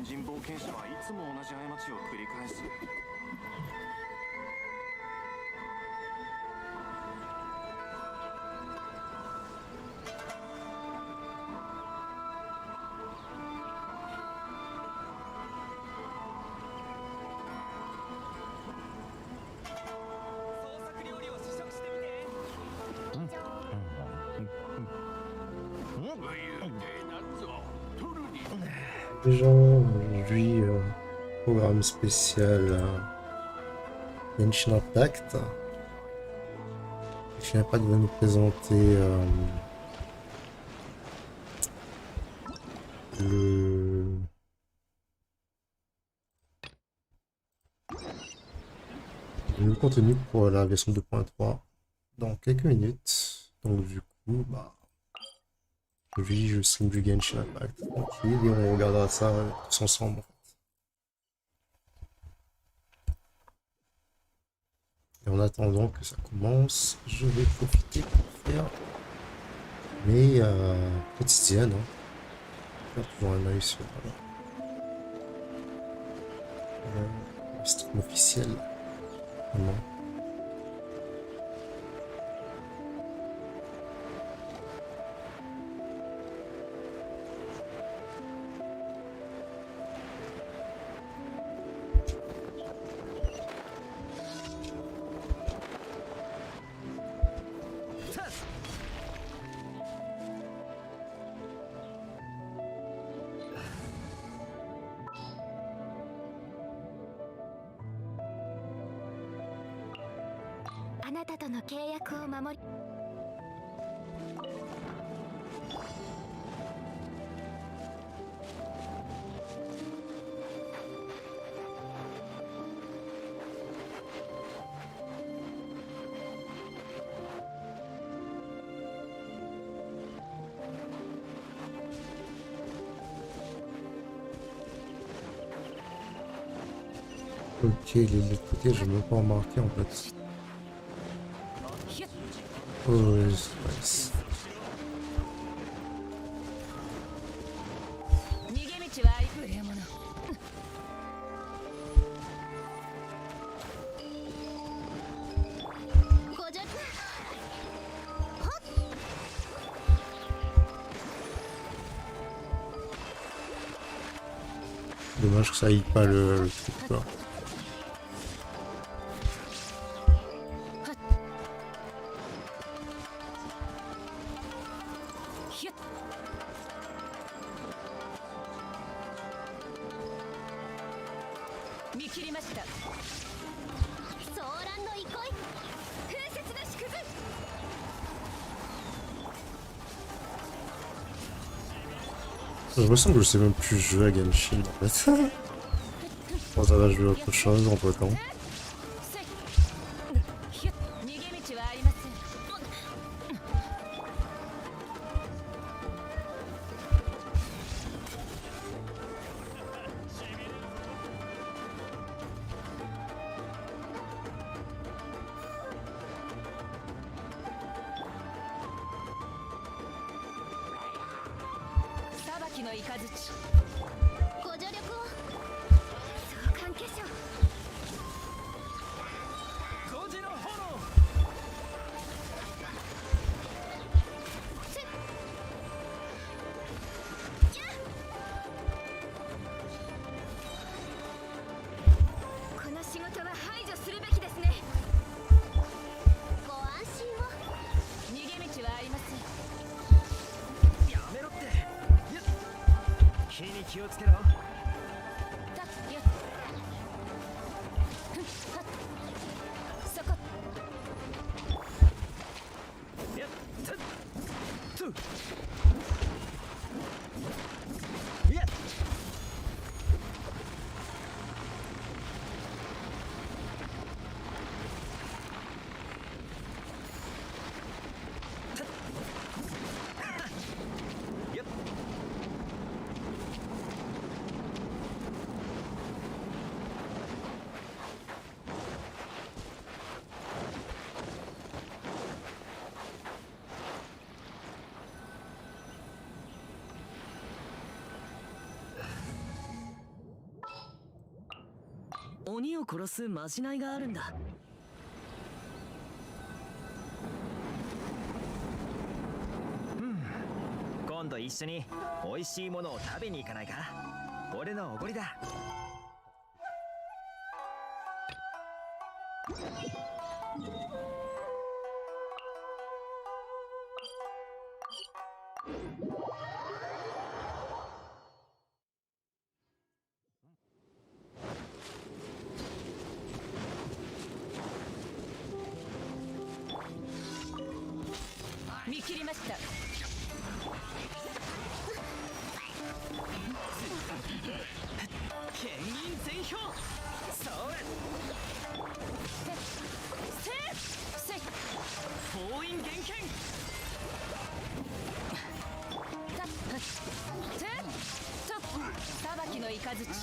人冒険者はいつも同じ過ちを繰り返す。Les gens, aujourd'hui, programme spécial Genshin Impact. Genshin Impact va nous présenter le nouveau contenu pour la version 2.3 dans quelques minutes. Donc du coup, bah, aujourd'hui je stream du Genshin Impact tranquille et on regardera ça tous ensemble. Et en attendant que ça commence, je vais profiter pour faire mes quotidiennes. Faire toujours un œil sur le stream officiel. Vraiment. Ok, les côtés, je ne veux pas remarquer en fait. Oh, nice. Dommage que ça aille pas le truc quoi. Je me sens que je sais même plus jouer à Genshin en fait. Bon, ça va jouer à autre chose entre temps. 鬼を殺すまじないがあるんだ。今度一緒に美味しいものを食べに行かないか。俺のおごりだ。見切りました。牽引全票。そうや。せ封印厳剣。さばきのイカズチ。ソ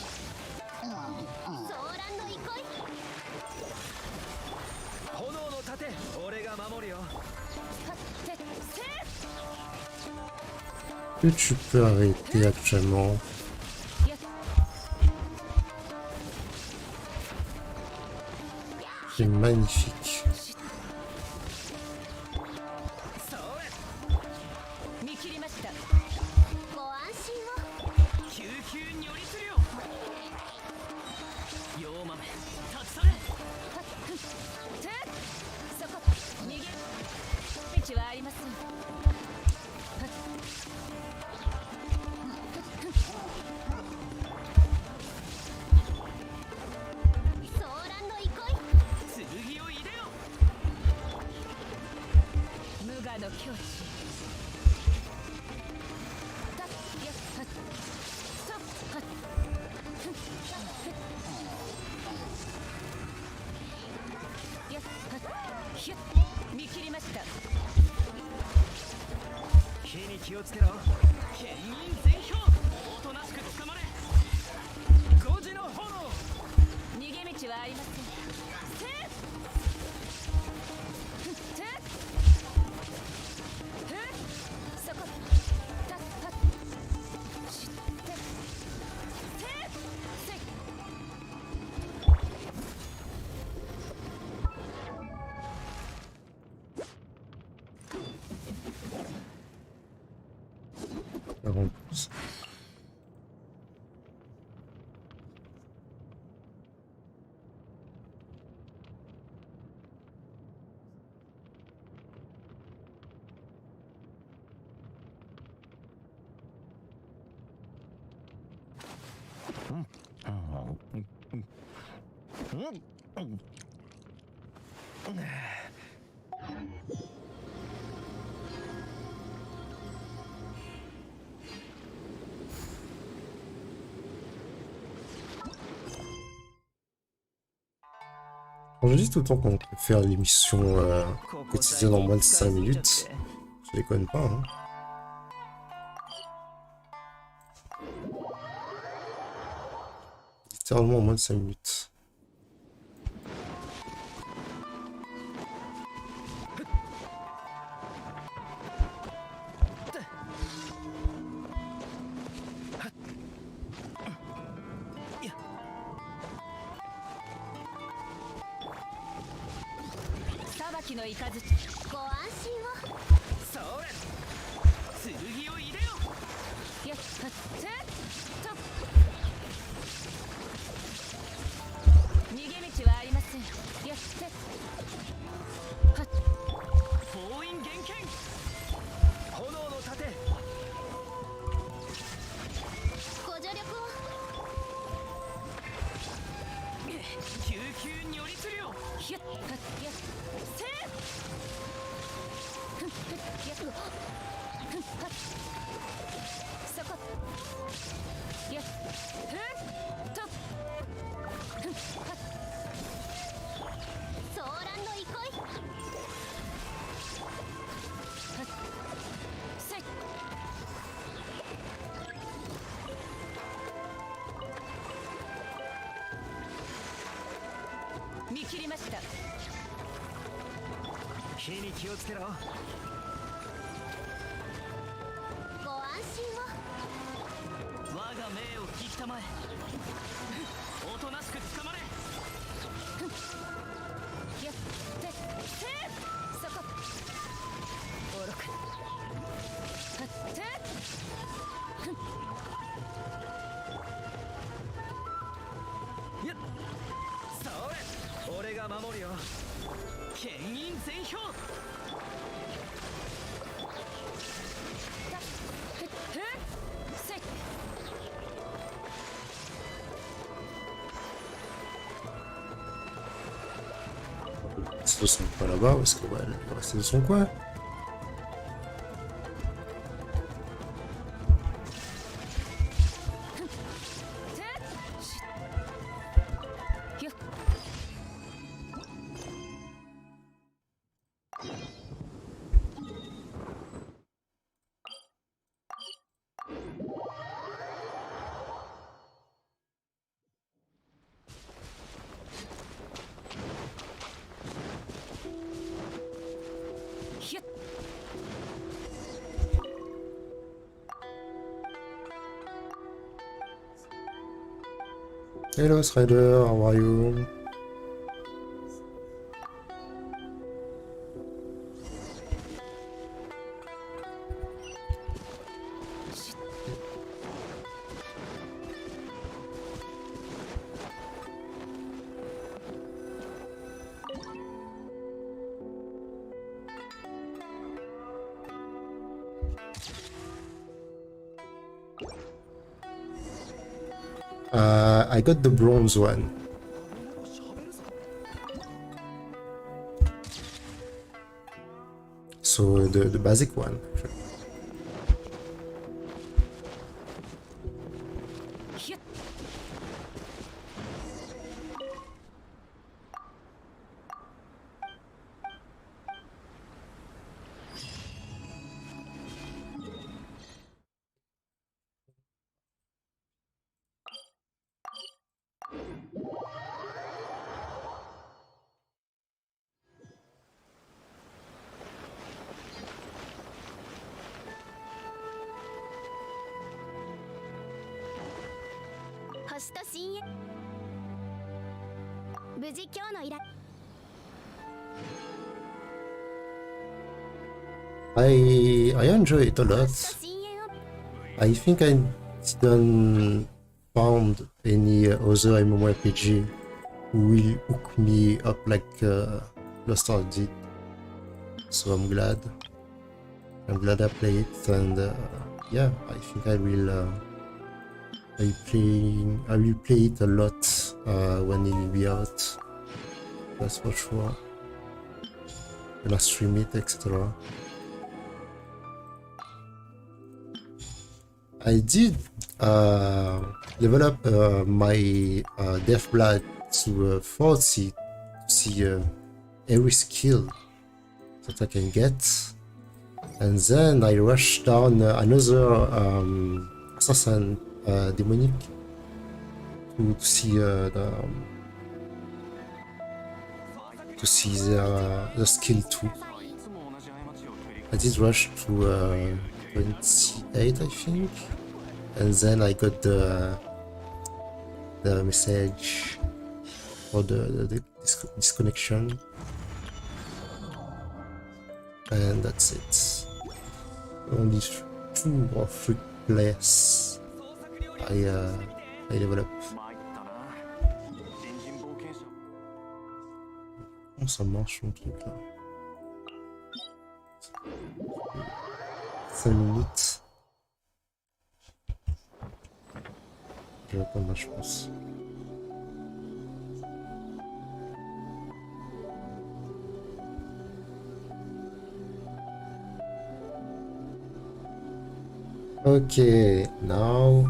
ーランの憩い。炎の盾、俺が守るよ。Que tu peux arrêter actuellement? C'est magnifique. 見切りました。ご安心を。救急に寄りするよ。陽豆立ち去れ。そこ逃げ道はありません。ソーランの憩い。剣を入れよ。無我の境地。見切りました。火に気をつけろ。牽引全票。おとなしく捕まれ。5時の炎。逃げ道はありません。そこ。Avant pousse. Je dis tout le temps qu'on peut faire l'émission quotidienne en moins de 5 minutes. Je déconne pas, hein. Littéralement en moins de 5 minutes.のイカズチ。ご安心を。そうや。剣を入れよ。やっと逃げ道はありません。やって封印厳剣。炎の盾。ご助力を。救急に寄りするよ。やっせそこやっとソーランの憩いせい見切りました。火に気をつけろ。ご安心を。我が命を聞きたまえ。おとなしく捕まれ。俺が守るよ。牽引全票。Se son pas là-bas parce que ouais, elle est restée dans son coin. Hello Strider, how are you? I got the bronze one. So the basic one. I enjoy it a lot. I think I didn't found any other MMORPG who will hook me up like Lost Ark did. So I'm glad I play it, and yeah, I think I will play it a lot when it will be out. That's for sure. When I stream it, etc. I did develop my Death Blood to 40 to see every skill that I can get, and then I rushed down another assassin demonic to see the skill 2. I did rush to 28, I think, and then I got the message for the disconnection, and that's it. Only 2 or 3 players I develop. Comment ça marche mon truc là? 5 minutes. Je vais attendre, je pense. Okay, now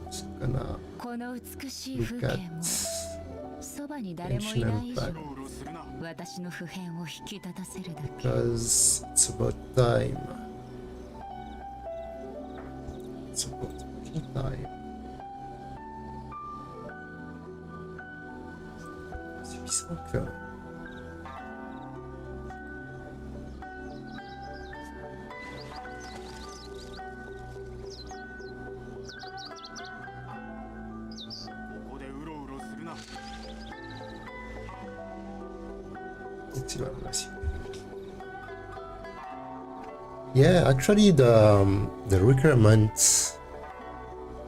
just gonna look at Genshin Impact because it's about time. It's about time. C'est bizarre que... Yeah, actually the requirements,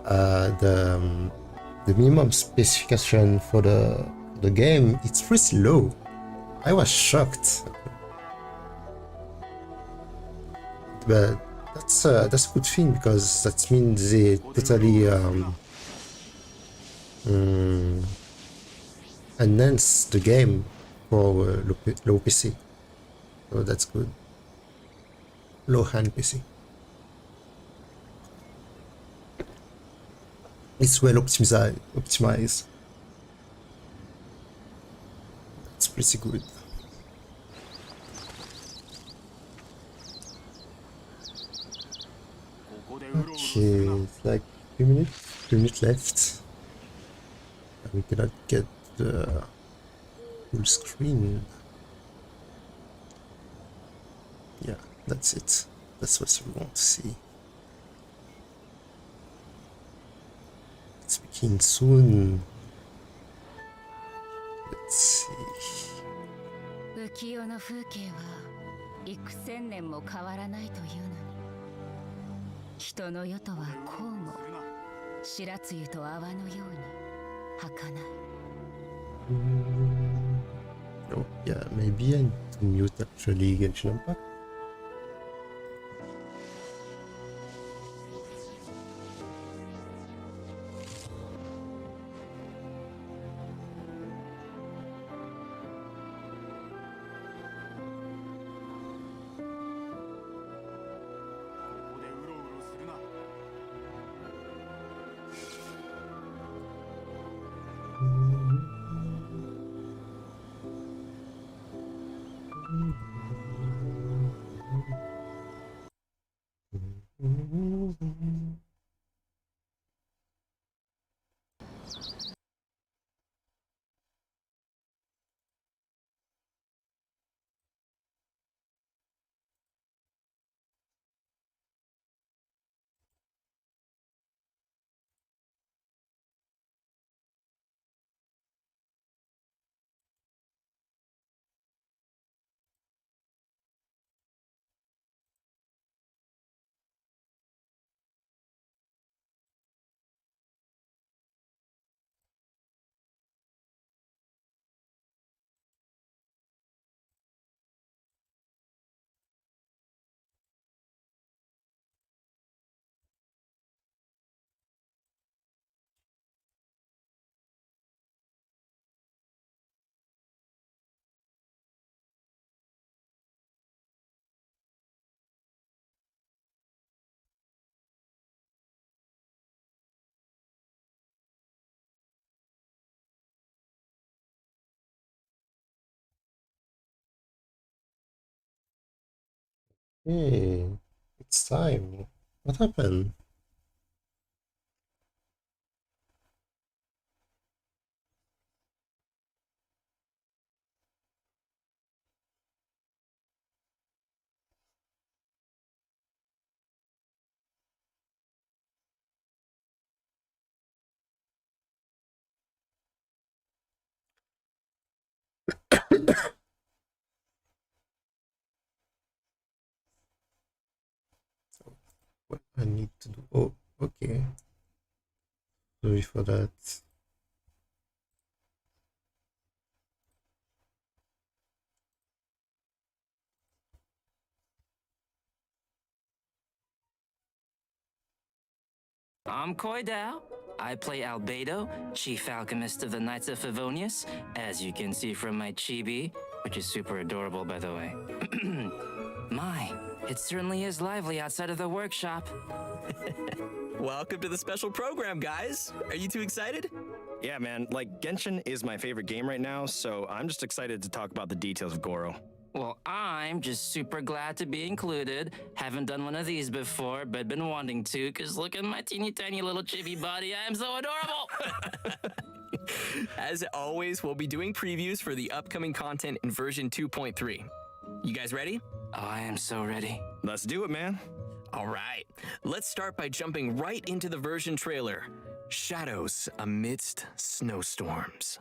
the minimum specification for the the game, it's pretty low. I was shocked. But that's a good thing, because that means they totally enhance the game for low PC. So that's good. Low hand PC. It's well optimized. It's pretty good. Okay, it's like 3 minutes left. We cannot get the full screen. Yeah, that's it. That's what we want to see. Let's begin soon. Let's see. 浮世の風景は幾千年も変わらないというのに、人の世とはこうも白露と泡のように儚い。Oh, yeah, maybe I need to mute actually Genshin Impact. Hey, it's time. What happened? What I need to do? Oh, okay. Sorry for that. I'm Koidao. I play Albedo, Chief Alchemist of the Knights of Favonius, as you can see from my chibi, which is super adorable, by the way. My, it certainly is lively outside of the workshop. Welcome to the special program, guys. Are you too excited? Yeah, man, like, Genshin is my favorite game right now, so I'm just excited to talk about the details of Goro. Well, I'm just super glad to be included. Haven't done one of these before, but been wanting to, because look at my teeny tiny little chibi body. I am so adorable! As always, we'll be doing previews for the upcoming content in version 2.3. You guys ready? Oh, I am so ready. Let's do it, man. All right, let's start by jumping right into the version trailer. Shadows amidst snowstorms.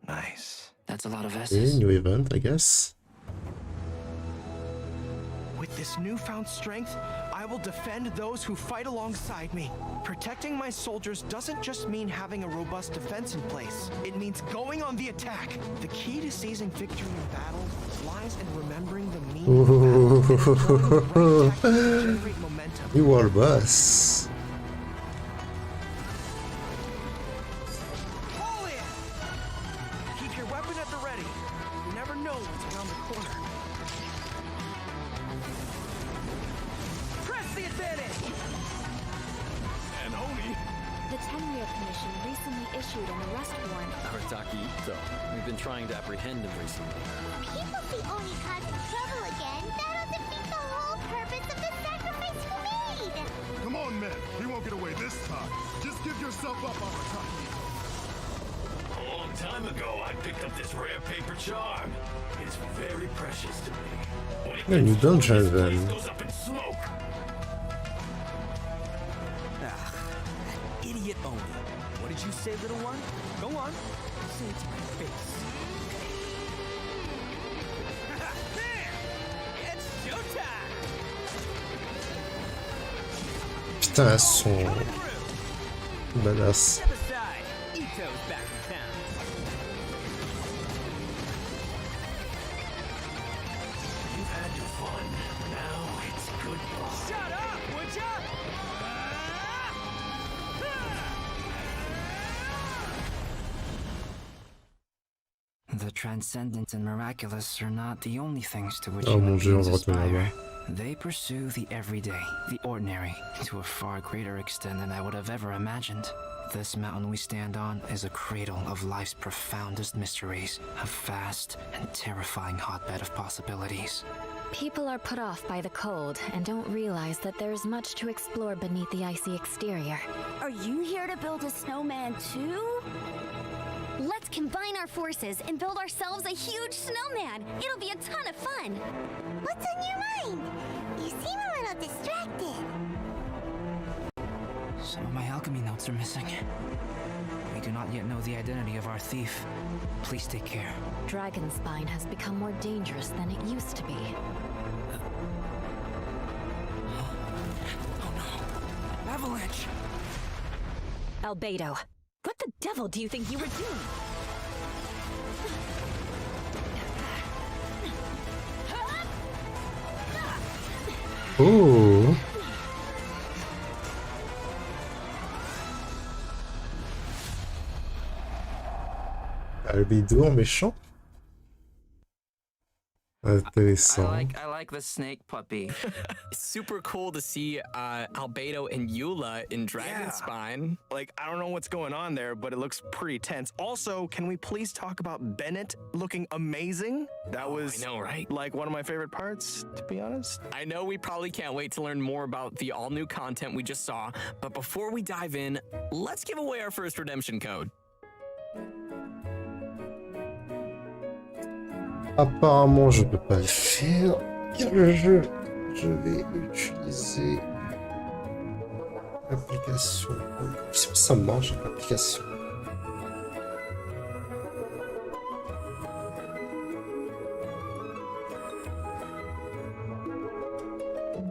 Nice. That's a lot of Okay, S's. new event, I guess. With this newfound strength, I I will defend those who fight alongside me. Protecting my soldiers doesn't just mean having a robust defense in place. It means going on the attack. The key to seizing victory in battle lies in remembering the meaning of battle and deploying the right tactics to generate momentum. You are boss. All in! Keep your weapon at the ready. You never know what's around the corner. Press the advantage! The Tenryou Commission recently issued an arrest warrant. We've been trying to apprehend him recently. People see Oni causing trouble again. That'll defeat the whole purpose of the sacrifice you made. Come on, men. He won't get away this time. Just give yourself up, Arataki. A long time ago, I picked up this rare paper charm. It's very precious to me. When it Man, you don't gets have full, this them. place goes up in smoke. Idiot Oni. What did you say, little one? Go on. Say it to my face. There! It's showtime! Putain, elles sont badass. Step aside. Ito's back in town. You've had your fun. Now it's goodbye. Shut up, would ya? The transcendent and miraculous are not the only things to which Oh mon human dieu, on beings va retourner aspire. là-bas. They pursue the everyday, the ordinary, to a far greater extent than I would have ever imagined. This mountain we stand on is a cradle of life's profoundest mysteries, a vast and terrifying hotbed of possibilities. People are put off by the cold and don't realize that there's much to explore beneath the icy exterior. Are you here to build a snowman too? Let's combine our forces and build ourselves a huge snowman. It'll be a ton of fun. What's on your mind? You seem a little distracted. Some of my alchemy notes are missing. We do not yet know the identity of our thief. Please take care. Dragonspine has become more dangerous than it used to be. Oh no. Avalanche! Albedo, what the devil do you think you were doing? Oh! Albedo en méchant? Intéressant. I like the snake puppy. It's super cool to see Albedo and Eula in Dragonspine. Like, I don't know what's going on there, but it looks pretty tense. Also, can we please talk about Bennett looking amazing? That was, I know, right? like, one of my favorite parts, to be honest. I know we probably can't wait to learn more about the all-new content we just saw, but before we dive in, let's give away our first redemption code. Apparemment, je peux pas le faire. Car le jeu, je vais utiliser l'application. Je sais pas si ça marche, l'application.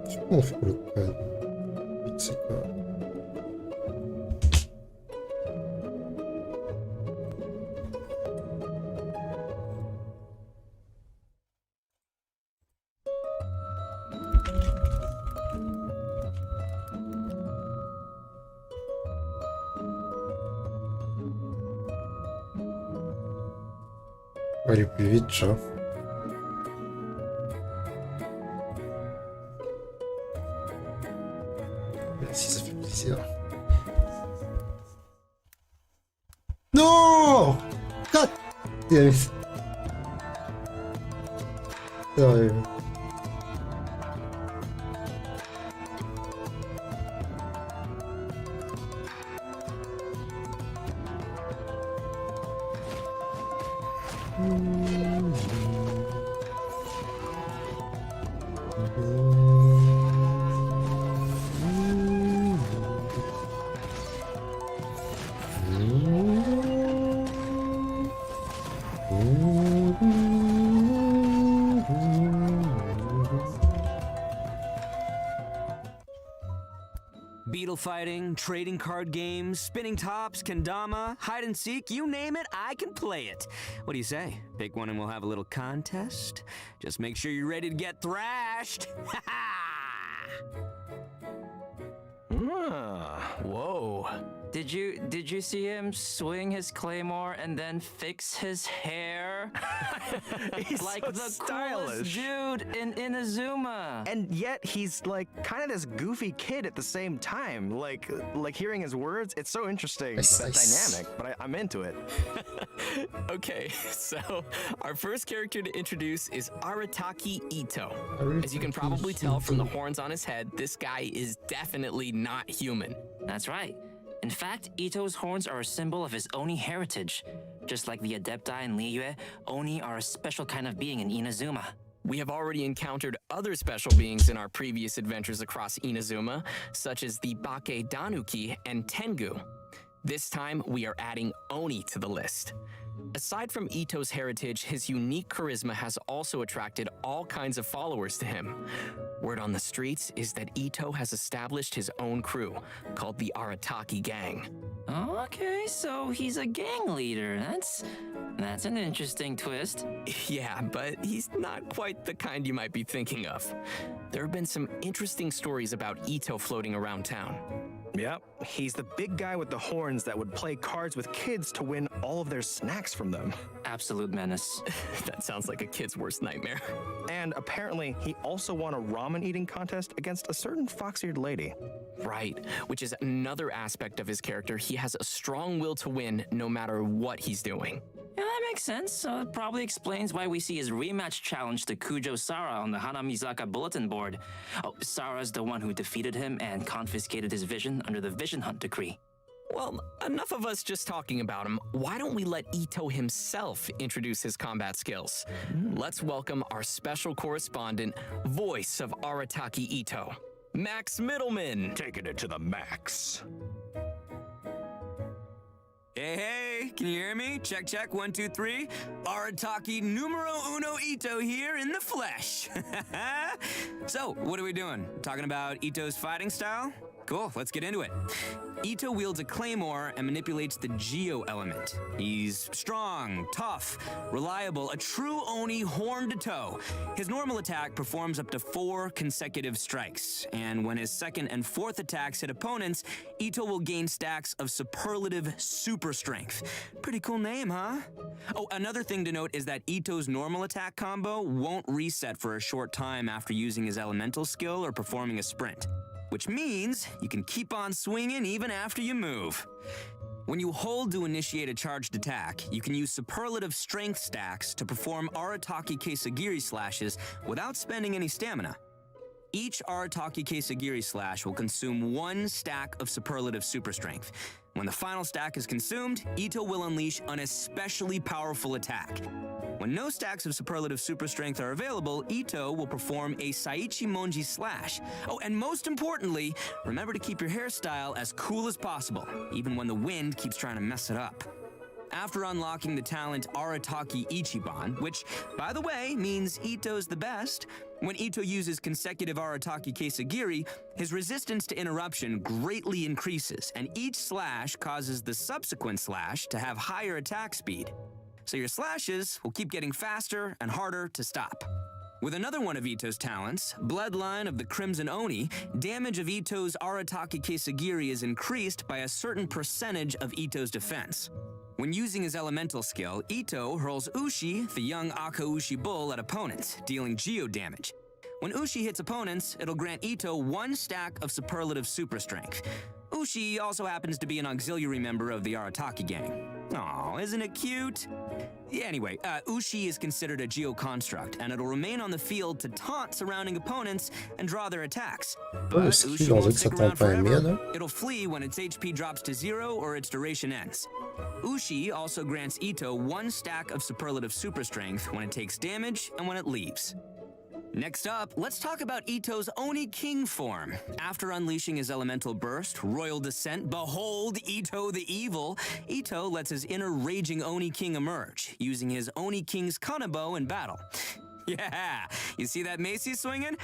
Je sais pas comment on fait pour le code. C'est quoi? On va aller plus vite, chat. Merci, ça fait plaisir. Non! God damn it. Sérieux. title fighting, trading card games, spinning tops, kendama, hide and seek, you name it, I can play it. What do you say? Pick one and we'll have a little contest? Just make sure you're ready to get thrashed. Ha ha! Whoa. Did you see him swing his claymore and then fix his hair? He's like so the stylish. coolest dude in Inazuma. And yet he's like kind of this goofy kid at the same time. Like hearing his words, it's so interesting, that dynamic. But I'm into it. Okay, so our first character to introduce is Arataki Ito. As you can probably tell from the horns on his head, this guy is definitely not human. That's right. In fact, Ito's horns are a symbol of his Oni heritage. Just like the Adepti in Liyue, Oni are a special kind of being in Inazuma. We have already encountered other special beings in our previous adventures across Inazuma, such as the Bake Danuki and Tengu. This time, we are adding Oni to the list. Aside from Ito's heritage, his unique charisma has also attracted all kinds of followers to him. Word on the streets is that Ito has established his own crew, called the Arataki Gang. Okay, so he's a gang leader. That's an interesting twist. Yeah, but he's not quite the kind you might be thinking of. There have been some interesting stories about Ito floating around town. Yep, he's the big guy with the horns that would play cards with kids to win all of their snacks from them. Absolute menace. That sounds like a kid's worst nightmare. And apparently, he also won a ramen eating contest against a certain fox-eared lady. Right, which is another aspect of his character. He has a strong will to win no matter what he's doing. Yeah, that makes sense. It probably explains why we see his rematch challenge to Kujo Sara on the Hanamizaka bulletin board. Oh, Sara's the one who defeated him and confiscated his vision under the Vision Hunt decree. Well, enough of us just talking about him. Why don't we let Ito himself introduce his combat skills? Let's welcome our special correspondent, voice of Arataki Ito, Max Middleman. Taking it to the max. Hey, can you hear me? Check, check, 1, 2, 3. Arataki numero uno Ito here in the flesh. So, what are we doing? Talking about Ito's fighting style? Cool, let's get into it. Ito wields a claymore and manipulates the Geo element. He's strong, tough, reliable, a true Oni horn to toe. His normal attack performs up to 4 consecutive strikes, and when his second and fourth attacks hit opponents, Ito will gain stacks of superlative super strength. Pretty cool name, huh? Oh, another thing to note is that Ito's normal attack combo won't reset for a short time after using his elemental skill or performing a sprint, which means you can keep on swinging even after you move. When you hold to initiate a charged attack, you can use superlative strength stacks to perform Arataki Keisagiri slashes without spending any stamina. Each Arataki Keisagiri slash will consume 1 stack of superlative super strength. When the final stack is consumed, Ito will unleash an especially powerful attack. When no stacks of superlative super strength are available, Ito will perform a Saichi Monji slash. Oh, and most importantly, remember to keep your hairstyle as cool as possible, even when the wind keeps trying to mess it up. After unlocking the talent Arataki Ichiban, which, by the way, means Ito's the best, when Ito uses consecutive Arataki Keisagiri, his resistance to interruption greatly increases, and each slash causes the subsequent slash to have higher attack speed. So your slashes will keep getting faster and harder to stop. With another one of Ito's talents, Bloodline of the Crimson Oni, damage of Ito's Arataki Keisagiri is increased by a certain percentage of Ito's defense. When using his elemental skill, Ito hurls Ushi, the young Akaushi bull, at opponents, dealing Geo damage. When Ushi hits opponents, it'll grant Ito 1 stack of superlative super strength. Ushi also happens to be an auxiliary member of the Arataki gang. Aw, isn't it cute? Yeah, anyway, Ushi is considered a Geo construct, and it'll remain on the field to taunt surrounding opponents and draw their attacks. But Ushi won't stick around forever. It'll flee when its HP drops to 0 or its duration ends. Ushi also grants Ito 1 stack of superlative super strength when it takes damage and when it leaves. Next up, let's talk about Ito's Oni King form. After unleashing his elemental burst, Royal Descent, behold Ito the Evil, Ito lets his inner raging Oni King emerge, using his Oni King's Kanabo in battle. Yeah, you see that mace he's swinging?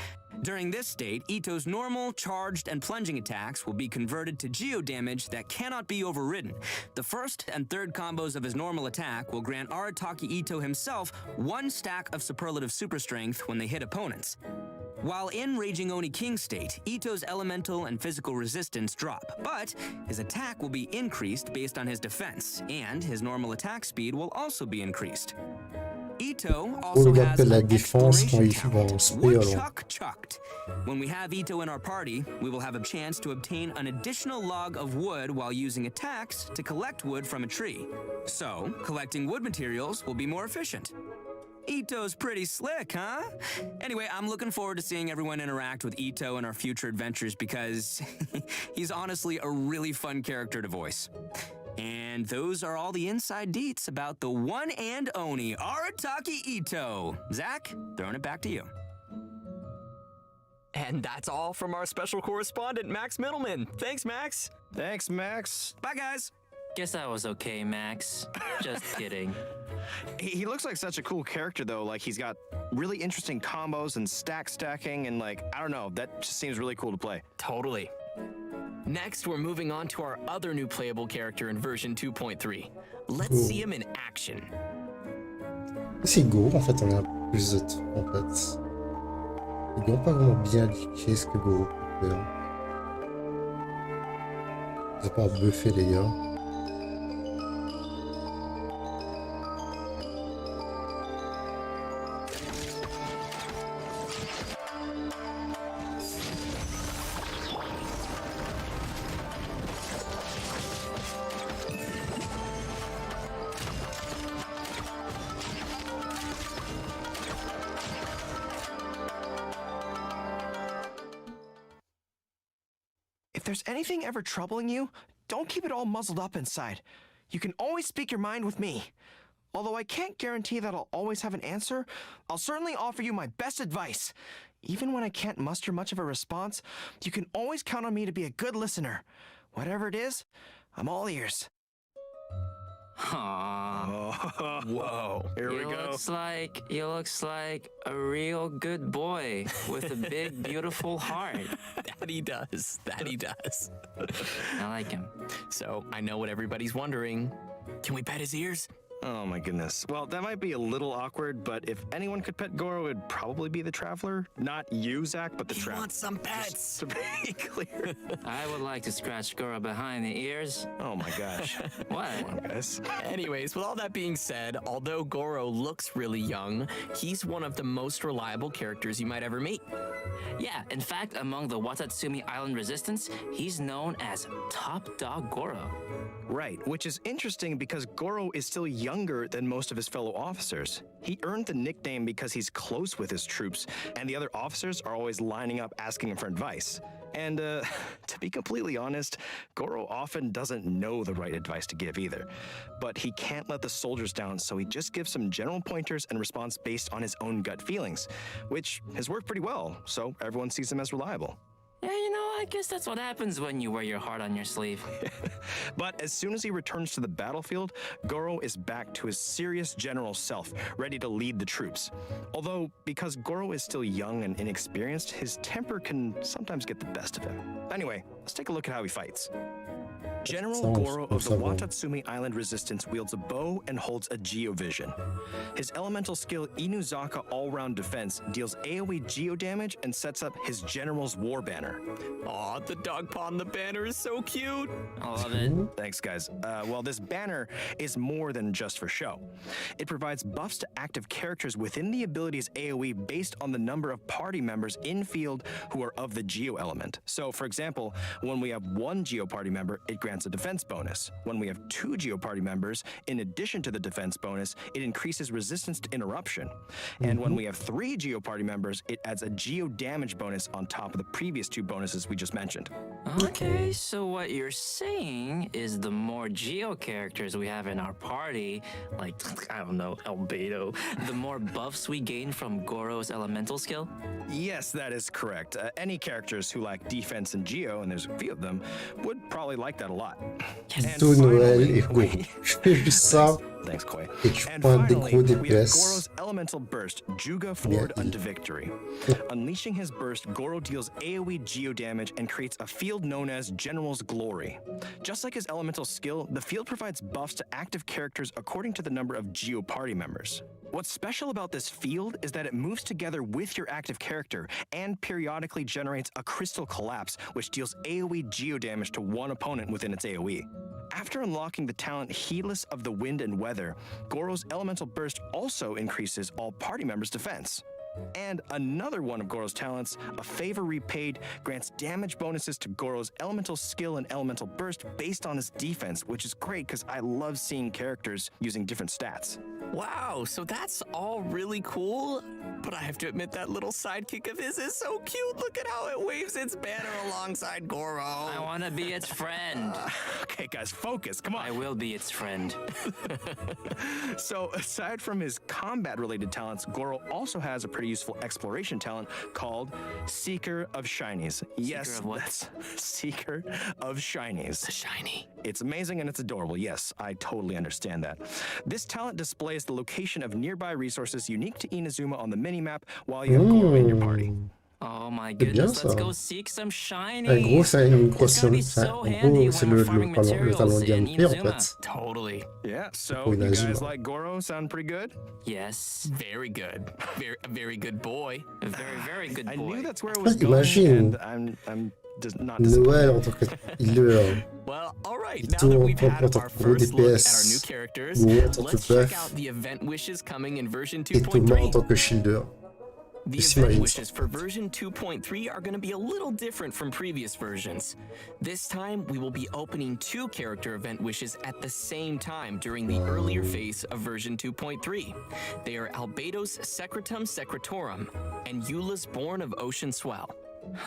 During this state, Ito's normal, charged, and plunging attacks will be converted to geo damage that cannot be overridden. The first and third combos of his normal attack will grant Arataki Ito himself 1 stack of superlative super strength when they hit opponents. While in Raging Oni King state, Ito's elemental and physical resistance drop, but his attack will be increased based on his defense, and his normal attack speed will also be increased. Ito also has la an défense quand il exploration va en talent, spray alors. Woodchuck Chucked. When we have Ito in our party, we will have a chance to obtain an additional log of wood while using attacks to collect wood from a tree. So, collecting wood materials will be more efficient. Ito's pretty slick, huh? Anyway, I'm looking forward to seeing everyone interact with Ito in our future adventures because he's honestly a really fun character to voice. And those are all the inside deets about the one and only Arataki Ito. Zach, throwing it back to you. And that's all from our special correspondent, Max Middleman. Thanks, Max. Thanks, Max. Bye, guys. Guess that was okay, Max. Just kidding. He looks like such a cool character, though. Like, he's got really interesting combos and stacking, and, like, I don't know, that just seems really cool to play. Totally. Next, we're moving on to our other new playable character in version 2.3. Let's see him in action. C'est Go, en fait, on a plus de temps, en fait. Ils n'ont pas vraiment bien indiqué ce que Go peut faire. Ils n'ont pas buffé les gars. If there's anything ever troubling you, don't keep it all muzzled up inside. You can always speak your mind with me. Although I can't guarantee that I'll always have an answer, I'll certainly offer you my best advice. Even when I can't muster much of a response, you can always count on me to be a good listener. Whatever it is, I'm all ears. Aww. Whoa. Here we go. He looks like a real good boy with a big, beautiful heart. That he does. That he does. I like him. So, I know what everybody's wondering. Can we pet his ears? Oh my goodness. Well, that might be a little awkward, but if anyone could pet Goro, it'd probably be the Traveler. Not you, Zach, but the Traveler. He wants some pets. Just to be clear. I would like to scratch Goro behind the ears. Oh my gosh. What? Come on, guys. Anyways, with all that being said, although Goro looks really young, he's one of the most reliable characters you might ever meet. Yeah, in fact, among the Watatsumi Island Resistance, he's known as Top Dog Goro. Right, which is interesting because Goro is still younger than most of his fellow officers. He earned the nickname because he's close with his troops, and the other officers are always lining up asking him for advice. And to be completely honest, Goro often doesn't know the right advice to give either. But he can't let the soldiers down, so he just gives some general pointers and response based on his own gut feelings, which has worked pretty well, so everyone sees him as reliable. Yeah, you know, I guess that's what happens when you wear your heart on your sleeve. But as soon as he returns to the battlefield, Goro is back to his serious general self, ready to lead the troops. Although, because Goro is still young and inexperienced, his temper can sometimes get the best of him. Anyway, let's take a look at how he fights. General Goro of the Watatsumi Island Resistance wields a bow and holds a Geovision. His elemental skill Inuzaka All-Round Defense deals AoE geo damage and sets up his General's War Banner. Aw, the dog paw on the banner is so cute. I love it. Thanks, guys. Well, this banner is more than just for show. It provides buffs to active characters within the ability's AoE based on the number of party members in field who are of the Geo element. So, for example, when we have one Geo party member, it grants a defense bonus. When we have two Geo party members, in addition to the defense bonus, it increases resistance to interruption. And when we have three Geo party members, it adds a Geo damage bonus on top of the previous two bonuses we just mentioned. Okay, so what you're saying is the more Geo characters we have in our party, like, I don't know, Albedo, the more buffs we gain from Goro's elemental skill? Yes, that is correct. Any characters who lack defense and Geo, and there's a few of them, would probably like that a lot. Tout Noël et Go. Je fais juste ça Thanks, Koi. Et tu And prends des finally, gros we have DPS. Goro's elemental burst, Juga forward unto victory. Unleashing his burst, Goro deals AoE geo damage and creates a field known as General's Glory. Just like his elemental skill, the field provides buffs to active characters according to the number of geo party members. What's special about this field is that it moves together with your active character and periodically generates a crystal collapse, which deals AoE geo damage to one opponent within its AoE. After unlocking the talent Heedless of the Wind and Weather, Goro's elemental burst also increases all party members' defense. And another one of Goro's talents, a favor repaid, grants damage bonuses to Goro's elemental skill and elemental burst based on his defense, which is great because I love seeing characters using different stats. Wow, so that's all really cool, but I have to admit that little sidekick of his is so cute. Look at how it waves its banner alongside Goro. I want to be its friend. Okay, guys, focus. Come on. I will be its friend. So, aside from his combat-related talents, Goro also has a pretty useful exploration talent called Seeker of Shinies. Seeker of what? That's Seeker of Shinies. The shiny. It's amazing and it's adorable. Yes, I totally understand that. This talent displays the location of nearby resources unique to Inazuma on the minimap while you have Goro in your party. Oh my C'est bien, goodness, let's ça. go seek some shiny. En gros, c'est une grosse It's gonna be ça, so en handy gros, c'est when le we're farming talent materials de in gameplay, en Inazuma. fait. Totally. Yeah, so Pour you guys Inazuma. like Goro? Sound pretty good? Yes. Very good. Very good boy. A very good boy. I knew that's where it was going, Imagine. and I'm just not disappointed. Noël en tant que healer. Well, all right. Il Now tourne that en we've tant had que our gros first look at our new DPS. characters, Ou en tant que let's check buff. out the event wishes coming in version Et Thomas en 2.3. tant que shielder. The Just event imagine wishes for version 2.3 are going to be a little different from previous versions. This time, we will be opening 2 character event wishes at the same time during the earlier phase of version 2.3. They are Albedo's Secretum Secretorum and Eula's Born of Ocean Swell.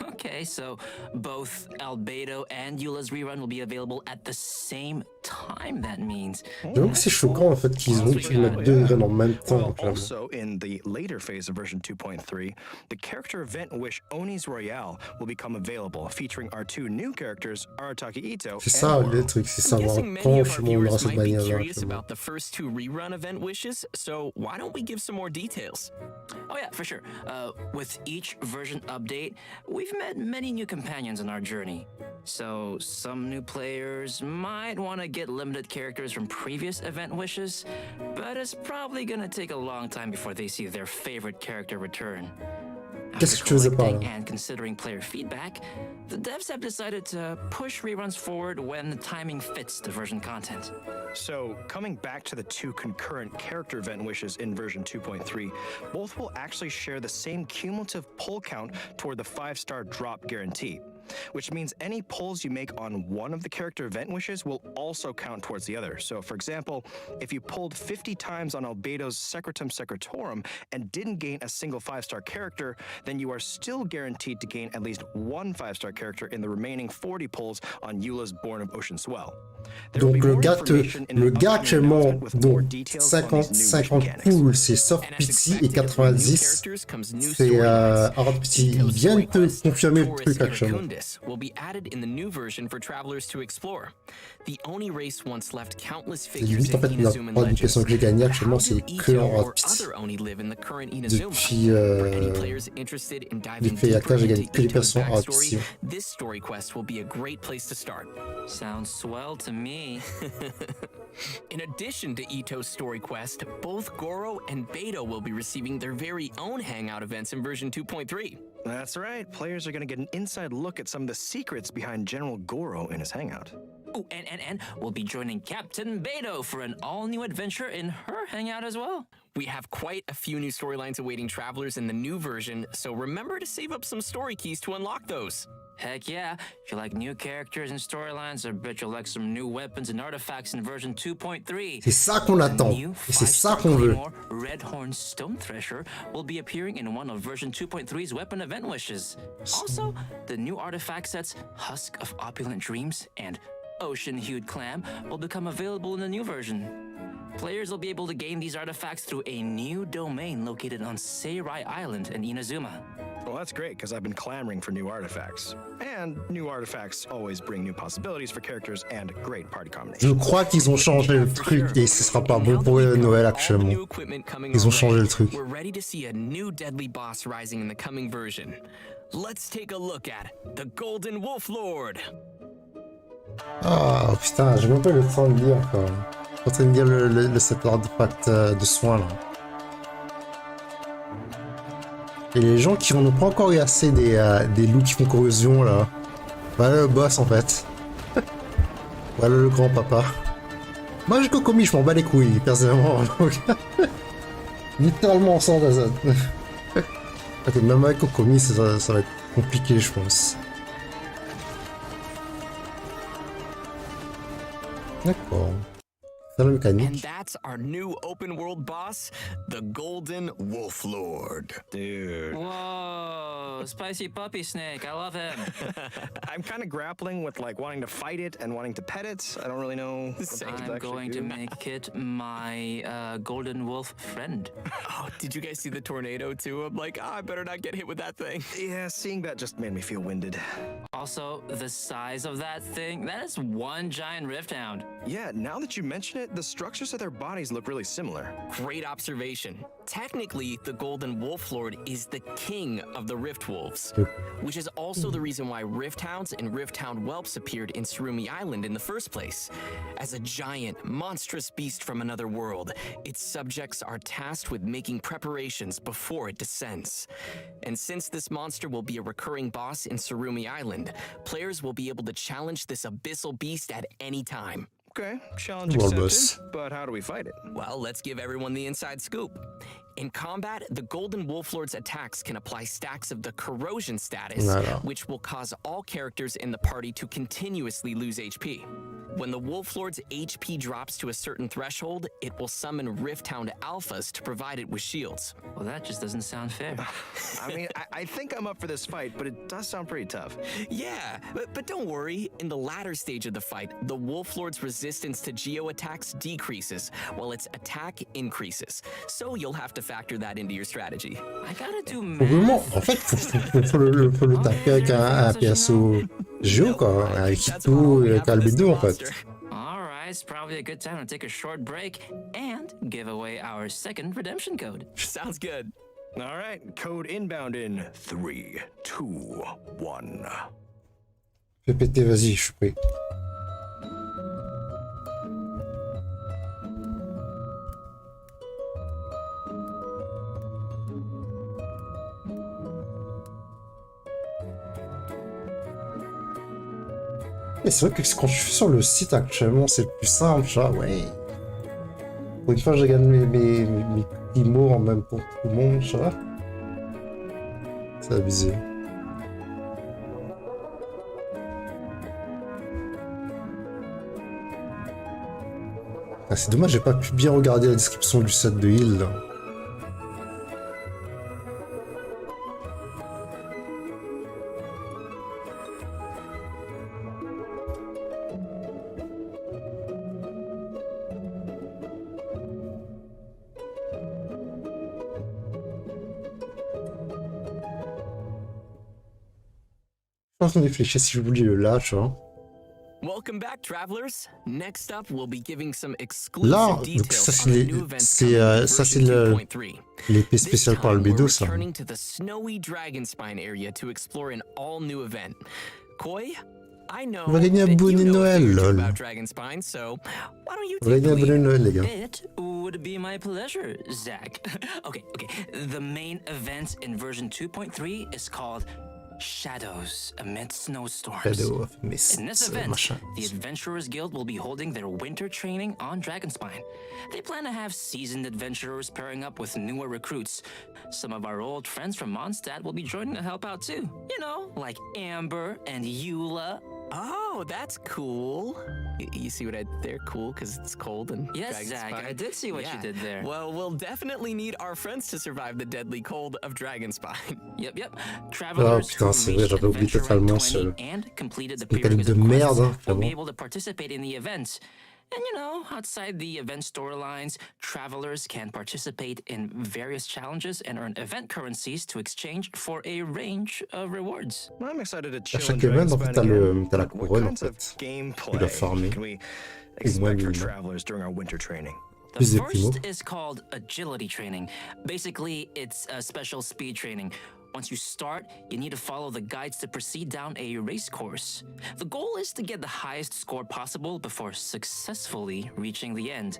Okay, so both Albedo and Eula's rerun will be available at the same time, that means. J'avoue que c'est choquant en fait qu'ils ont pu mettre deux graines en même temps. Well, also, in the later phase of version 2.3, the character event wish Oni's Royale will become available, featuring our 2 new characters, Arataki Ito C'est ça and le truc, c'est I'm savoir guessing many quand of our finalement on aura viewers cette might be bannière-là. curious about the first 2 rerun event wishes, so why don't we give some more details? Oh yeah, for sure. With each version update, we've met many new companions on our journey. So some new players might want to get limited characters from previous event wishes, but it's probably gonna take a long time before they see their favorite character return. Qu'est-ce After que tu faisais par là? collecting and considering player feedback, the devs have decided to push reruns forward when the timing fits the version content. So, coming back to the 2 concurrent character event wishes in version 2.3, both will actually share the same cumulative pull count toward the 5-star drop guarantee, which means any pulls you make on one of the character event wishes will also count towards the other. So, for example, if you pulled 50 times on Albedo's Secretum Secretorum and didn't gain a single 5-star character, then you are still guaranteed to gain at least 1 5-star character in the remaining 40 pulls on Eula's Born of Ocean Swell. There will Donc be le more gars, information in le an gars upcoming actuellement, announcement with more dont details on 50, these new wish 50 mechanics. poules, c'est Soft And as Pity et expected, with new 90, characters comes new c'est storylines. Hard Pity. Ils Ito's viennent story te quest, confirmer le Taurus truc actuellement. Iracundus, will be added in the new version for travelers to explore. The Oni race once left countless C'est figures limite en in fait la Inazuman plupart des questions legends. que j'ai gagnées actuellement, How c'est do que Ito en or Hard Pity. other Oni live in the current Inazuma? Depuis, For any players interested in diving depuis deeper Yaka, j'ai gagné into que les Ito's personnes Hard backstory, Pity. this story quest will be a great place to start. Sounds swell to me. In addition to Ito's story quest, both Goro and Beto will be receiving their very own hangout events in version 2.3. That's right, players are going to get an inside look at some of the secrets behind General Goro in his hangout. Oh, and we'll be joining Captain Beto for an all-new adventure in her hangout as well. We have quite a few new storylines awaiting travelers in the new version, so remember to save up some story keys to unlock those. Heck yeah, if you like new characters and storylines, I bet you'll like some new weapons and artifacts in version 2.3. C'est ça qu'on attend. Et c'est ça qu'on veut. Redhorn Stone Thresher will be appearing in one of version 2.3's weapon event wishes. Also, the new artifact sets Husk of Opulent Dreams and Ocean-Hued Clam will become available in the new version. Players will be able to gain these artifacts through a new domain located on Seirai Island in Inazuma. Well, that's great, because I've been clamoring for new artifacts. And new artifacts always bring new possibilities for characters and great party Je combinations. crois qu'ils ont changé le truc et ce sera pas bon pour Noël actuellement. Ils ont changé le truc. We're ready to see a new deadly boss rising in the coming version. Let's take a look at the Golden Wolf Lord. Ah putain, j'ai même pas eu le temps de lire encore. Je suis en train de lire cet artefact de soin là. Et les gens qui n'en ont pas encore eu assez des loups qui font corrosion là. Voilà le boss en fait. Voilà le grand papa. Moi j'ai Kokomi, je m'en bats les couilles personnellement. Littéralement sans la zone. Ok, même avec Kokomi ça va être compliqué je pense. D'accord. C'est la And mécanique. that's our new open world boss, the Golden Wolf Lord. Dude. Whoa, spicy puppy snake. I love him. I'm kind of grappling with like wanting to fight it and wanting to pet it. I don't really know what to I'm actually going do. to make it my golden wolf friend. Oh, did you guys see the tornado too? I'm like, I better not get hit with that thing. Yeah, seeing that just made me feel winded. Also, the size of that thing, that is one giant rift hound. Yeah, now that you mention it, the structures of their bodies look really similar. Great observation. Technically, the Golden Wolf Lord is the king of the Rift Wolves, which is also the reason why Rift Hounds and Rift Hound whelps appeared in Surumi Island in the first place. As a giant, monstrous beast from another world, its subjects are tasked with making preparations before it descends. And since this monster will be a recurring boss in Surumi Island, players will be able to challenge this abyssal beast at any time. Okay, challenge Well, accepted, boss. but how do we fight it? Well, let's give everyone the inside scoop. In combat, the Golden Wolf Lord's attacks can apply stacks of the corrosion status, Voilà. which will cause all characters in the party to continuously lose HP. When the Wolf Lord's HP drops to a certain threshold, it will summon Rift Hound Alphas to provide it with shields. Well, that just doesn't sound fair. I mean, I think I'm up for this fight, but it does sound pretty tough. Yeah, but don't worry. In the latter stage of the fight, the Wolf Lord's resistance to Geo attacks decreases, while its attack increases. So you'll have to factor that into your strategy. I gotta do Faut vraiment, math. en fait, faut le taper avec un PSO Géo quoi, avec Ito et avec Albedo en fait. Alright, it's probably a good time to take a short break and give away our second redemption code. Sounds good. All right, code inbound in 3, 2, 1. Fais péter, vas-y, je suis prêt. Et c'est vrai que quand je suis sur le site actuellement, c'est plus simple, ça, ouais. Pour une fois, je regarde mes petits mots en même pour tout le monde, ça. C'est abusé. Ah, c'est dommage, j'ai pas pu bien regarder la description du set de heal, là. Je suis en train de réfléchir si je voulais le lâche, hein. Welcome back, travelers. Next up, we'll be giving some exclusive Là, donc details ça on the new events coming in c'est version 2.3. l'épée This spéciale par time, we're Albedo, ça. returning to the snowy Dragonspine area to explore an all-new event. Koi, I know On va gagner un that bonnet you know a Noël, thing or two lol. about Dragonspine, so why don't you On va take gagner un the bonnet lead? Noël, les gars. It would be my pleasure, Zach. Okay. The main event in version 2.3 is called Shadows Amid Snowstorms. Shadow of Mist, In this event, machin. the Adventurers Guild will be holding their winter training on Dragonspine. They plan to have seasoned adventurers pairing up with newer recruits. Some of our old friends from Mondstadt will be joining to help out too. You know, like Amber and Eula. Oh, that's cool. You see what I did there? Cool, because it's cold and Yes, Zach, Dragonspine. I did see what you did there. Well, we'll definitely need our friends to survive the deadly cold of Dragonspine. Yep. Oh Travelers putain, who c'est vrai, reached j'avais oublié Adventure totalement Rank ce 20 and completed the mécanique prerequisite de merde, quests hein, will be vraiment. able to participate in the event. And you know, outside the event storylines, travelers can participate in various challenges and earn event currencies to exchange for a range of rewards. I'm excited to À chill in chaque event, en fait, t'as la What couronne, en kinds of fait. gameplay dois farmer. can we Au moins expect for minimum. travelers during our winter training? The Plus des first primos. is called agility training. Basically, it's a special speed training. Once you start, you need to follow the guides to proceed down a race course. The goal is to get the highest score possible before successfully reaching the end.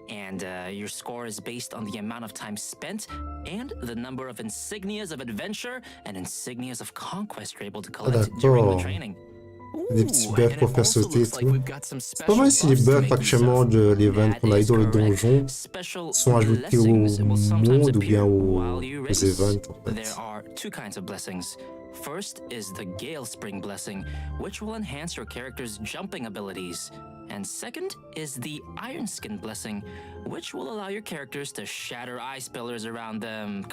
And your score is based on the amount of time spent and the number of insignias of adventure and insignias of conquest you're able to collect during the d'accord. training. Des petits bugs and pour it faire also sauter et looks like tout. we've got some C'est pas mal si les special buffs to bugs make use actuellement of. de l'event qu'on a eu dans le donjon Special sont ajoutés au blessings will sometimes monde ou bien appear while you aux race. events en fait. There are two kinds of blessings. First is the Gale Spring blessing, which will enhance your character's jumping abilities. And second is the Iron Skin blessing, which will allow your characters to shatter ice pillars around them.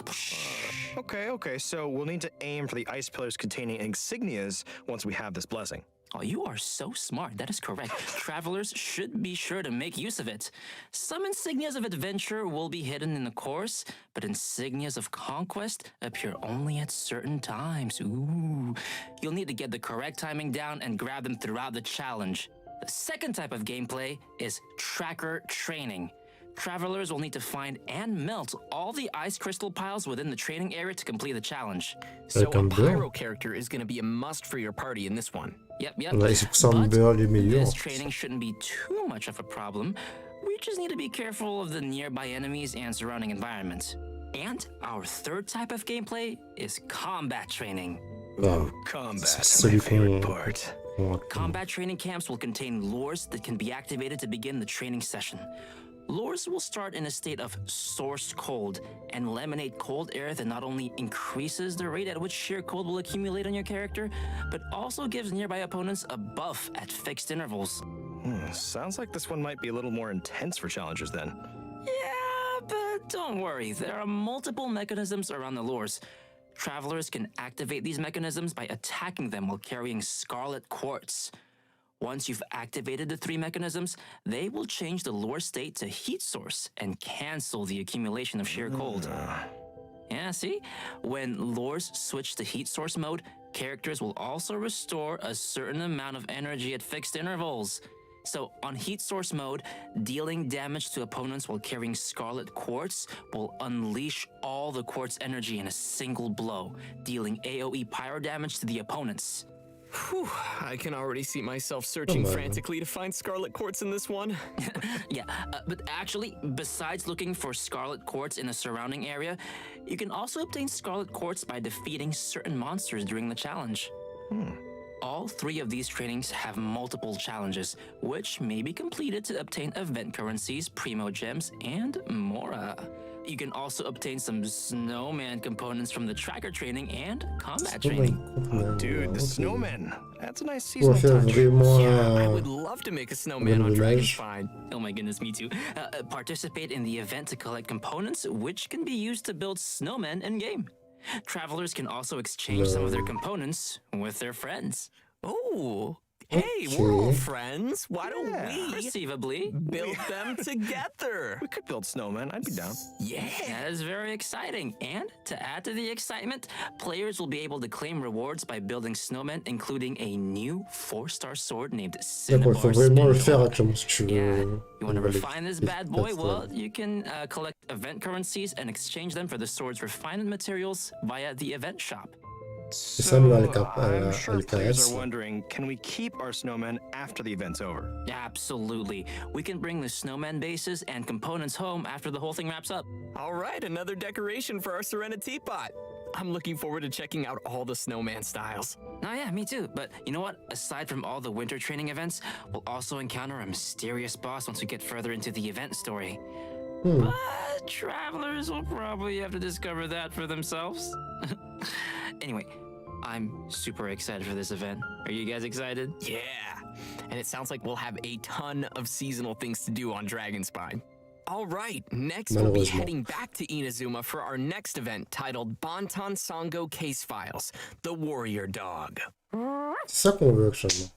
Okay, so we'll need to aim for the ice pillars containing insignias once we have this blessing. Oh, you are so smart. That is correct. Travelers should be sure to make use of it. Some insignias of adventure will be hidden in the course, but insignias of conquest appear only at certain times. Ooh. You'll need to get the correct timing down and grab them throughout the challenge. The second type of gameplay is tracker training. Travelers will need to find and melt all the ice crystal piles within the training area to complete the challenge. So a un beurre. pyro character is going to be a must for your party in this one. Yep. Ouais, c'est pour ça un beurre les meilleurs. This training shouldn't be too much of a problem. We just need to be careful of the nearby enemies and surrounding environment. And our third type of gameplay is combat training. Ah, Combat, c'est my celui favorite qu'on... part. Combat training camps will contain lures that can be activated to begin the training session. Lures will start in a state of source cold and emanate cold air that not only increases the rate at which sheer cold will accumulate on your character, but also gives nearby opponents a buff at fixed intervals. Sounds like this one might be a little more intense for challengers then. Yeah, but don't worry, there are multiple mechanisms around the lures. Travelers can activate these mechanisms by attacking them while carrying Scarlet Quartz. Once you've activated the three mechanisms, they will change the lure state to heat source and cancel the accumulation of sheer cold. Yeah, see? When lures switch to heat source mode, characters will also restore a certain amount of energy at fixed intervals. So on heat source mode, dealing damage to opponents while carrying Scarlet Quartz will unleash all the quartz energy in a single blow, dealing AoE pyro damage to the opponents. Whew, I can already see myself searching frantically to find Scarlet Quartz in this one. Yeah, but actually, besides looking for Scarlet Quartz in the surrounding area, you can also obtain Scarlet Quartz by defeating certain monsters during the challenge. All three of these trainings have multiple challenges, which may be completed to obtain event currencies, primo gems, and more. You can also obtain some snowman components from the tracker training and combat training. Dude, the snowmen. That's a nice On va seasonal faire touch. vraiment I un... would love to make a snowman on Dragonspine. Oh my goodness, me too. Participate in the event to collect components, which can be used to build snowmen in-game. Travelers can also exchange some of their components with their friends. Oh, hey, we're all friends. Why don't we Perceivably. build them together? We could build snowmen. I'd be down. Yeah. That is very exciting. And to add to the excitement, players will be able to claim rewards by building snowmen, including a new 4-star sword named D'accord, il faut Cinnabar vraiment le Spindle. faire actuellement si tu veux. Yeah. You want to les- refine this les bad boy? plateformes. Well, you can collect event currencies and exchange them for the sword's refinement materials via the event shop. C'est ça le I'm sure players LKS. are wondering, can we keep our snowmen after the event's over? Absolutely. We can bring the snowman bases and components home after the whole thing wraps up. All right, another decoration for our Serenity Teapot. I'm looking forward to checking out all the snowman styles. Oh yeah, me too. But you know what? Aside from all the winter training events, we'll also encounter a mysterious boss once we get further into the event story. But travelers will probably have to discover that for themselves. Anyway, I'm super excited for this event. Are you guys excited? Yeah. And it sounds like we'll have a ton of seasonal things to do on Dragonspine. All right, next we'll be Malheureusement. heading back to Inazuma for our next event titled Bantan Sango Case Files, The Warrior Dog. C'est ça qu'on veut actuellement.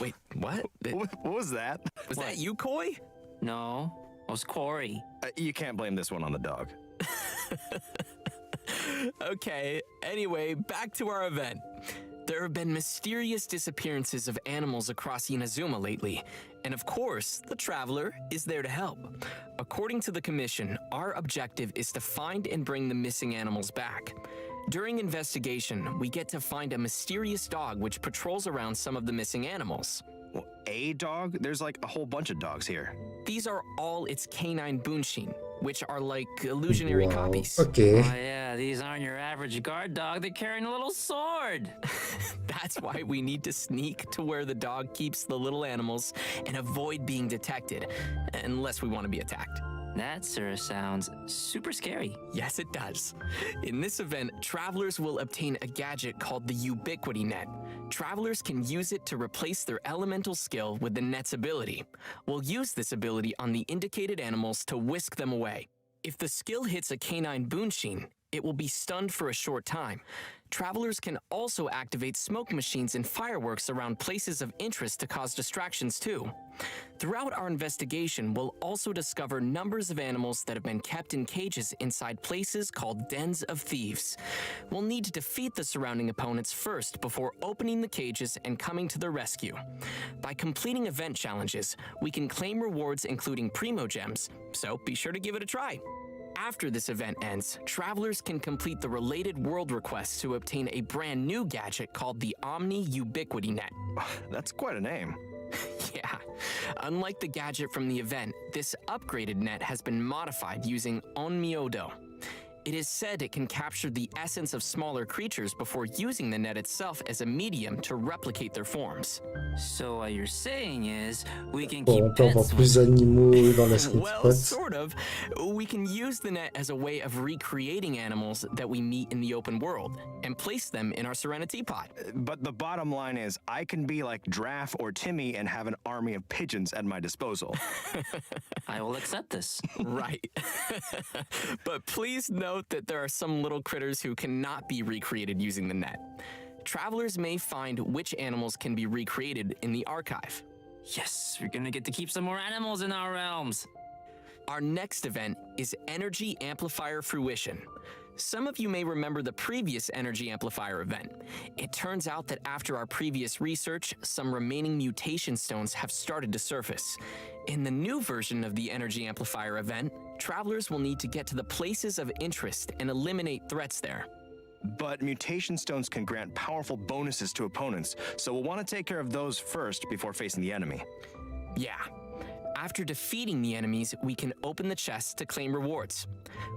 Wait, what? What was that? Was that you, Koi? No, it was Corey. You can't blame this one on the dog. Okay, anyway, back to our event. There have been mysterious disappearances of animals across Inazuma lately, and of course, the Traveler is there to help. According to the Commission, our objective is to find and bring the missing animals back. During investigation, we get to find a mysterious dog which patrols around some of the missing animals. Well, a dog? There's like a whole bunch of dogs here. These are all its canine bunshin, which are like illusionary copies. Okay. Oh yeah, these aren't your average guard dog. They're carrying a little sword. That's why we need to sneak to where the dog keeps the little animals and avoid being detected, unless we want to be attacked. That, sir, sounds super scary. Yes, it does. In this event, travelers will obtain a gadget called the Ubiquity Net. Travelers can use it to replace their elemental skill with the net's ability. We'll use this ability on the indicated animals to whisk them away. If the skill hits a canine bunshin, it will be stunned for a short time. Travelers can also activate smoke machines and fireworks around places of interest to cause distractions too. Throughout our investigation, we'll also discover numbers of animals that have been kept in cages inside places called dens of thieves. We'll need to defeat the surrounding opponents first before opening the cages and coming to their rescue. By completing event challenges, we can claim rewards including Primo Gems, so be sure to give it a try. After this event ends, travelers can complete the related world requests to obtain a brand new gadget called the Omni Ubiquity Net. That's quite a name. Yeah. Unlike the gadget from the event, this upgraded net has been modified using Onmyodo. It is said it can capture the essence of smaller creatures before using the net itself as a medium to replicate their forms. So what you're saying is, we can Bon, keep on peut avoir pets plus d'animaux dans la sweet Well, spot. sort of. We can use the net as a way of recreating animals that we meet in the open world and place them in our Serenity Pod. But the bottom line is, I can be like Draff or Timmy and have an army of pigeons at my disposal. I will accept this. Right. But please note that there are some little critters who cannot be recreated using the net. Travelers may find which animals can be recreated in the archive. Yes, we're gonna get to keep some more animals in our realms. Our next event is Energy Amplifier Fruition. Some of you may remember the previous Energy Amplifier event. It turns out that after our previous research, some remaining mutation stones have started to surface. In the new version of the Energy Amplifier event, travelers will need to get to the places of interest and eliminate threats there. But mutation stones can grant powerful bonuses to opponents, so we'll want to take care of those first before facing the enemy. Yeah. After defeating the enemies, we can open the chests to claim rewards.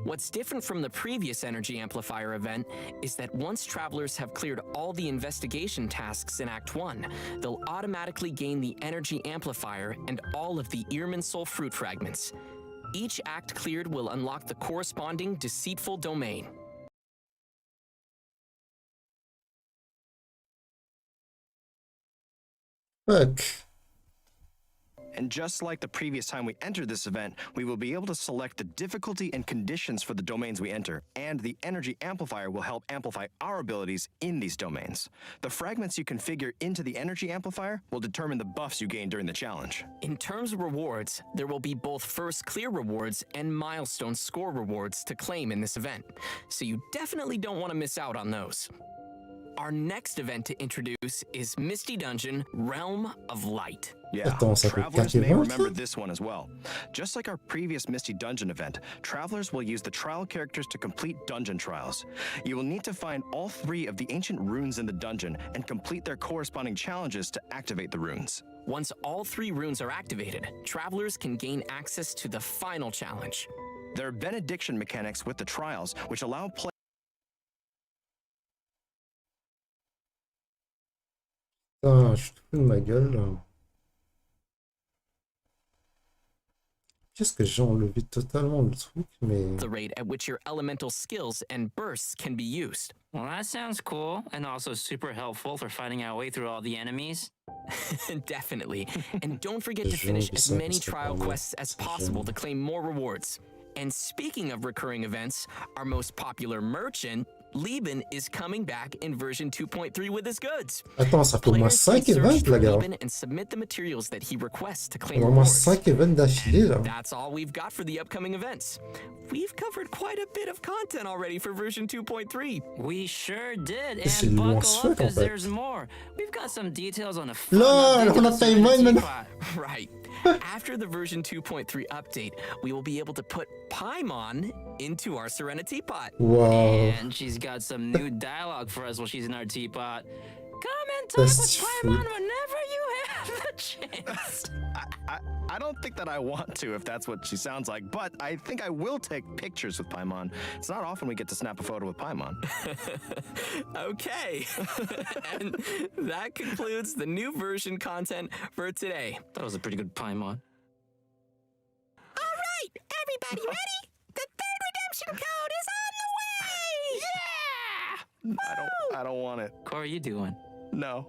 What's different from the previous Energy Amplifier event is that once travelers have cleared all the investigation tasks in Act 1, they'll automatically gain the Energy Amplifier and all of the Earman Soul Fruit fragments. Each act cleared will unlock the corresponding deceitful domain. Fuck. And just like the previous time we entered this event, we will be able to select the difficulty and conditions for the domains we enter, and the Energy Amplifier will help amplify our abilities in these domains. The fragments you configure into the Energy Amplifier will determine the buffs you gain during the challenge. In terms of rewards, there will be both first clear rewards and milestone score rewards to claim in this event, so you definitely don't want to miss out on those. Our next event to introduce is Misty Dungeon Realm of Light. Yeah, Attends, ça coûte travelers may 4 remember ça? this one as well. Just like our previous Misty Dungeon event, travelers will use the trial characters to complete dungeon trials. You will need to find all 3 of the ancient runes in the dungeon and complete their corresponding challenges to activate the runes. Once all 3 runes are activated, travelers can gain access to the final challenge. There are benediction mechanics with the trials, which allow players Putain, je te fous de ma gueule là. Qu'est-ce que j'ai enlevé totalement le truc, mais... The rate at which your elemental skills and bursts can be used. Well, that sounds cool, and also super helpful for finding our way through all the enemies. Definitely. And don't forget to finish as many trial quests as possible to claim more rewards. And speaking of recurring events, our most popular merchant, Lieben is coming back in version 2.3 with his goods. Attends, ça fait au moins Players can 5 search events, for la gars. Lieben and submit the materials that he requests to claim On a au moins rewards. 5 events d'affilée, là. That's all we've got for the upcoming events. We've covered quite a bit of content already for version 2.3. We sure did, C'est and loin buckle sûr, up, because en fait. there's more. We've got some details on a fun Là, update on to a the Paimon Serenity maintenant. Pot. Right. After the version 2.3 update, we will be able to put Paimon into our Serenity Pot. Wow. And she's got some new dialogue for us while she's in our teapot. Come and talk That's with true. Paimon whenever you have the chance. I don't think that I want to if that's what she sounds like, but I think I will take pictures with Paimon. It's not often we get to snap a photo with Paimon. Okay. And that concludes the new version content for today. That was a pretty good Paimon. All right, everybody ready? The third redemption code is on the way! I don't want it. How are you doing? No.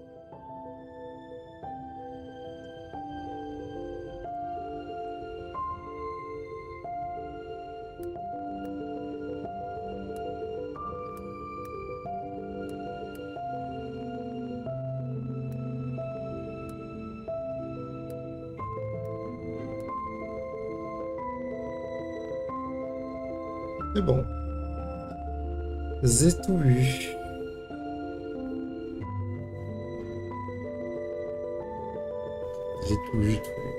C'est bon. J'ai tout vu. J'ai tout vu, tout vu.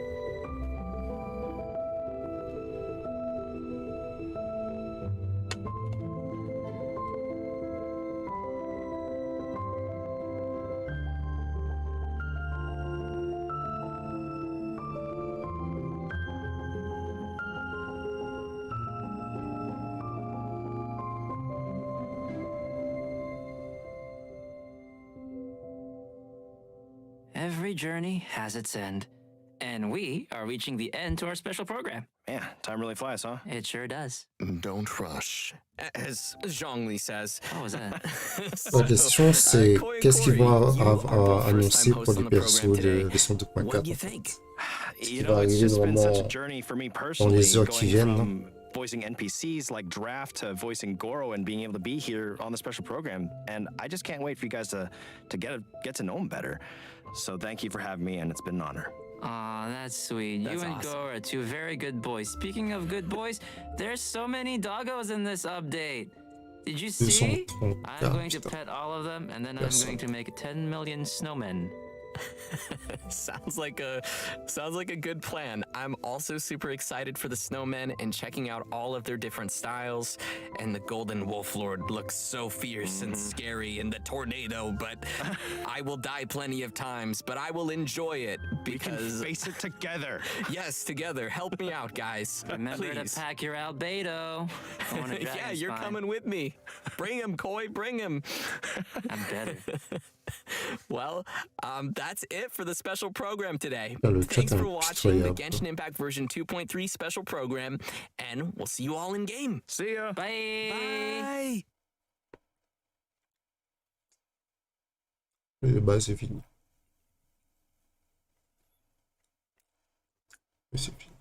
Every journey has its end. And we are reaching the end to our special program. Man, time really flies, huh? It sure does. Don't rush. As Zhongli says. What was that? La question c'est Corey, qu'est-ce qu'ils vont you are the annoncer first-time pour host les on the program persos de today. version What do you 2.4 en think? fait. You va know, it's arriver just been such a normalement journey for me dans personally, les heures qui going viennent, non? from voicing NPCs like Draft to voicing Goro and being able to be here on the special program. And I just can't wait for you guys to get to know him better. So thank you for having me, and it's been an honor. Aw, that's sweet. That's you and awesome. Go are two very good boys. Speaking of good boys, there's so many doggos in this update. Did you see? 234, I'm going to putain. pet all of them, and then I'm Personne. going to make 10 million snowmen. Sounds like a good plan. I'm also super excited for the snowmen and checking out all of their different styles. And the Golden Wolf Lord looks so fierce and scary in the tornado, but I will die plenty of times, but I will enjoy it We can because face it together. yes, together. Help me out, guys. Remember Please. to pack your albedo. I want a Yeah, dragon you're spine. coming with me. Bring him, Koi, bring him. I'm better. Well, that's it for the special program today. Putain, le Thanks chat est for un watching the pitoyable. Genshin Impact version 2.3 special program, and we'll see you all in game. See ya. Bye. Bye. Et bah c'est fini. Et c'est fini.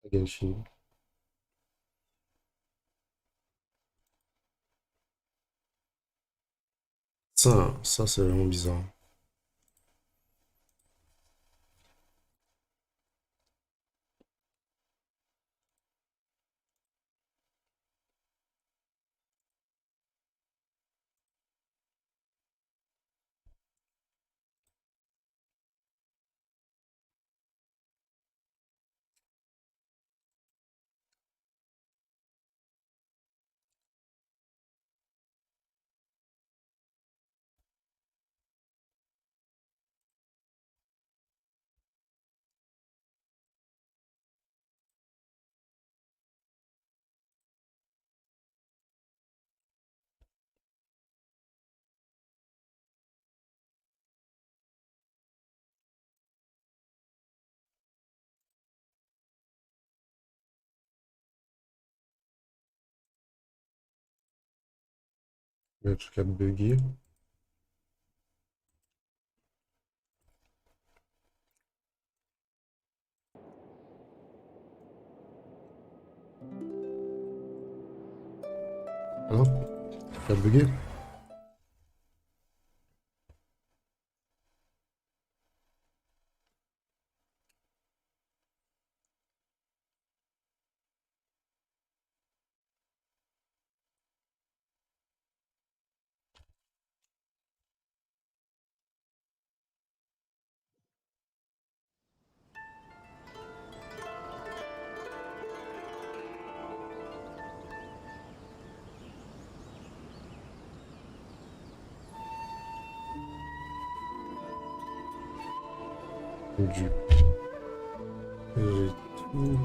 Genshin. Ça c'est vraiment bizarre. Le truc a bugué. Alors, ça a bugué. Du j'ai tout.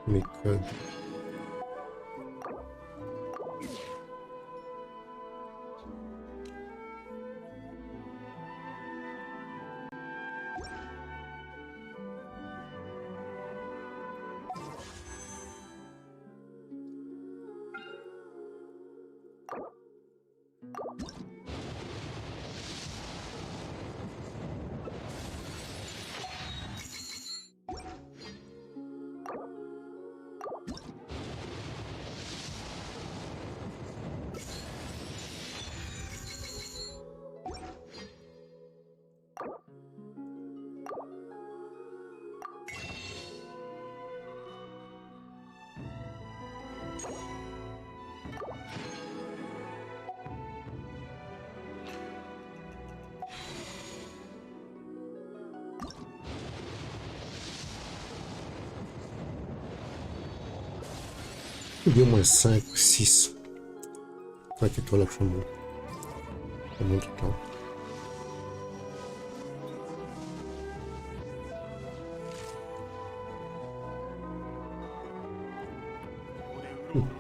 Mes codes. Il y a au moins 5 ou 6. T'inquiète-toi là, je monte. Ça monte tout le temps.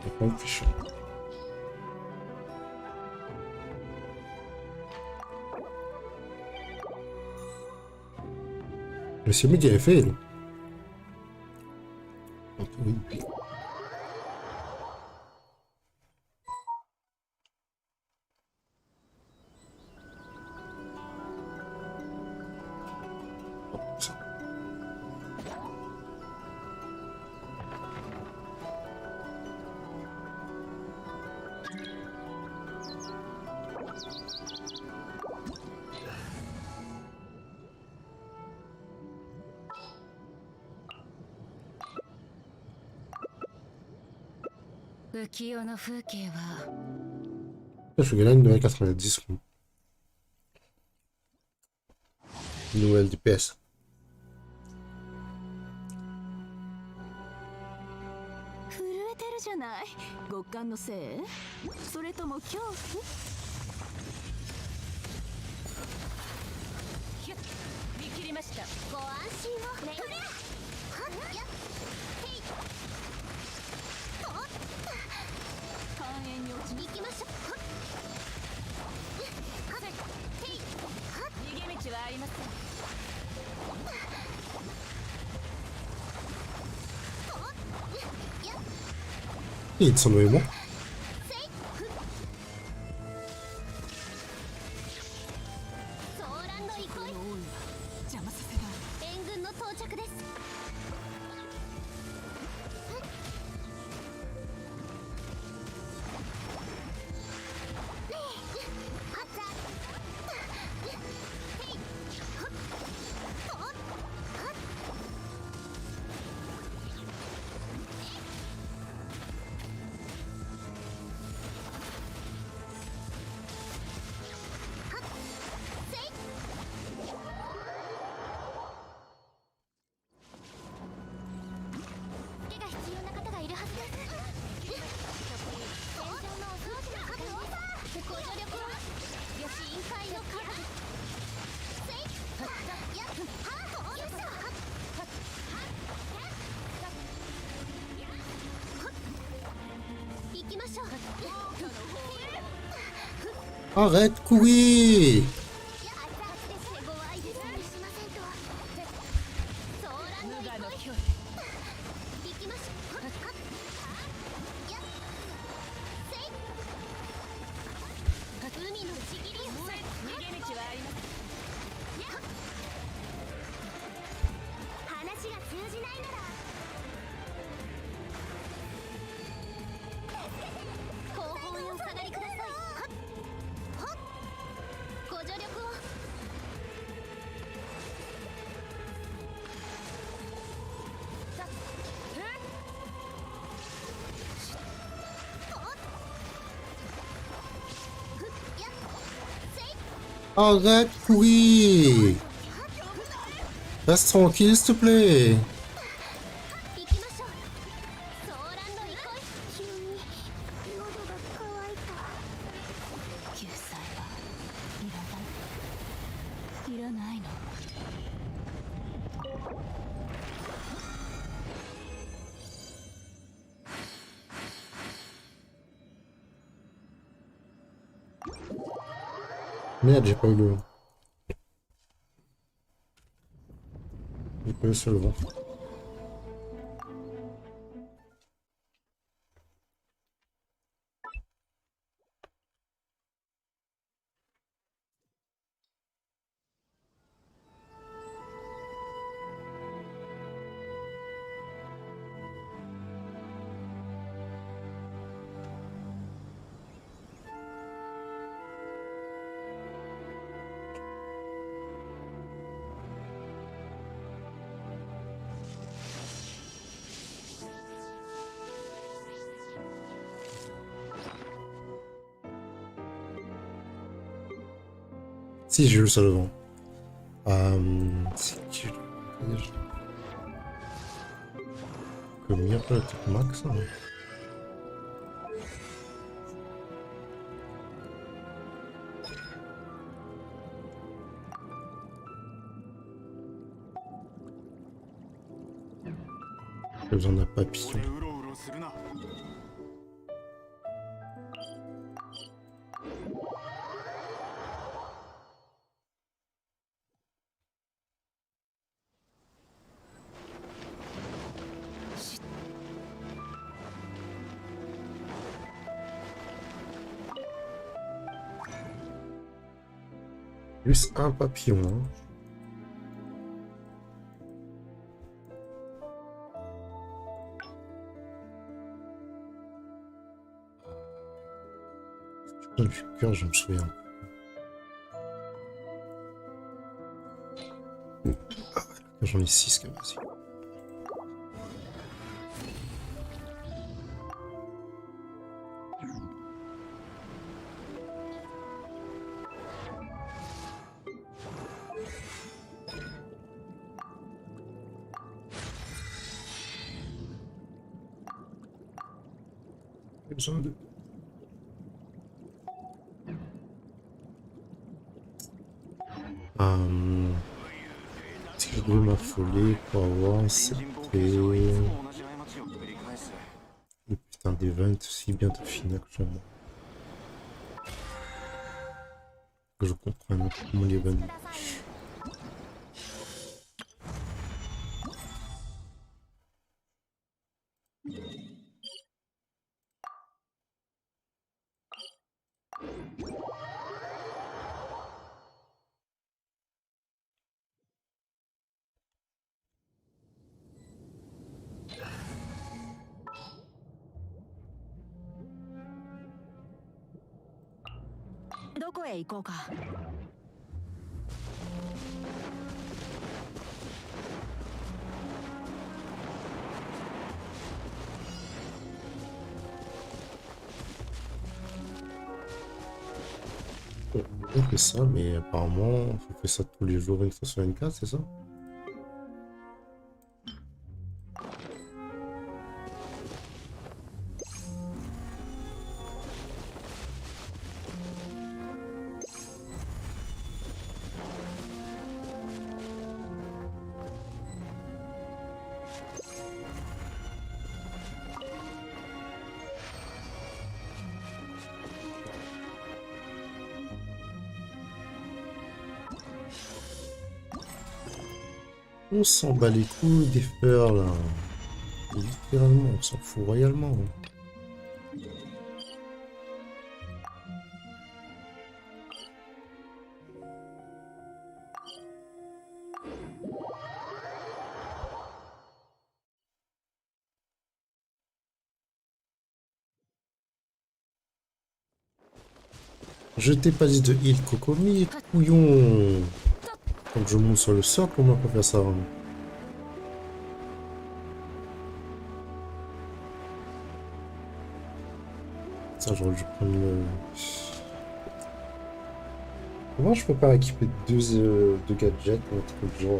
T'as pas le fichier. Le Midi avait fait, là. Oui. Je vais gagner une nouvelle 90. Une nouvelle DPS. Il s'en est bon. ランド行こい。邪魔させない。援軍の到着です。Arrête, courir! Arrête, courir! Reste tranquille, s'il te plaît! Merde, j'ai pas eu le... J'ai pas eu le vent. Si, j'ai eu le seul vent. C'est qui je... Combien pas la type max hein. J'ai besoin d'un papillon. Juste un papillon. Hein. Du cœur, je me souviens. Ah, j'en ai 6 quand même aussi. J'ai besoin de... Si je devais m'affoler pour avoir c'était... Et putain d'event si bientôt fini actuellement. Que je comprenne comment l'event marche. どこへ行こうか。On fait ça, mais apparemment, on fait ça tous les jours 24 sur 24, c'est ça? On s'en bat les couilles des fleurs là. Littéralement, on s'en fout royalement. Je t'ai pas dit de heal Kokomi, couillon. Quand je monte sur le socle, comment on peut faire ça? Ça, j'aurais dû prendre le... Comment je peux pas équiper deux gadgets ou un truc de genre?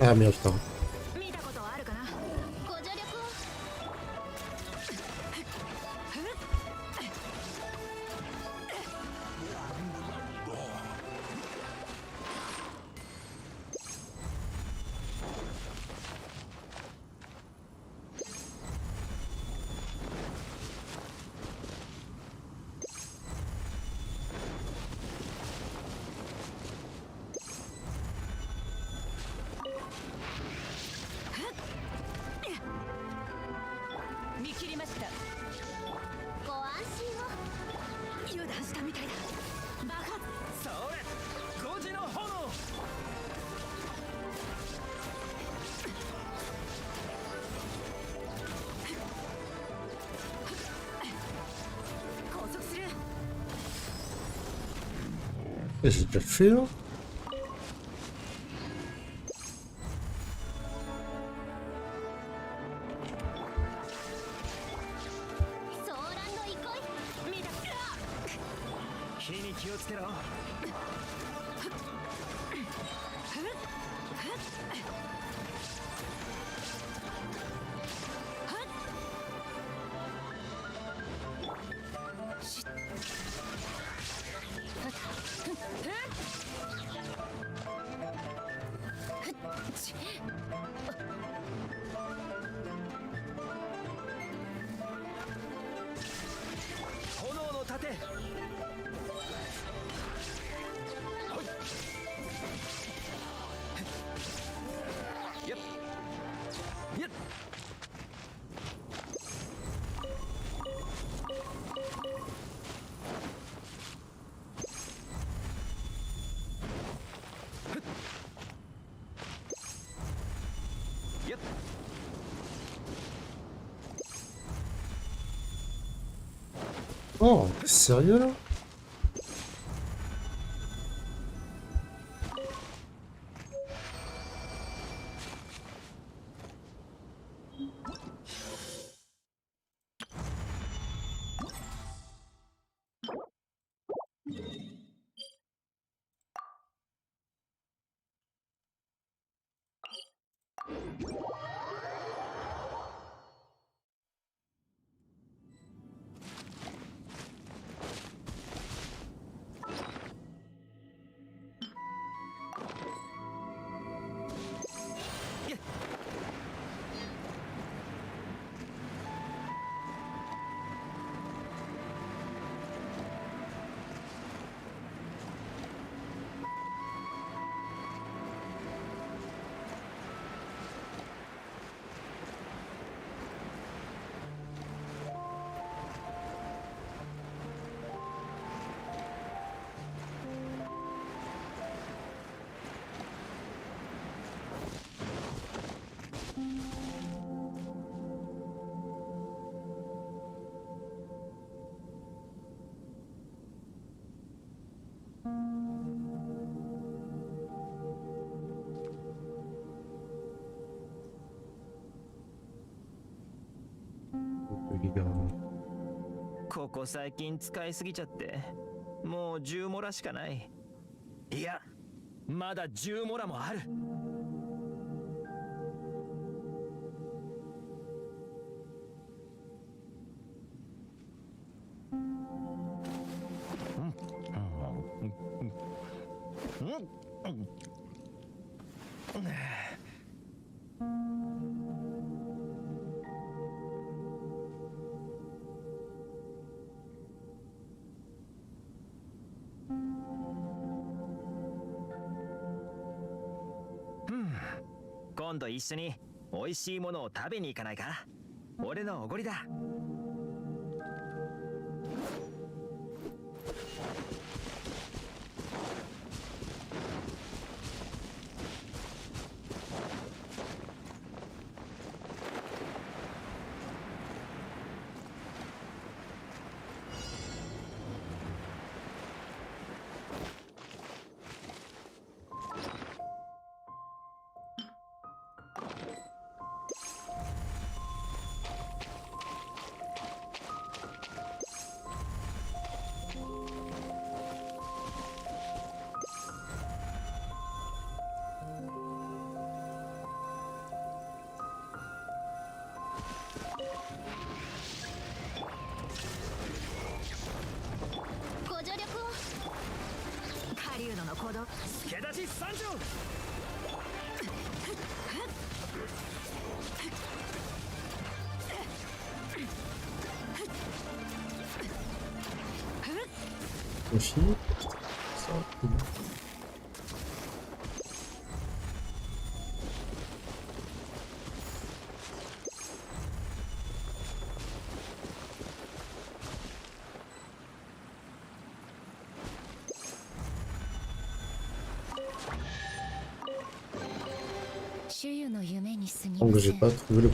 Ah merde, putain. J'ai déjà fait là. Oh, sérieux là? ここ最近使いすぎちゃってもう10モラしかない。いやまだ10モラもある。今度一緒に美味しいものを食べに行かないか？俺のおごりだ。の行動助立ち参上。Aussi, ça, donc j'ai pas trouvé le...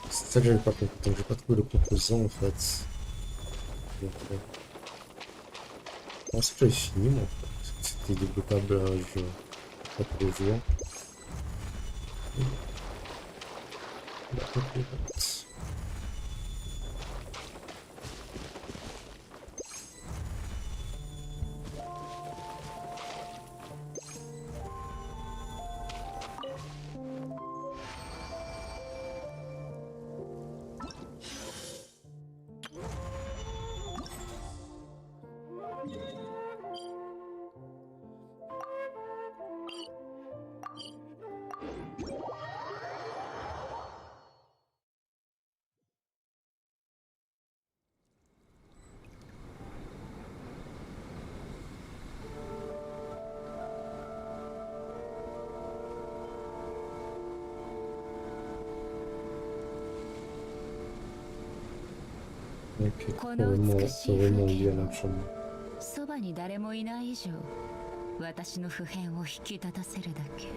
C'est ça que j'avais pas compris, donc j'ai pas trouvé le composant en fait. Donc, je pense que j'avais fini moi, c'était débloquable pas pour le joueur.この美しい風景をそばに誰もいない以上、私の普遍を引き立たせるだけ。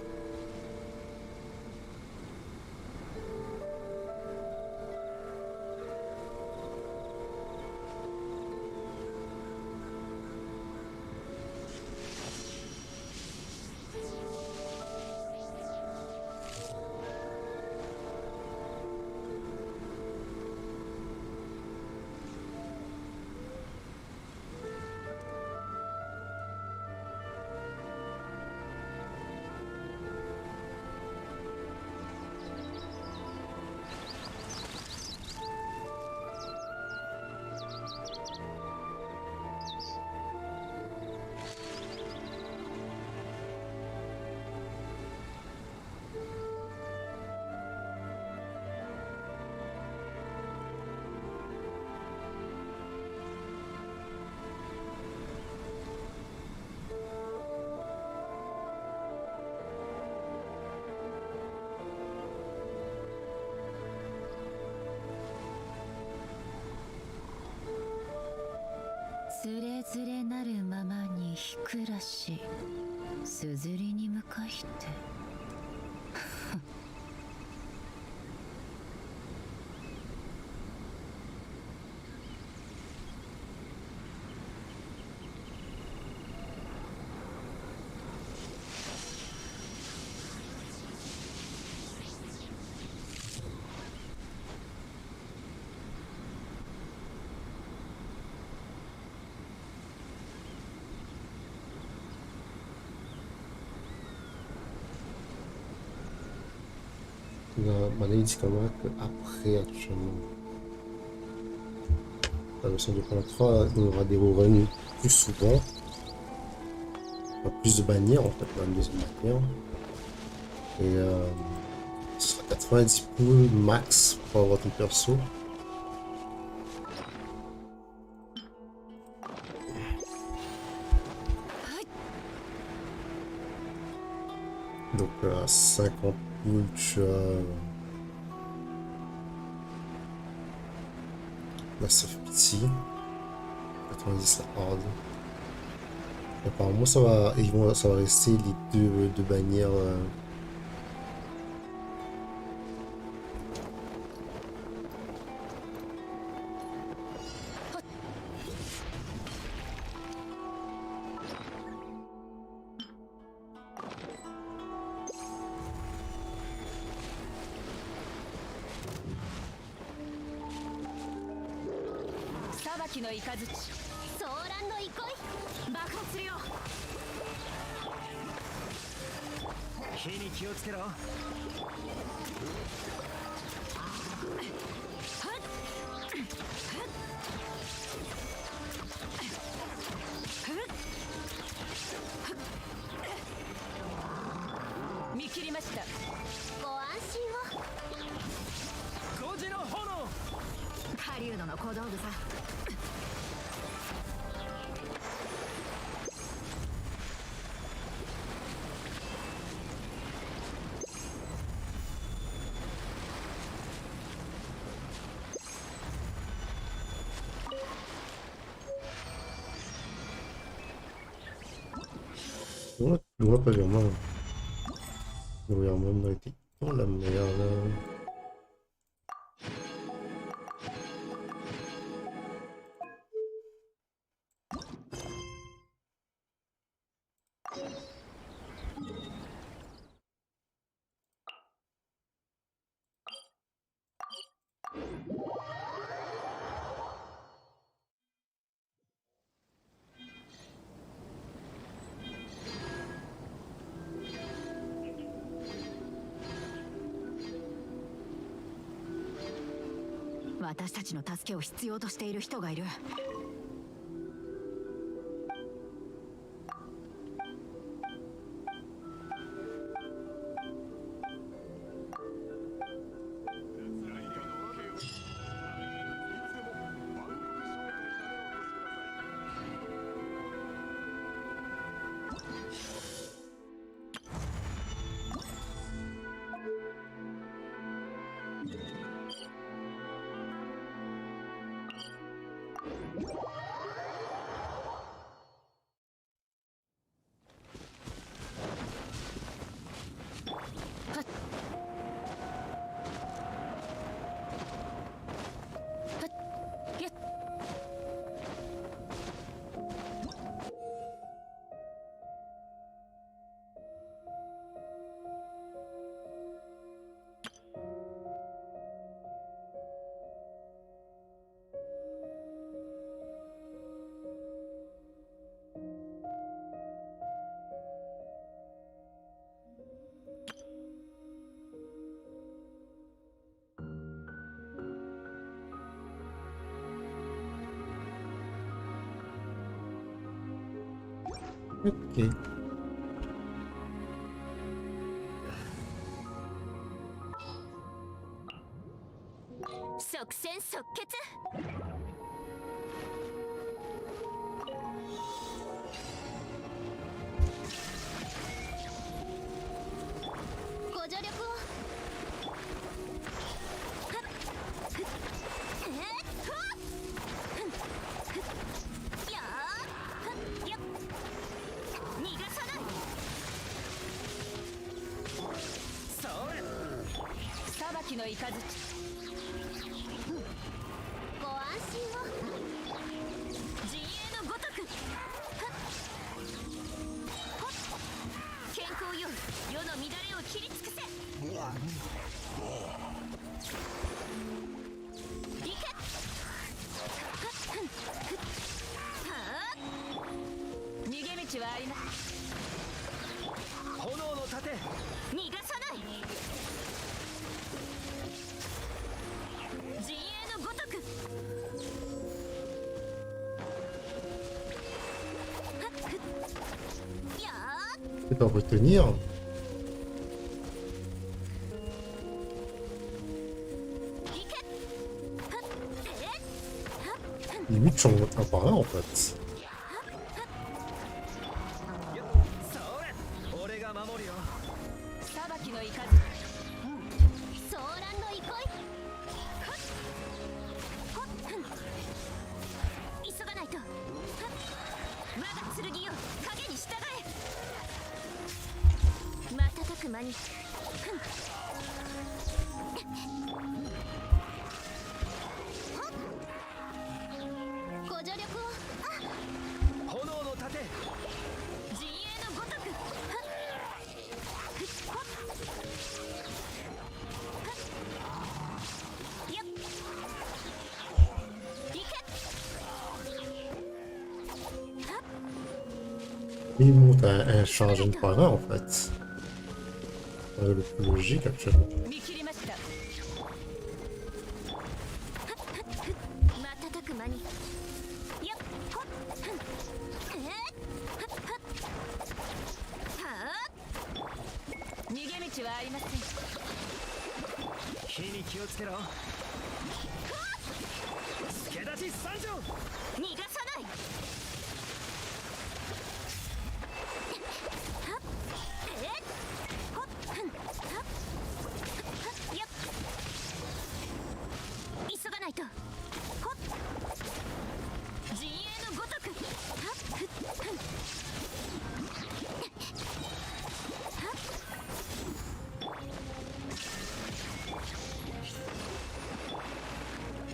つれづれなるままにひくらし、すずりに向かして il dit quand même qu'après, actuellement, la version 2.3, on aura des reruns plus souvent. Plus de bannières en fait, dans la deuxième bannière. Et ce sera 90 poules max pour avoir ton perso. Donc à 50 poules, tu as la safe pity, 90 la hard. Apparemment ça va rester les deux bannières. Dua pas vraiment. Vraiment été dans la merde. Ok. peux pas retenir. Limite, j'en monte un par un en fait. Il monte un charge par un en fait. Le plus logique actuellement.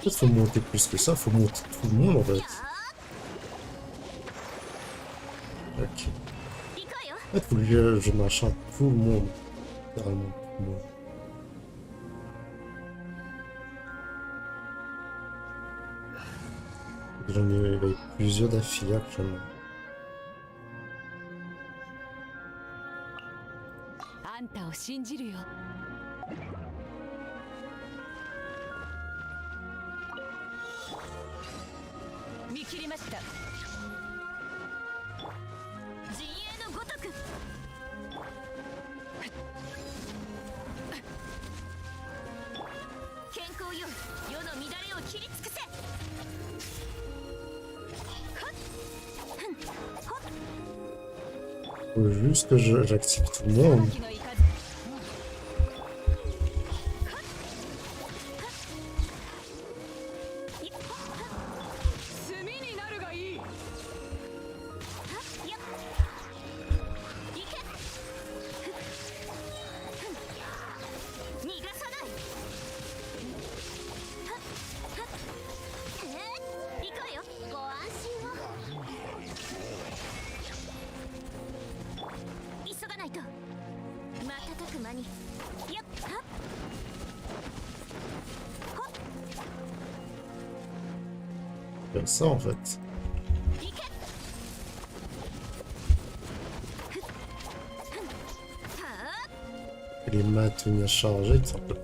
Peut-être faut monter plus que ça, faut monter tout le monde en fait. Ok. En fait, faut que je machin tout le monde. Littéralement tout le monde. J'en ai plusieurs d'affilée actuellement. Faut juste que j'active tout le monde. Comme ça en fait. Et les maintenir chargés tout simplement.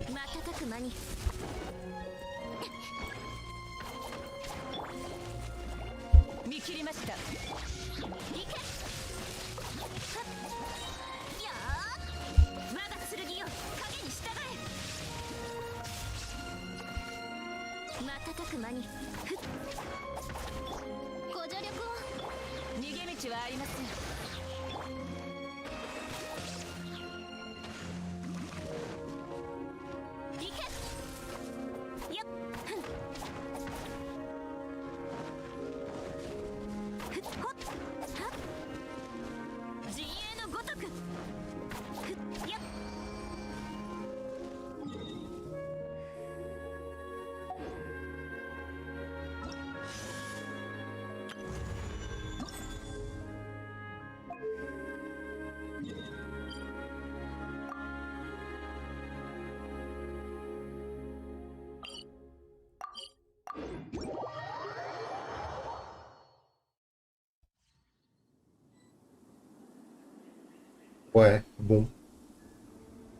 Ouais, bon.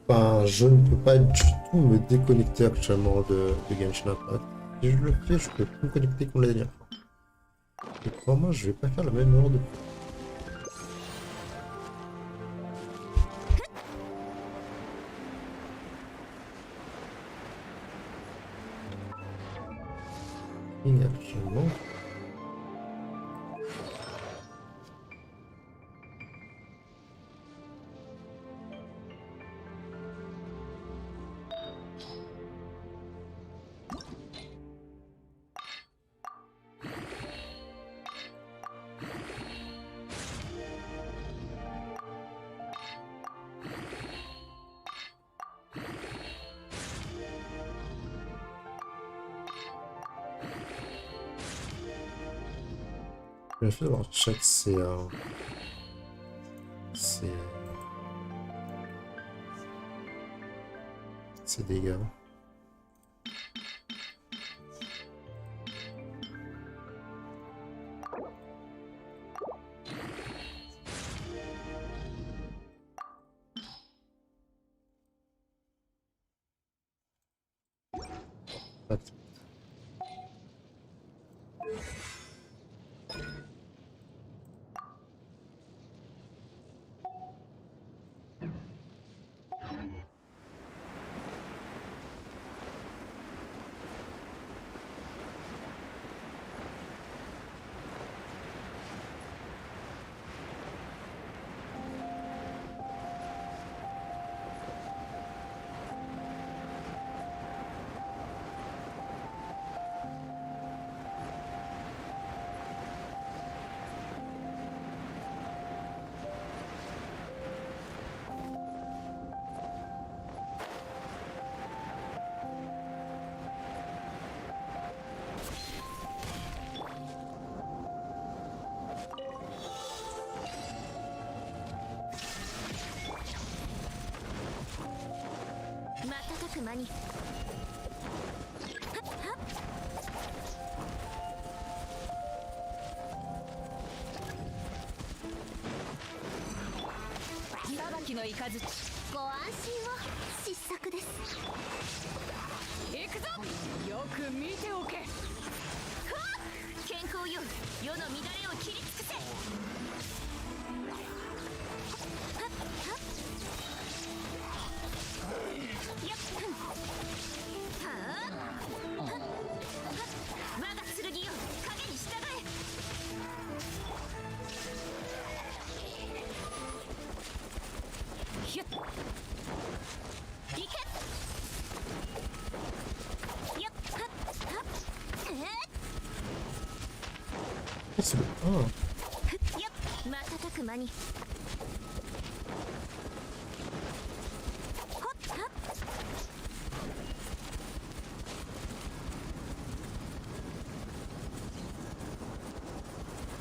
Enfin, je ne peux pas du tout me déconnecter actuellement de Genshin Impact. Si je le fais, je peux plus me connecter comme la dernière fois. Et crois-moi, je vais pas faire la même erreur de plus. actuellement. Le fait d'avoir check ses dégâts.ご安心を。失策です。行くぞ。よく見ておけ。健康よ、世の乱れを切り尽くせ。我が剣よ、影に従え。ひゅっ。いけ。よっ。はっはっ。する。よっ。瞬く間に。ほっはっ。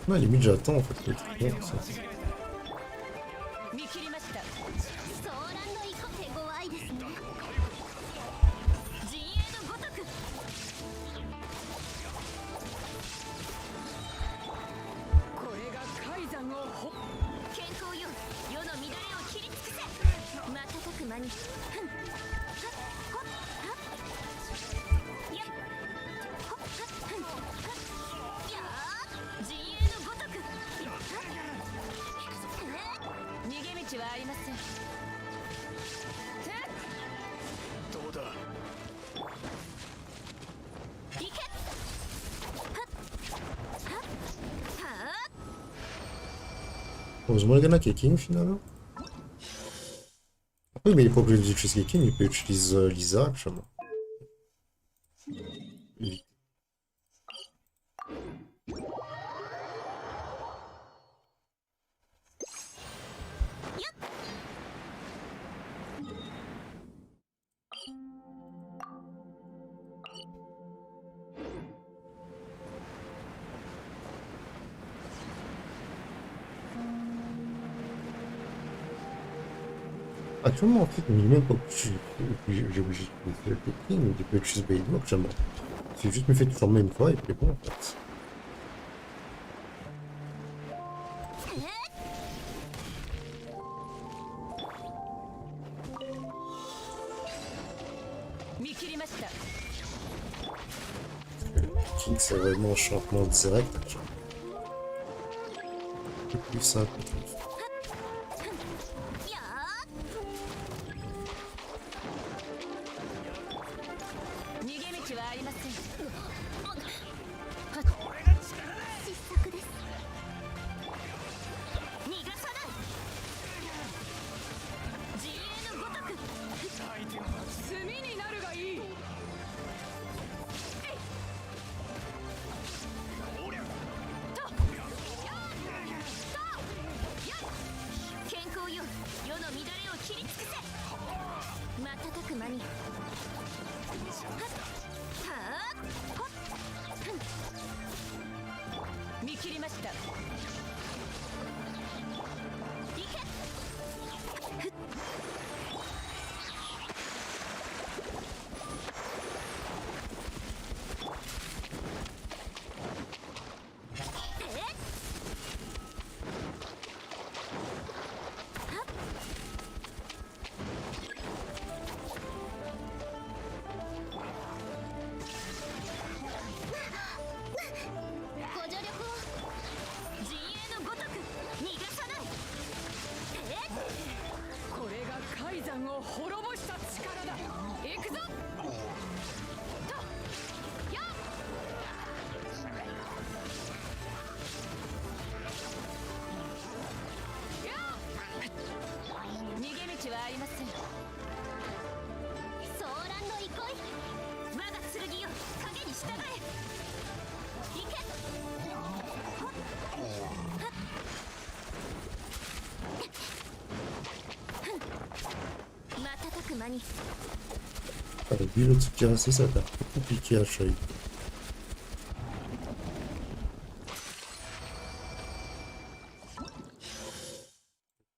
Ouais, limite j'attends en fait le truc. Bon, ça. 見切りました。騒乱の一個手強いですね。陣営のごとく。これが海山をほ。健康よ、世の乱れを切り尽くせ。瞬く間に。ふん。はっほっはっ。やっ。ほっはっふん。はっ。やー。陣営のごとく。やっ。逃げ道はありません。どうだ。行け。はっはっはっ。 Heureusement, il y en a qui est king finalement. Oui, mais il n'est pas obligé d'utiliser king, il peut utiliser Lisa actuellement. Oui. あ、actuellement, en fait, il n'est même pas j'ai obligé de faire le king, mais il peut utiliser vidéo actuellement. C'est juste me fait former une fois et puis bon en fait. King, c'est vraiment un changement direct. C'est plus simple. く間に見切りました。Vu le truc qui est resté, ça va être un peu compliqué à choisir.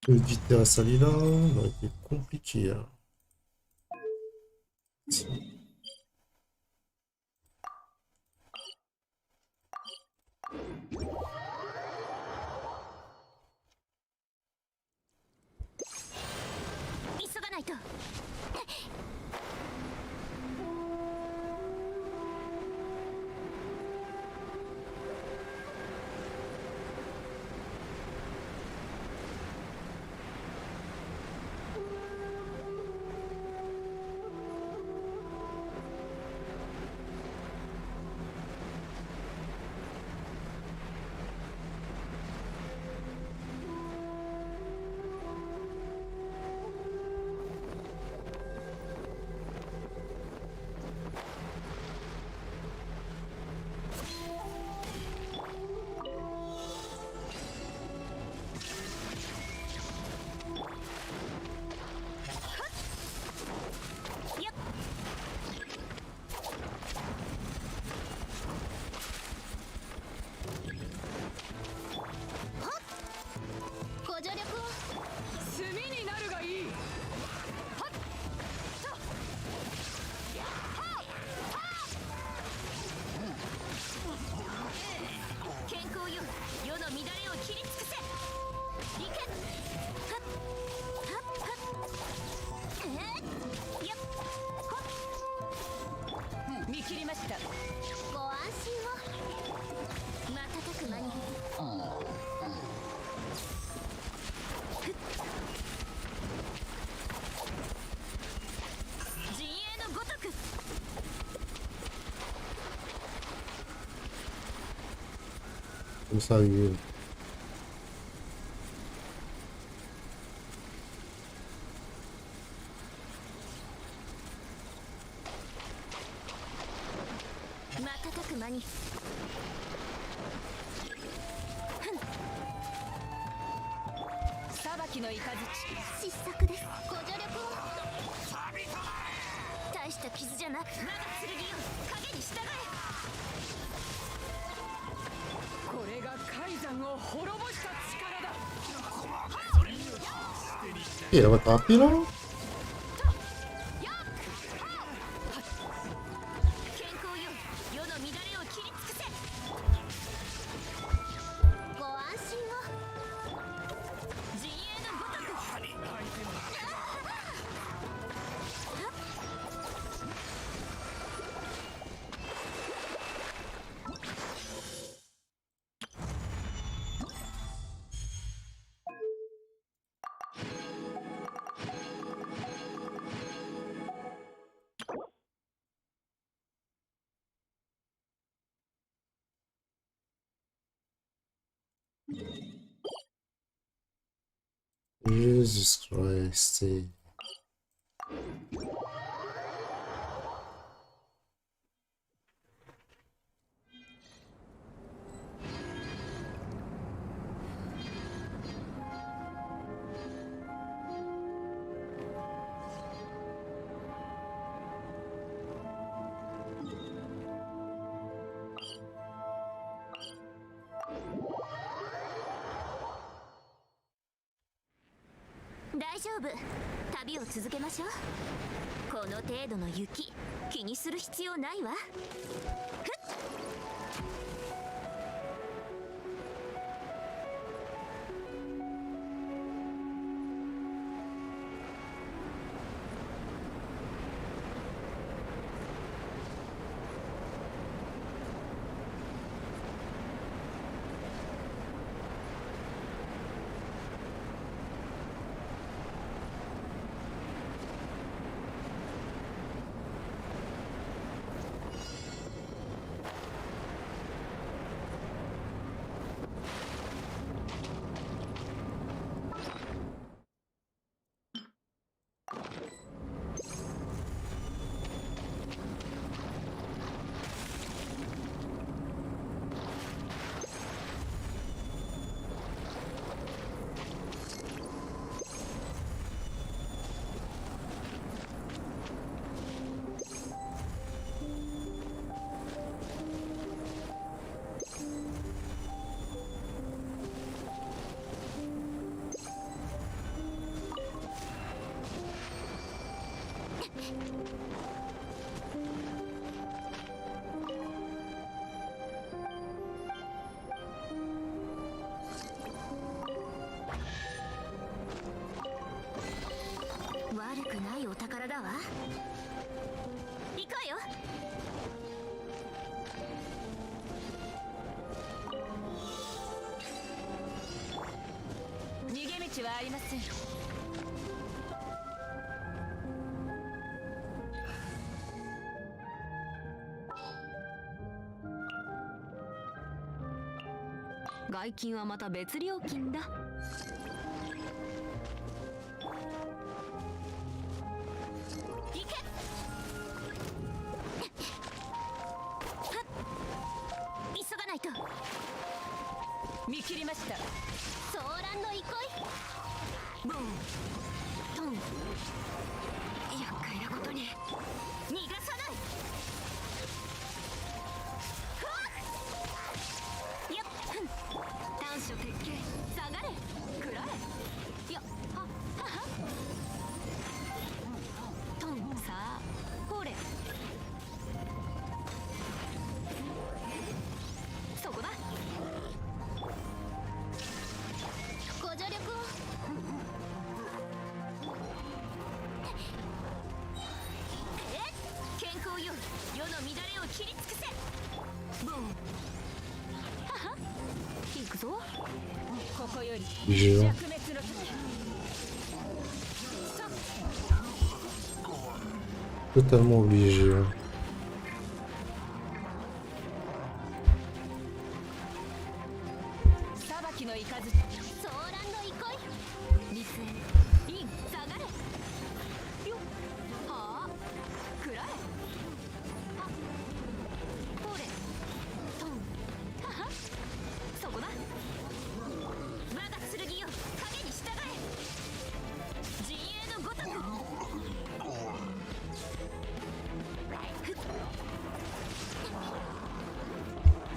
Le vite à Salila, ça va être compliqué. Hein. Comme ça, oui. Il va rattraper là. Jesus Christ. 夫。旅を続けましょう。この程度の雪、気にする必要ないわ。ふっ。悪くないお宝だわ。行くわよ。逃げ道はありません。外金はまた別料金だ。見切りました。ソーランの憩い。ボントン。厄介なことに逃がさない。やっ、短所鉄拳。下がれ。食らえ。よっははは。トンさあほれ。そこだ。ご助力を。健康よ、世の乱れを切り尽くせ。ボンはは。行くぞ。ここよりJe... 灼滅の時。Totalement obligé. Hein. 裁きの雷。ソーランの憩い。理性イン。下がれ。よっはあ。食らえ。はほれ。トンはは。そこだ。我が剣よ、影に従え。陣営のごとく。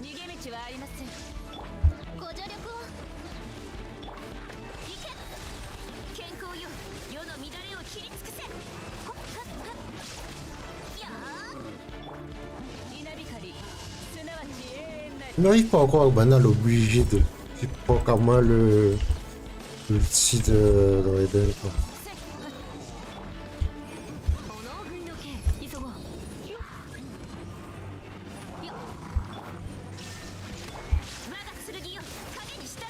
逃げ道はありません。ご助力を。行け。健康よ、世の乱れを切り尽くせ。ほっはっはっ。やー。稲光、すなわち永遠なり。Je n'arrive pas encore à banal obligé de. Je prends quand même le site dans les belles quoi. おのぐいの剣、急ごう。よっ。よっ。我が剣よ、影に従え。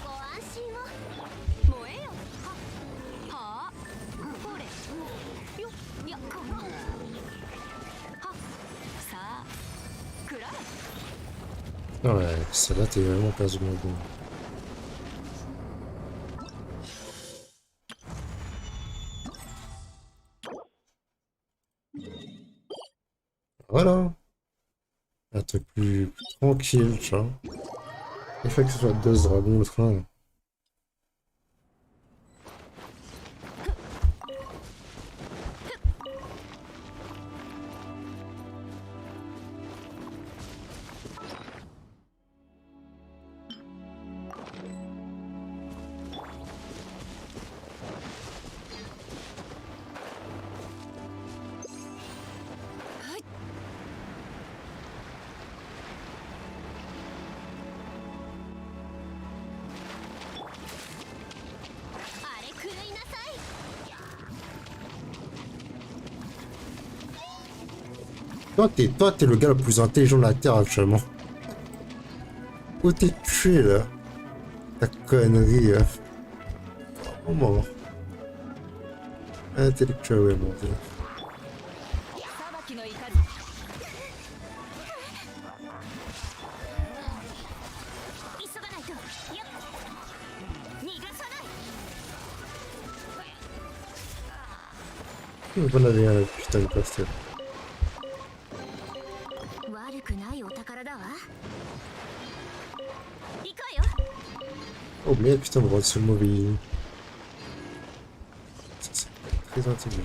ご安心を。燃えよ。ははあ。ほれ。よっ。やっこの。はさあ食らえ。 Ouais, celle-là t'es vraiment pas du bon goût. Voilà. Un truc plus tranquille, tu vois. Il faut que ce soit deux dragons le train. Toi, t'es le gars le plus intelligent de la Terre actuellement. Où t'es tué là? Ta connerie. Comment? Intellectuellement. On avait un putain de pastel. Oh merde, putain, on va sur le mauvais. Ça, c'est très intelligent.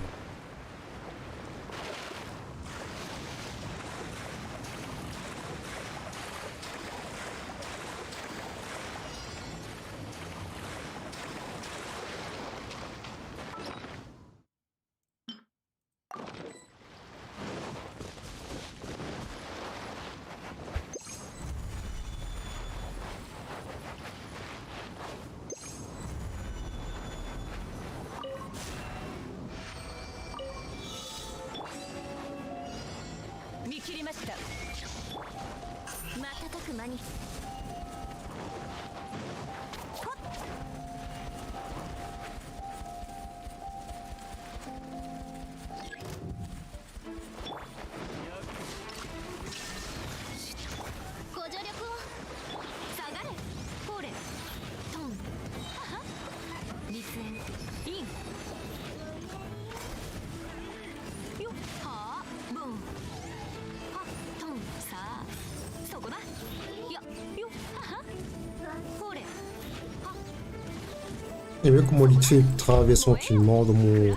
Et bien comment il fait traverser tranquillement dans mon...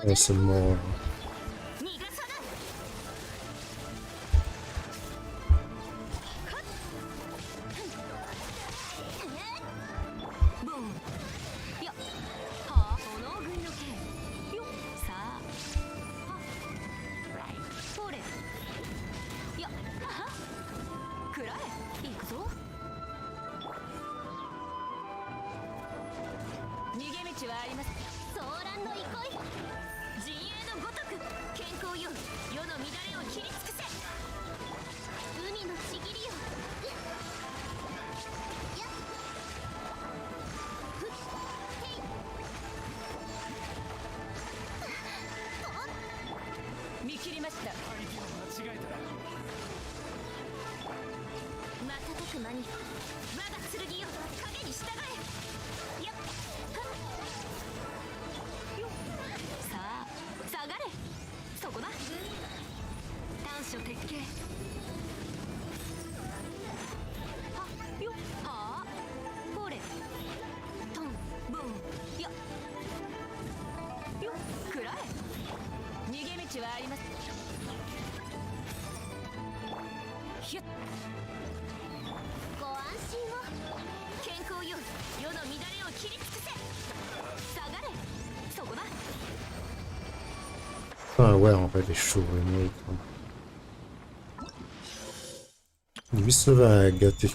Ouais, c'est mort. Ah ouais, en fait, les chauves, lui, ça va gâter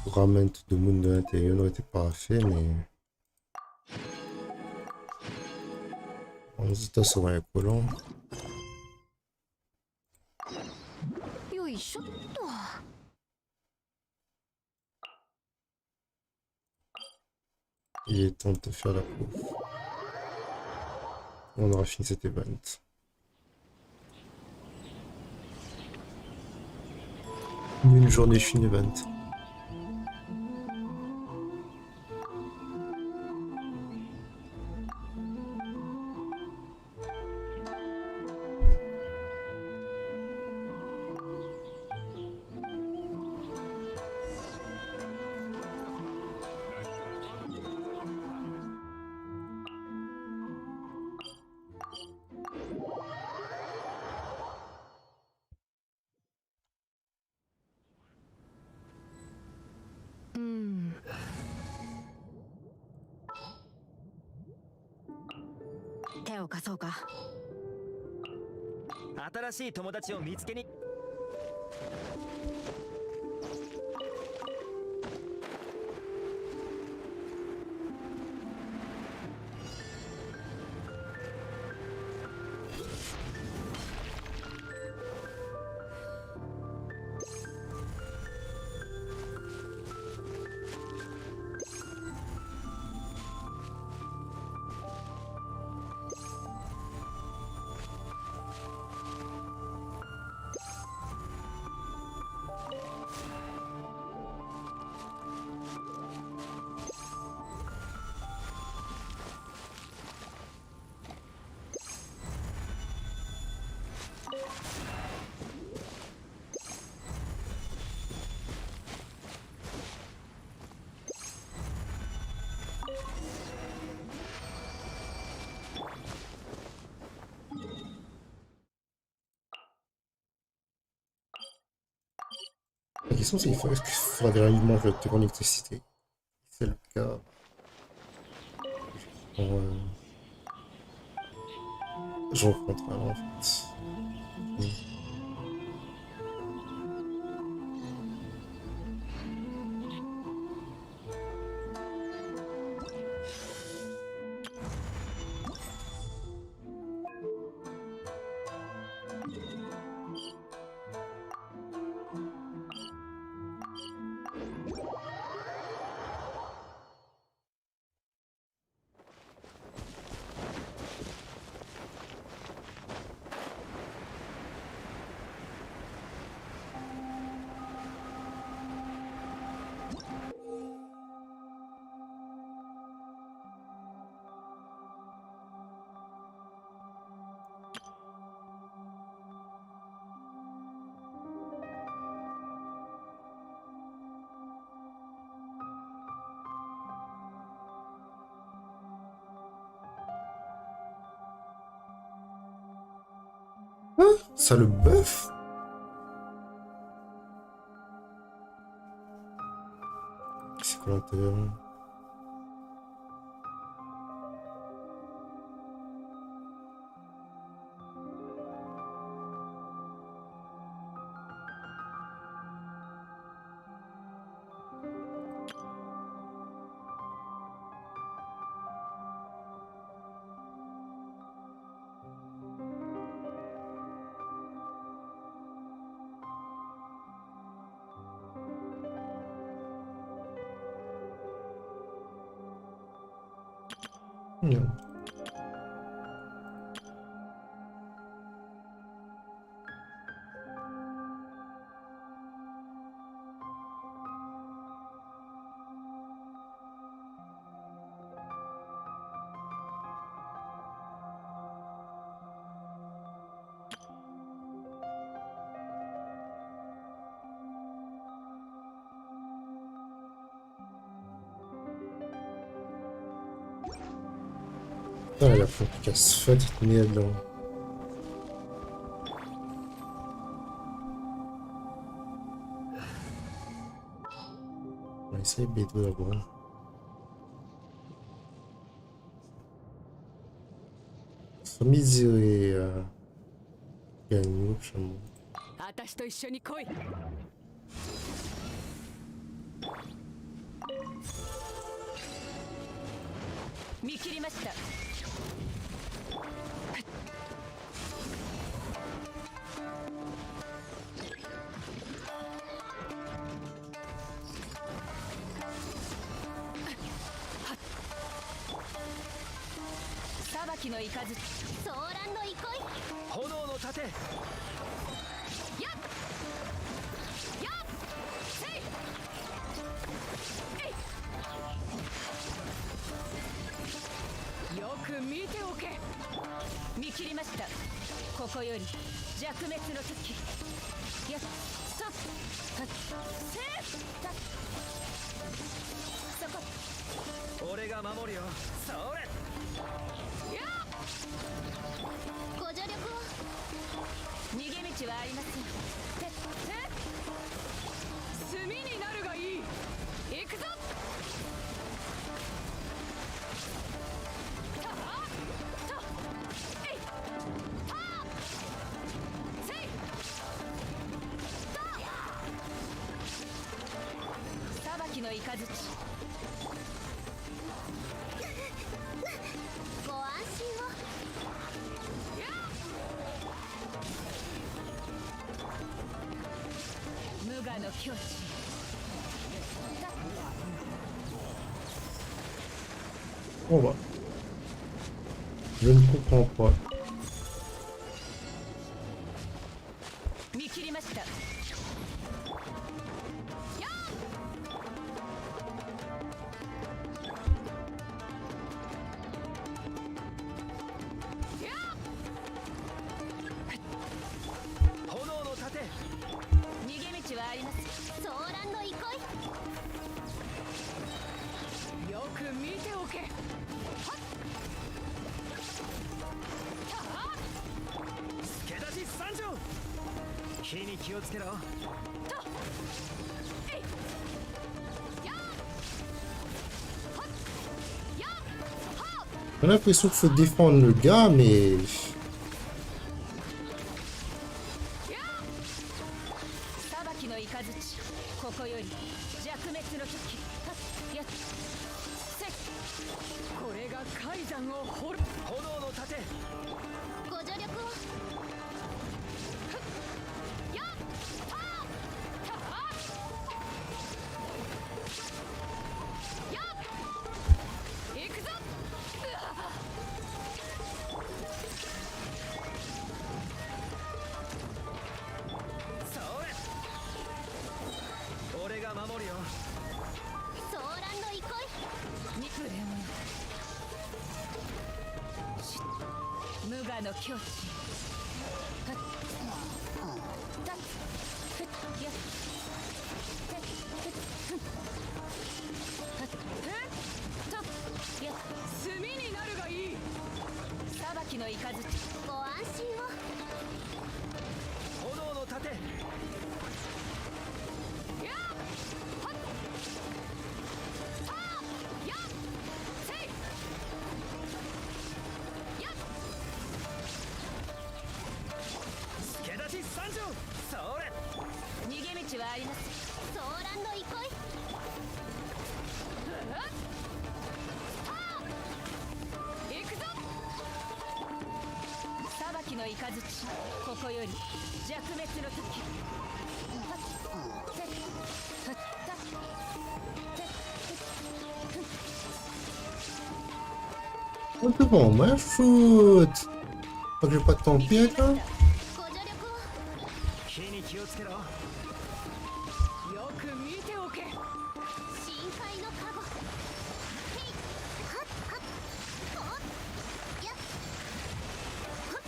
le ramen tout le monde de l'intérieur, n'aurait été parfait, mais... On se dit ça va être collant. Il est temps de faire la pause. On aura fini cet event. Une journée fine event. を貸そうか。新しい友達を見つけに。La question c'est est-ce qu'il faudra réellement jeter en électricité? Si c'est le cas, j'en rencontre un en fait. Ça le bœuf? C'est quoi l'intérieur? Non. Ah, la pompe qui casse fat, cette merde là. On va essayer B2 d'abord. Sans miser gagner, finalement. 私と一緒に来い。見切りました。裁きの雷、ソーランの憩い、炎の盾。やっやっせいえい、よく見ておけ。見切りました。ここより弱滅の時。やっとっせいそこ。俺が守るよ。それ。ご助力を。逃げ道はありません。炭になるがいい。行くぞ。の雷ご安心を。無我の境地。On va. Je ne comprends pas. 見切りました。炎の盾。逃げ道はあります。ソーランの憩い。よく見ておけ。助立ち参上。火に気をつけろ。J'ai l'impression qu'il faut défendre le gars, mais... 裁きの雷ここより弱滅の時。やっせっこれが海山を掘る。炎の盾。ご助力を。やっはっやっ行くぞ。そうや。俺が守るよ。ソーランの憩い。無礼者。無我の境地。はっだっふっやっふっふっはっふっとやっ炭になるがいい。裁きの雷ご安心を。炎の盾。やっはっはっやっせいやっ助立ち参上。それ。逃げ道はあります。ソーランの憩い。行くぞ。裁きの雷ここより弱滅の時。はっせっはっだっせっWhat devant ma faute. Faut que j'ai pas de temps pire, là. ご助力を。火に気をつけろ。よく見ておけ。深海のカゴ。へいはっはっほっやっほっ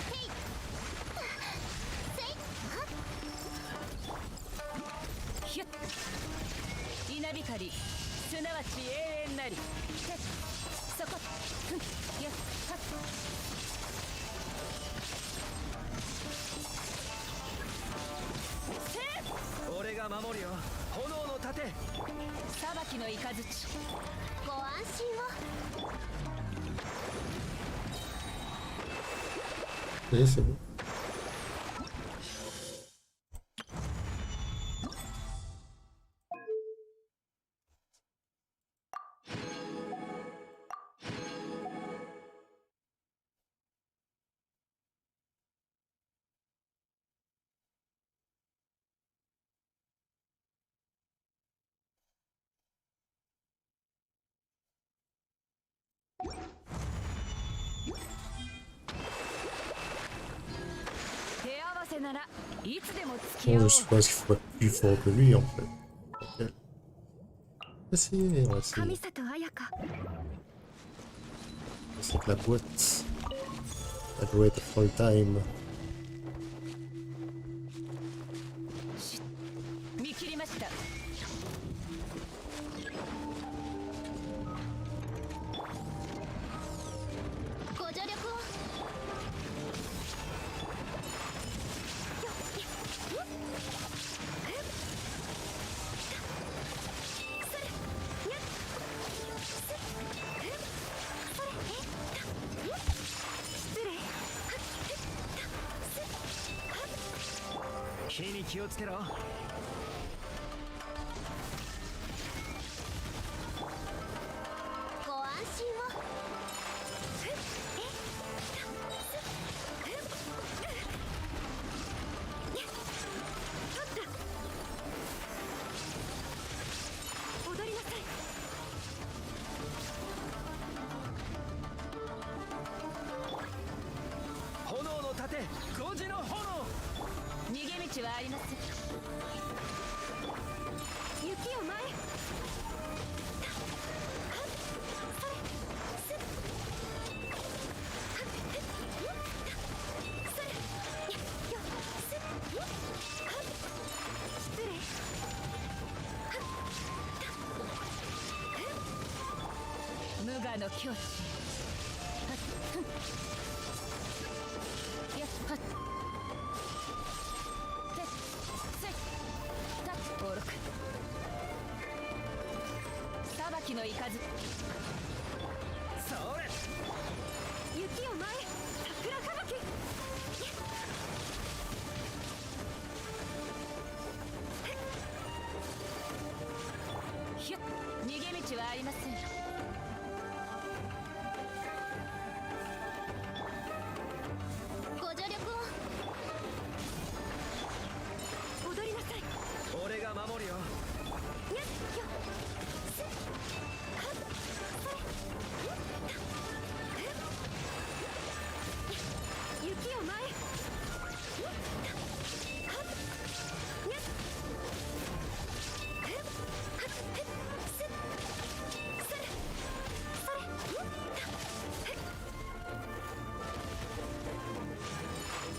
へいせいはっひゅっ稲光すなわち永遠なり。せっそこふんやっはっせっ俺が守るよ。炎の盾。裁きの雷ご安心を。 Et c'est bon. Bon, je sais pas s'il faut être plus fort que lui en fait. Ok. Essayer, on va essayer. C'est que la boîte, elle doit être full time. 見切りました。ご助力を。火に気をつけろ。時の炎。逃げ道はありません。雪を前。無我の境地。やっはっ。おろく。裁きの雷。それ。雪を前。桜吹雪。ひょっ。逃げ道はありません。ご助力を。踊りなさい。俺が守るよ。にゃっよっせっはっそれ雪を前。はっにゃっはっせっそれそれ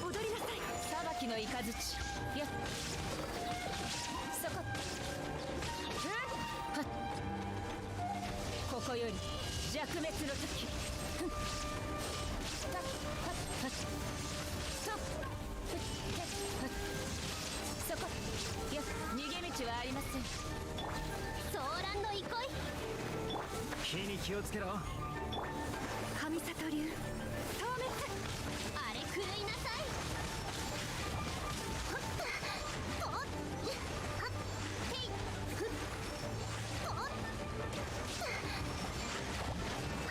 踊りなさい。裁きの雷。やっ。そこ。はっ。ここより弱滅の時。ふん。たっはっはっ。と。ふっへっはっ。そこ。やっ。逃げ道はありません。ソーランド憩い。火に気をつけろ。神里流消滅。あれ狂いなさい。ほっとほっはっへいふっほっは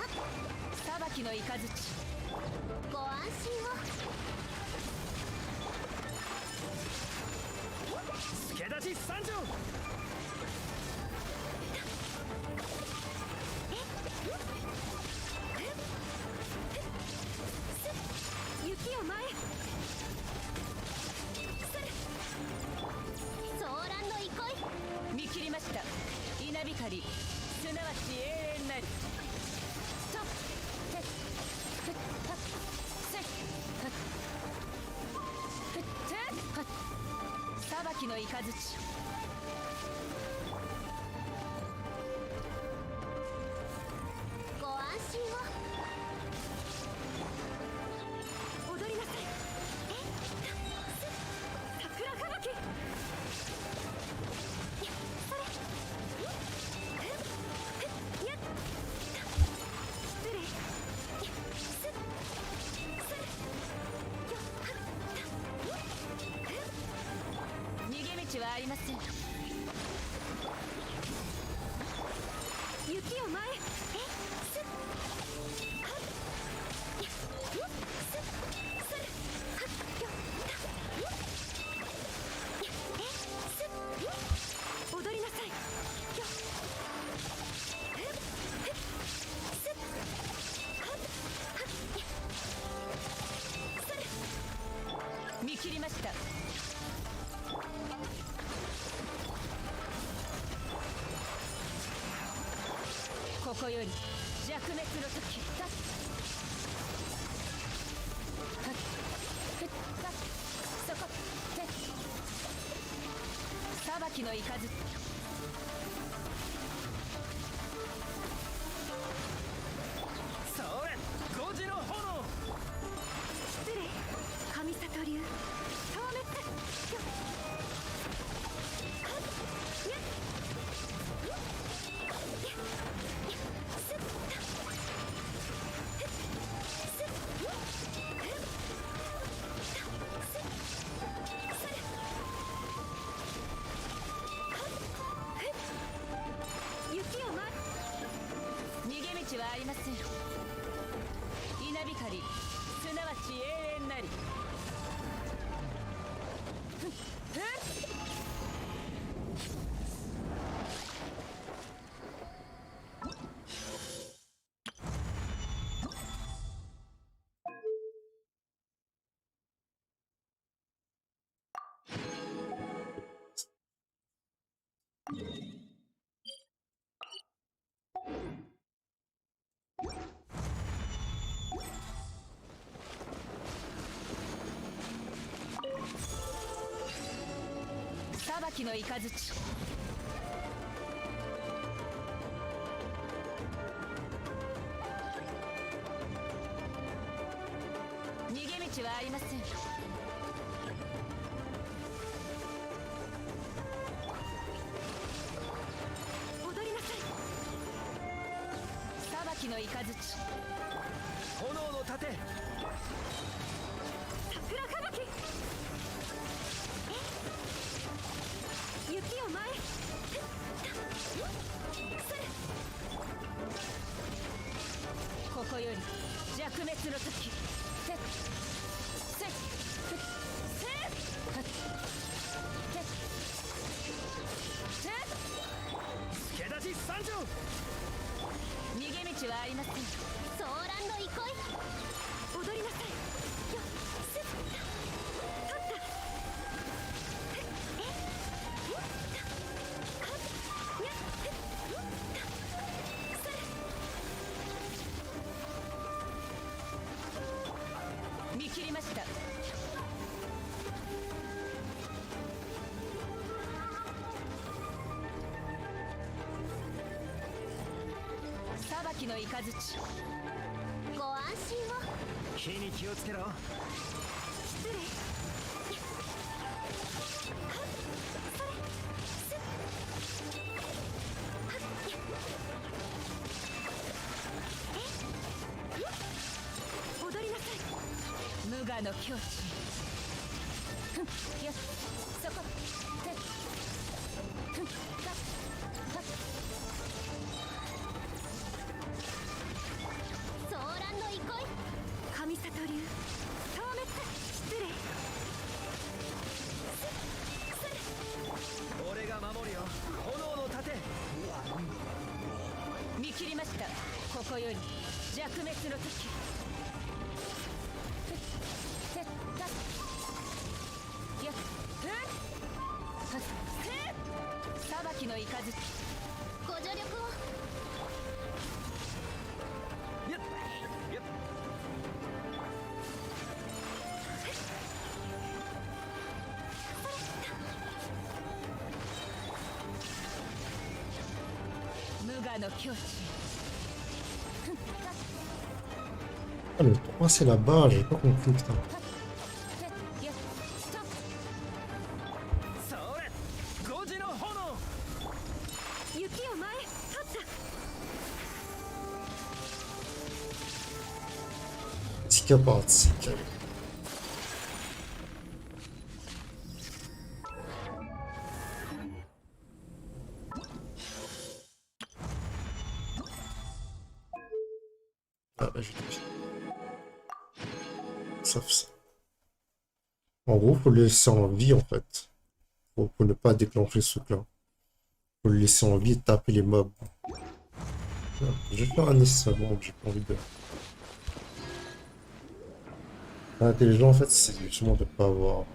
っ裁きの雷。ご安心を。助立ち参上。雪を前。ソーランド憩い。見切りました。稲光、すなわち永遠なり。と。て。ふっはっ。せっはっ。ふってはっ。裁きの雷。ご安心を。踊りなさい。え桜吹雪。それにゃっ失礼。すっそれよっはっ。逃げ道はありません。雪を前。すっはっよっすっそれはっよっすっ踊りなさい。よっすっはっはっそれ見切りました。ここより弱滅の時。だっはっふっだっそこて。裁きの雷。それ。5時の炎。失礼。神里流消滅。よっはっにゃっすっすっ雪を前。逃げ道はありません。稲光、すなわち永遠なり。ふっふっ。裁きの雷逃げ道はありません。踊りなさい。裁きの雷炎の盾。桜吹雪。雪を前。ここより弱滅の時。助立ち参上。逃げ道はありません。ソーランド憩い。踊りなさい。よっせっ立った見切りました。裁きの雷ご安心を。火に気をつけろ。失礼。踊りなさい。無我の境地。よし、そこ。ソーランド憩い。神里流。消滅。失礼。俺が守るよ。炎の盾。見切りました。ここより弱滅の時。裁きの雷ご助力を。やっやっ。無我の境地。Ah, le 3 c'est là-bas, j'ai pas compris, putain. 雪を前。立った。Tika parti. Ah bah j'ai tout. Sauf ça. En gros, faut le laisser en vie en fait. Pour ne pas déclencher ce truc-là. Faut le laisser en vie et taper les mobs. Je vais faire un essai avant, j'ai pas envie de... L'intelligent en fait, c'est justement de pas avoir...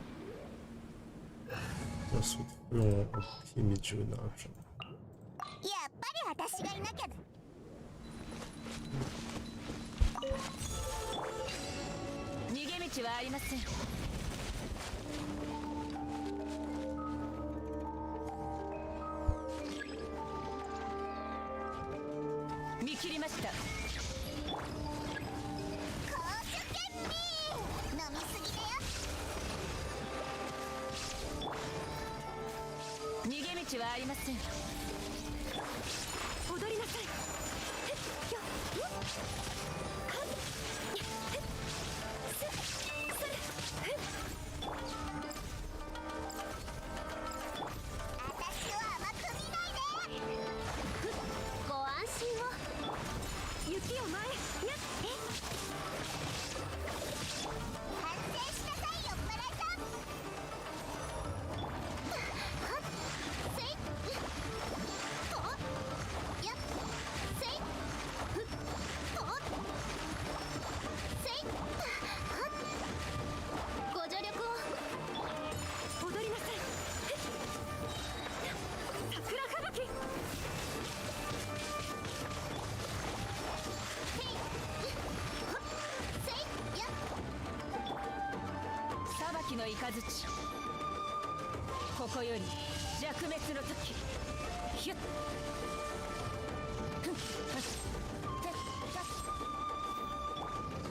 On va se retrouver en immédionnage. やっぱり私がいなきゃ。逃げ道はありません。見切りました。飲みすぎだよ。逃げ道はありません。踊りなさい。私を甘く見ないで。ご安心を。雪を前。反省しなさいよ、マラさん。せい。と。やっ。せい。と。せい。ご助力を。踊りなさい。桜吹雪。裁きの雷ここより弱滅の時ヒュッ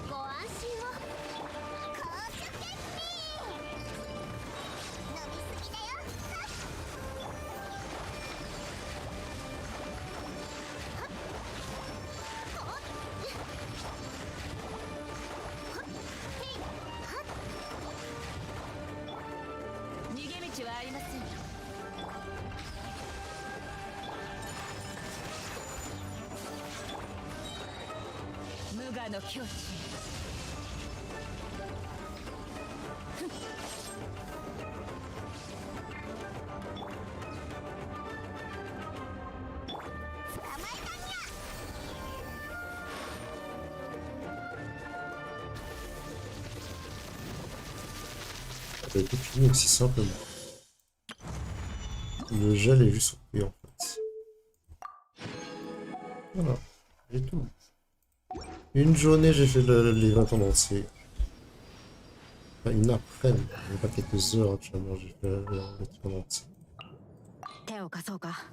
ご安心を公主決定伸びすぎだよ逃げ道はありません。無我の境地。Ça a été fini aussi simplement. Le gel est juste coupé en fait. Voilà, j'ai tout. Une journée, j'ai fait les 20 ans entier. Enfin, une après-midi, pas quelques heures actuellement, j'ai fait le truc en entier. 手を貸そうか。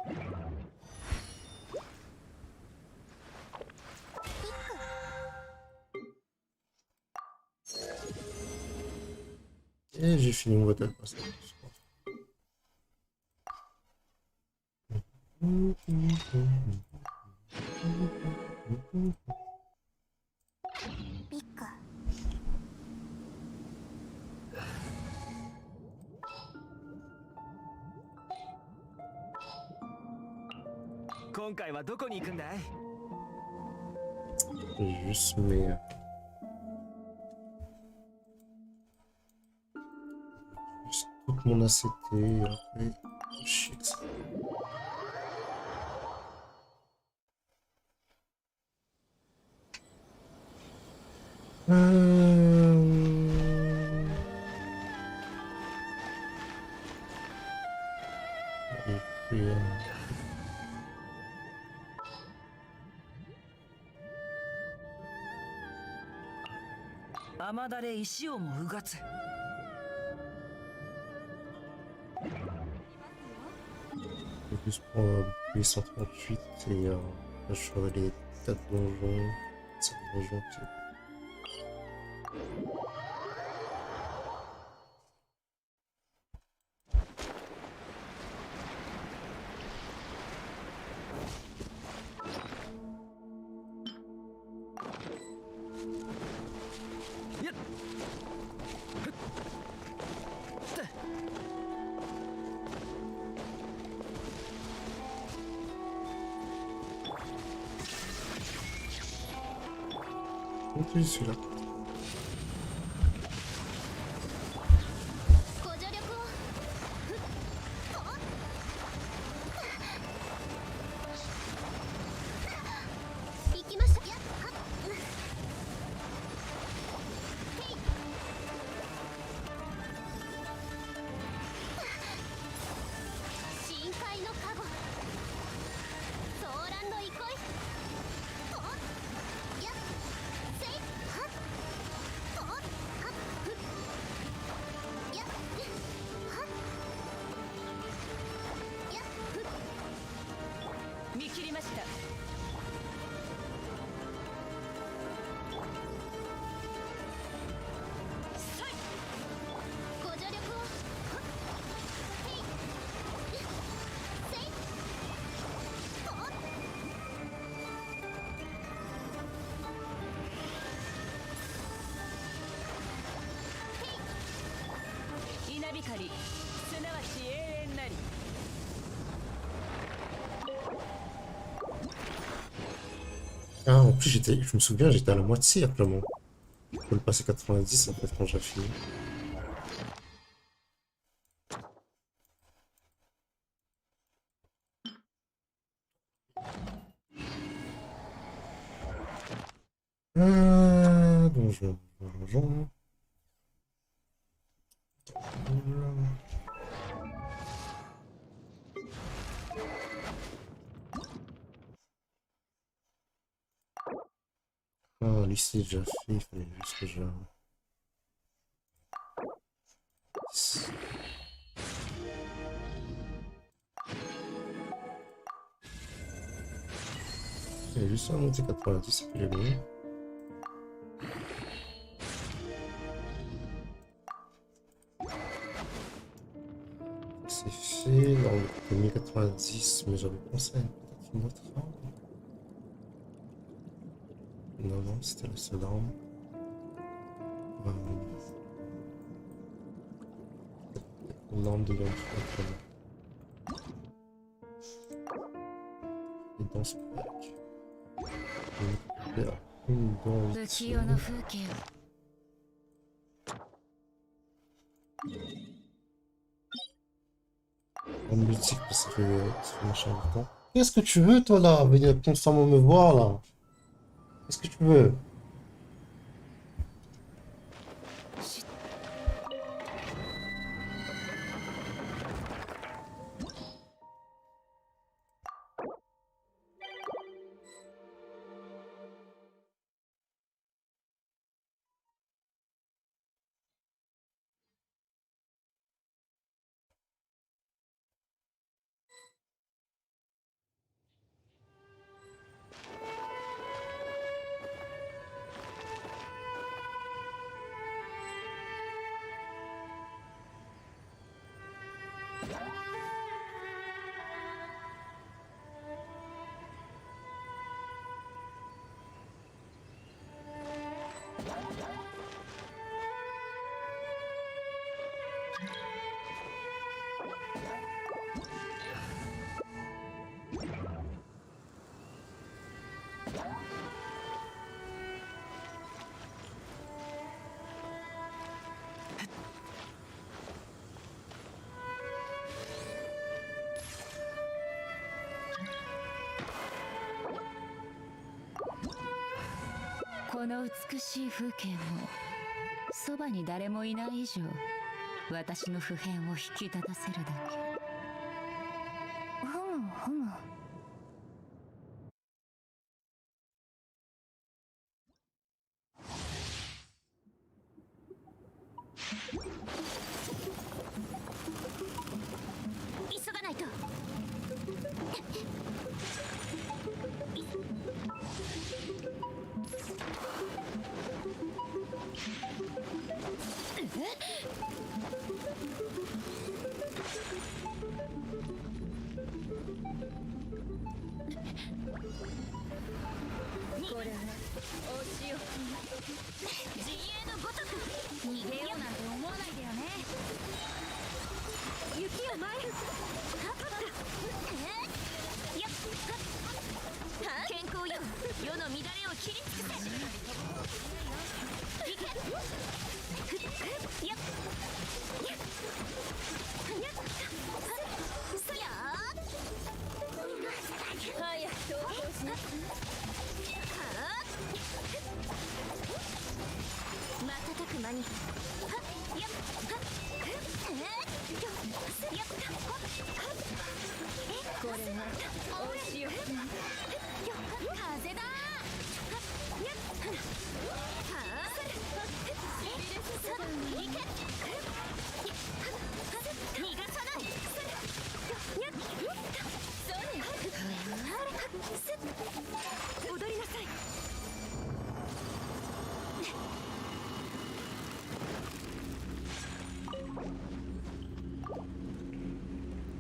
Et j'ai fini mon battle pass. Pique. 今回はどこに行くんだい？ J'ai juste mes... Juste toute mon ACT et après... Shit. Et puis... 雨だれ石をもうがつ。 Juste pour les 138 et là je ferai les 4 donjons, 5 donjons qui... Continue celui-là. ご助力を行きました。やっはっ深海のカゴソーランド憩いやっせいはっはっやっはっやっ見切りました。ご助力をへいせいほっ稲光、すなわち永遠なり。 Ah, en plus, je me souviens, j'étais à la moitié actuellement. Je peux le passer 90 en fait quand j'ai fini. Donjon, donjon. Ah, lui c'est déjà fait, il fallait juste que je... Il y a juste un monté 90 et puis j'ai gagné. C'est fait dans le premier 90, mais j'avais pensé à peut-être une autre arme. Non, non, c'était la seule arme. L'arme de Genshin. Et dans ce pack, il y a une danse. En musique parce que c'est machin de temps. Qu'est-ce que tu veux toi là? Venir constamment me voir là. Qu'est-ce que tu veux?この美しい風景もそばに誰もいない以上私の普遍を引き立たせるだけ。ふむふむ。急がないと。これはお仕置き。陣営のごとく逃げようなんて思わないでよね。雪を前に。健康よ、世の乱れを切り尽くせ。いけ。やっ。そや。早く投稿しな。瞬く間に。やっ。これはお仕置き。風だ。逃がさない。踊りなさい。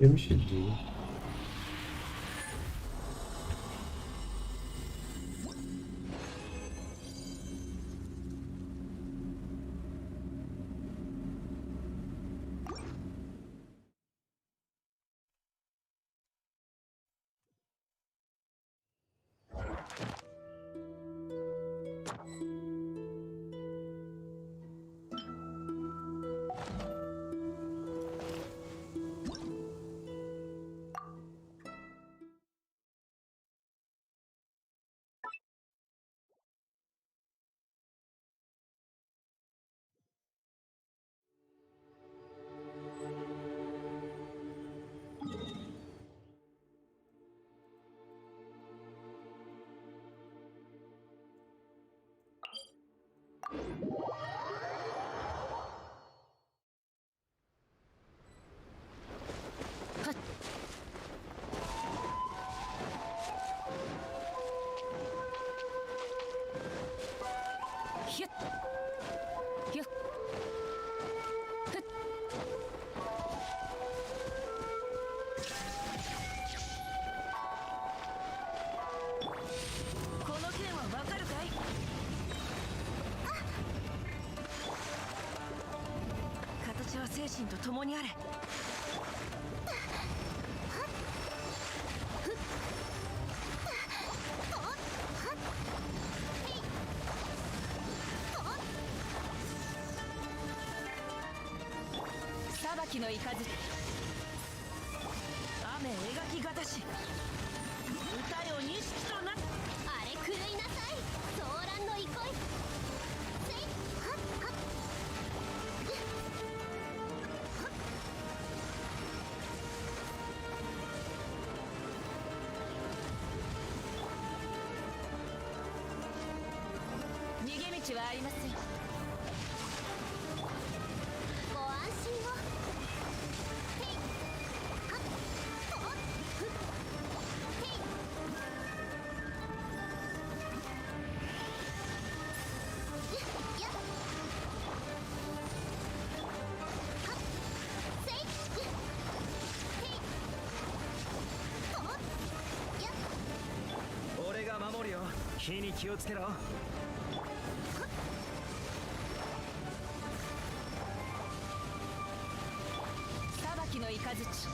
Genshin değil. 共にあれ。裁きの雷。雨描きがたし。歌よ錦とな。あれ狂いなさい。ソーランの憩い。せいはっはっ。逃げ道はありません。ご安心を。へいはっとふっへい。やっはっせいへいとやっ。俺が守るよ。火に気をつけろ。裁きの雷。ソ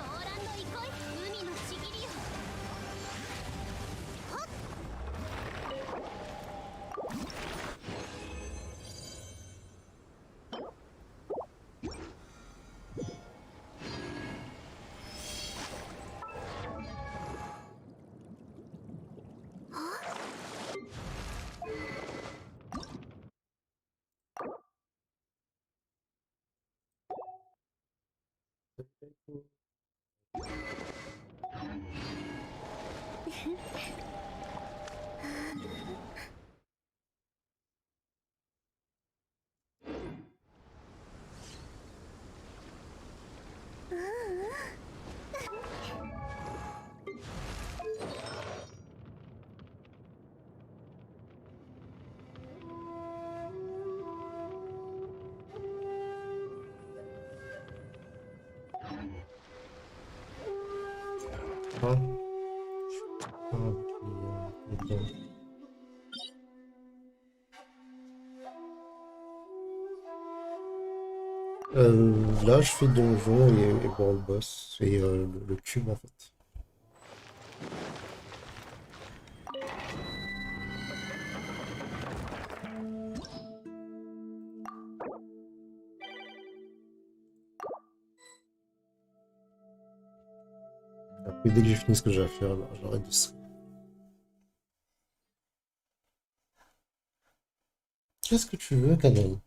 ーランの憩い。海のちぎりよ。はっ。Ah. Ah, puis, ok. Là, je fais donjon et voir le boss et le cube en fait. Après, dès que j'ai fini ce que j'ai à faire, bah, j'arrête de stream. Qu'est-ce que tu veux, Canon?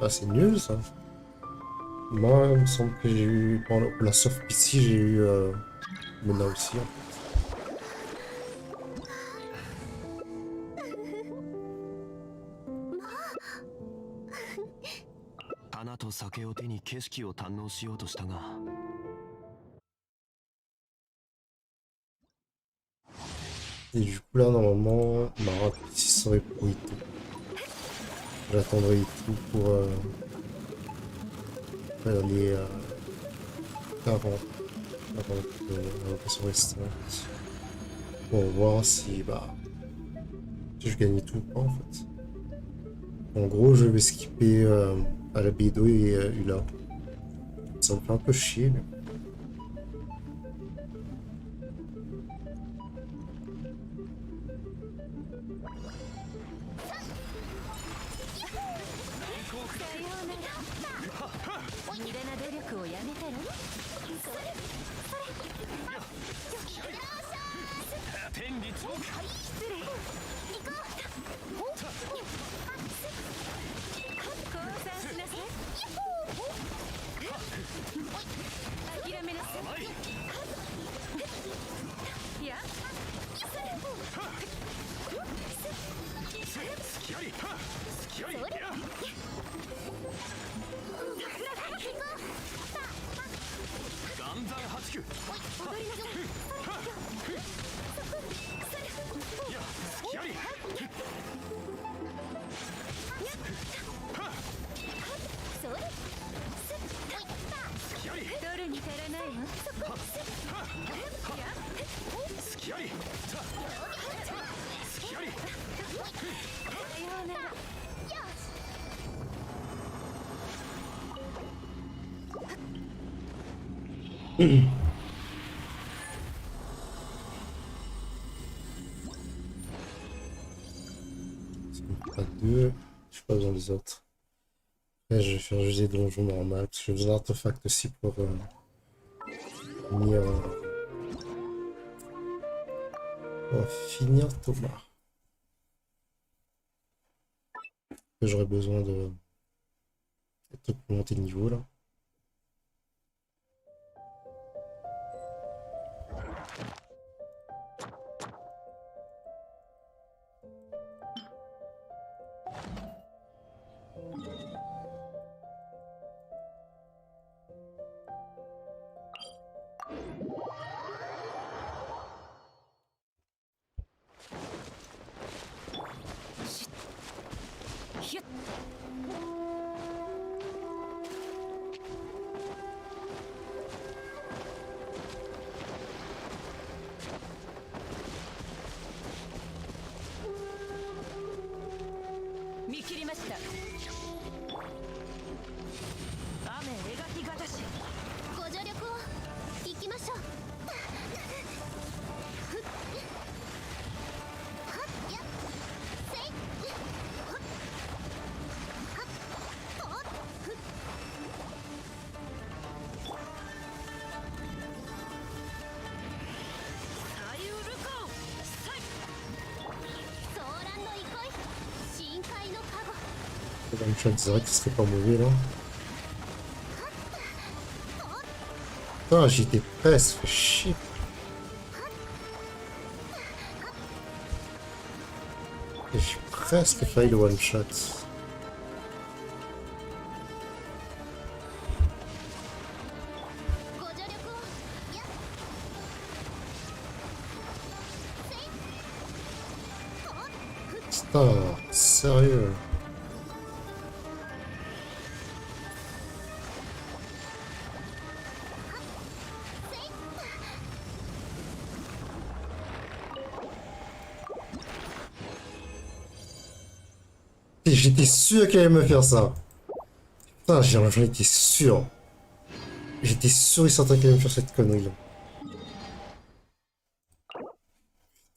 Ah, c'est nul ça. Moi, il me semble que j'ai eu, pour la soft PC, j'ai eu Mona aussi. En fait. 花と酒を手に景色を堪能しようとしたが。Et du coup là normalement ma rapidité serait pour Ito. J'attendrai Ito pour les 40 l'impression restante pour voir si si je gagne tout ou pas en fait. En gros je vais skipper à la Bédo et Ula. Ça me fait un peu chier mais... Pas deux, j'ai pas besoin des autres. Là, je vais faire juste des donjons normaux parce que j'ai besoin d'artefacts aussi pour finir Thomas. J'aurais besoin de monter de niveau là. One shot direct, ce serait pas mauvais là. Putain, j'étais presque, fait chier. J'ai presque failli le one shot. Putain, sérieux. J'étais sûr qu'elle allait me faire ça. Putain, j'en étais sûr. J'étais sûr et certain qu'elle allait me faire cette connerie là.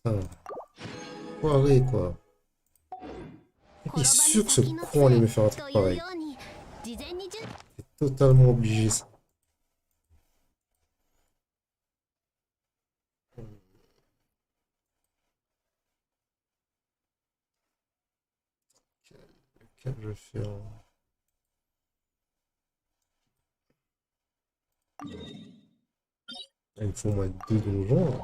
Putain. Foiré quoi. J'étais sûr que ce con allait me faire un truc pareil. C'est totalement obligé ça. Lequel je vais faire? Il me faut au moins 2 donjons.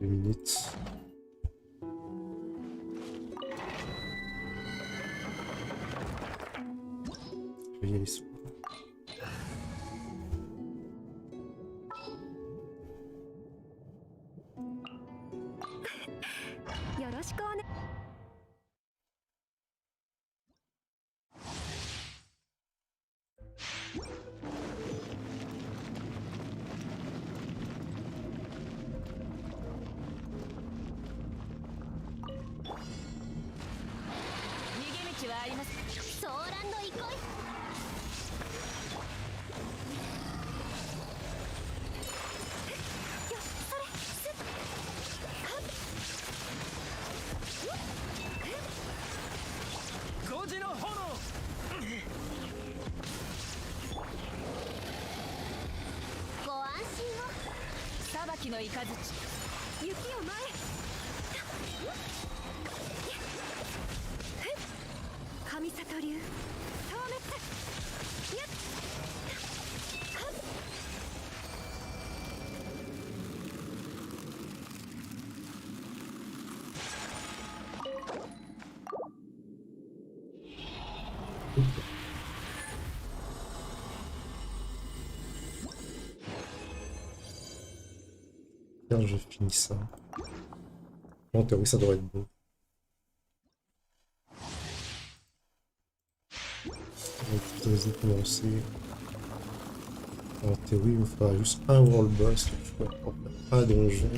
Deux minutes. Je vais y aller sur. Je finis ça. En théorie, ça devrait être bon. On va commencer. En théorie, il me faudra juste un world boss. Un donjon.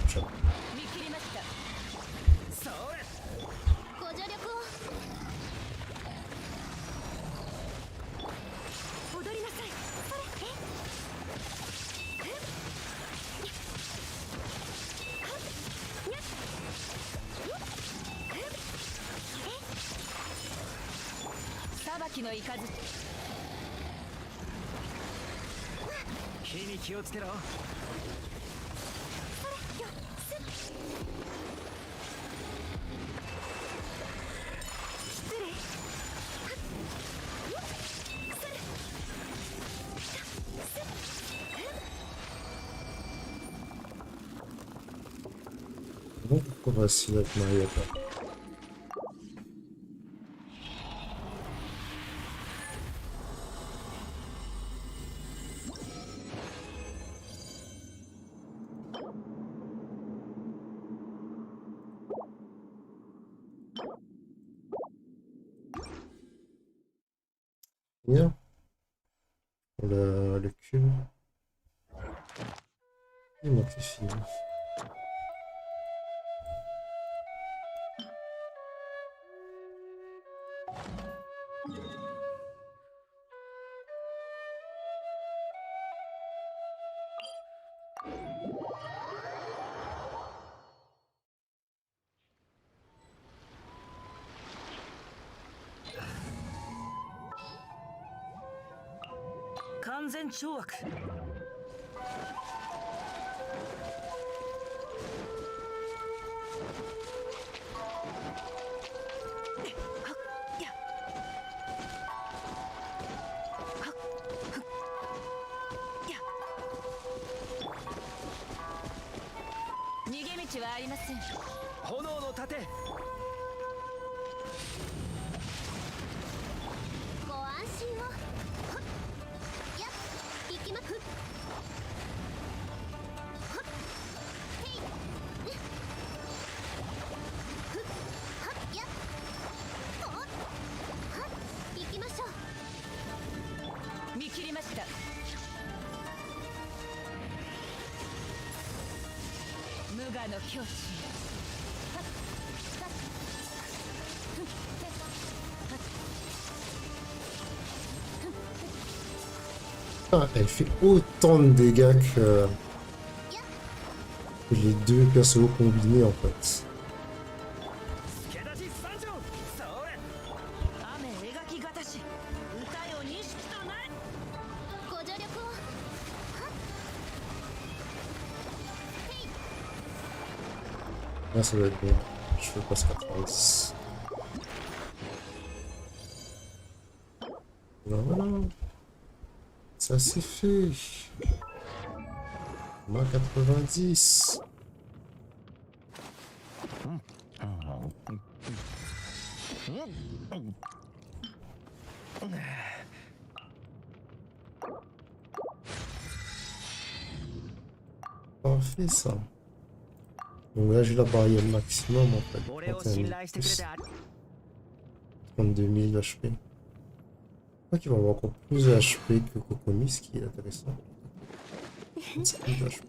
きの雷火に気をつけろ。失礼。Bon, pourquoi facile avec Marietta? Bien. Pour le cube. Il manque les filles. Ah, elle fait autant de dégâts que les deux persos combinés en fait. Là ça doit être bien. Je fais presque 90. Voilà. Ça c'est fait. Moi 90. Parfait ça. Donc là j'ai la barrière maximum en fait. 32 000 HP. Je crois qu'il va avoir encore plus de HP que Kokomi, ce qui est intéressant. 25 000 HP.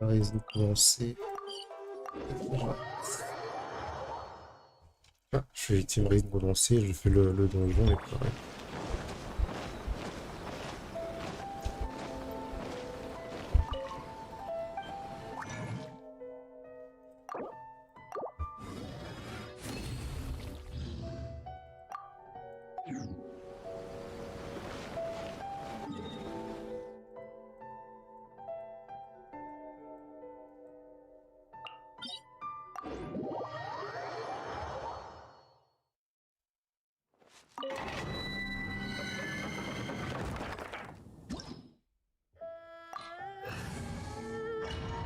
La raison de commencer. Ah, je fais team raid pour lancer, je fais le donjon et pareil.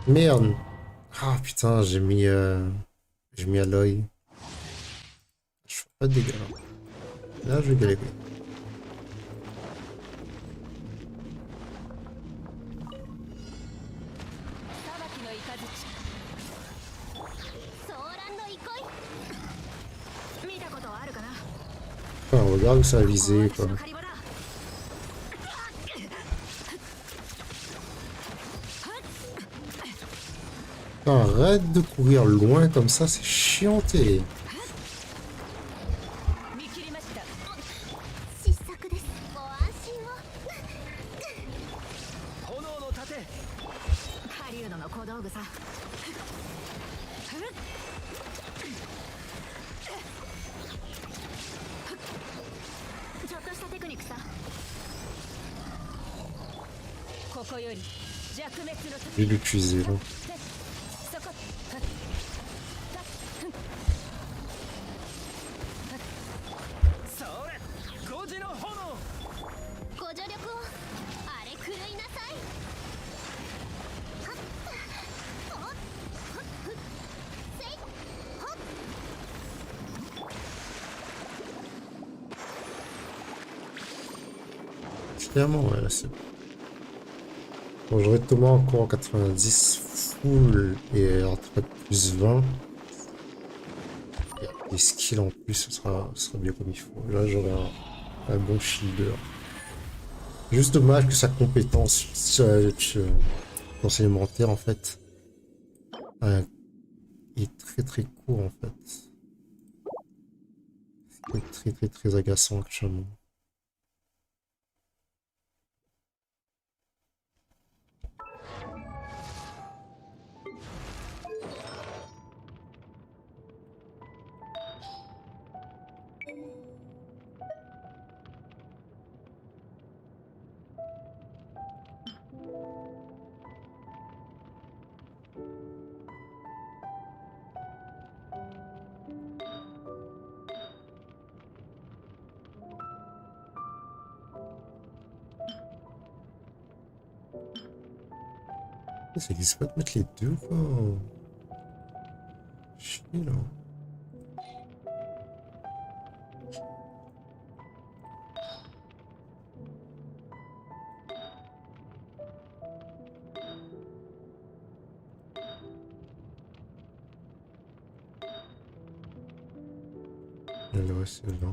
Merde. Ah putain, j'ai mis à l'œil. Je fais pas de dégâts. Là, je vais galérer. Ah, regarde où ça a visé quoi. Arrête de courir loin comme ça, c'est chianté. Je vais l'utiliser là. Clairement, ouais, là c'est bon. Bon, j'aurais Thomas encore en 90 full et en traite plus 20. Et des skills en plus, ce sera bien comme il faut. Là, j'aurai un bon shielder. Juste dommage que sa compétence élémentaire en fait est très court en fait. C'est très agaçant actuellement. Ça existe pas de mettre les deux quoi. Chier là. Là c'est là.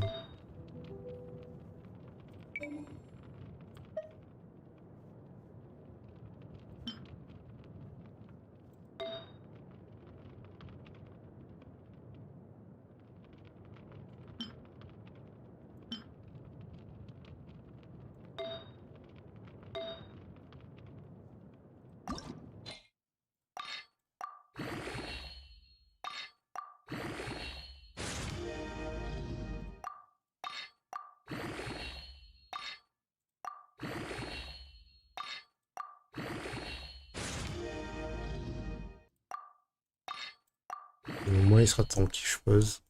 Au moins il sera tranquille, je suppose.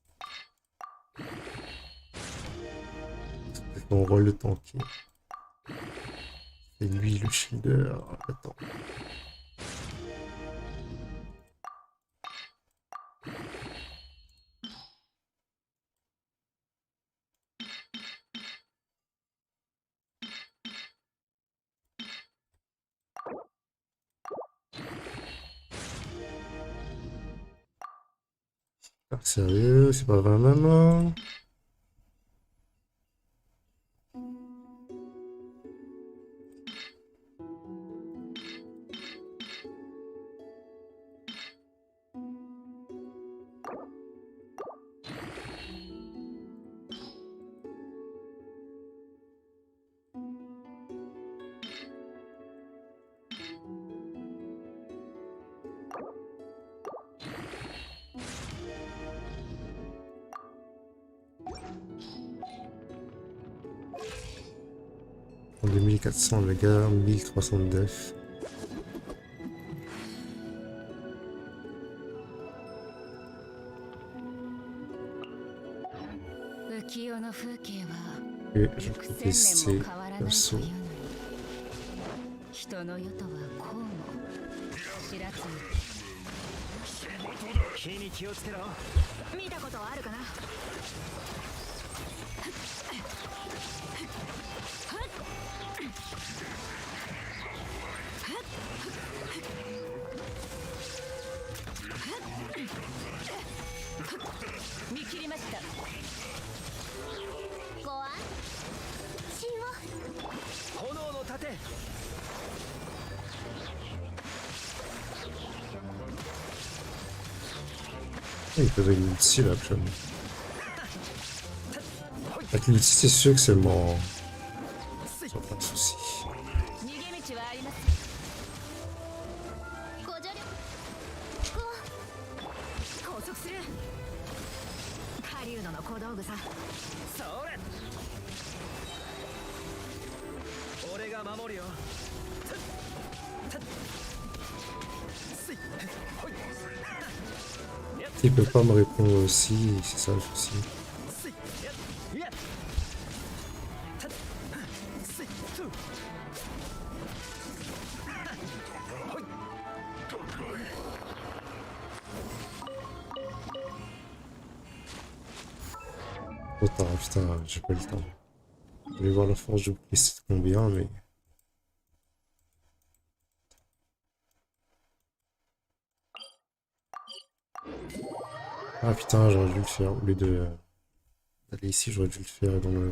C'est son rôle de tanker. C'est lui le shielder. Attends. Sérieux, c'est pas vrai maman. En 2400 le gars, 1300 de def. Et je peux tester l'assaut. Il faisait l'ulti là actuellement. Avec l'ulti c'est sûr que c'est mort. Ça pas de soucis. Il peut pas me répondre aussi, c'est ça le souci. Trop tard, putain, j'ai pas le temps. Je vais voir la force de bouclier c'est combien, mais... Ah putain, j'aurais dû le faire. Au lieu d'aller ici, j'aurais dû le faire dans le...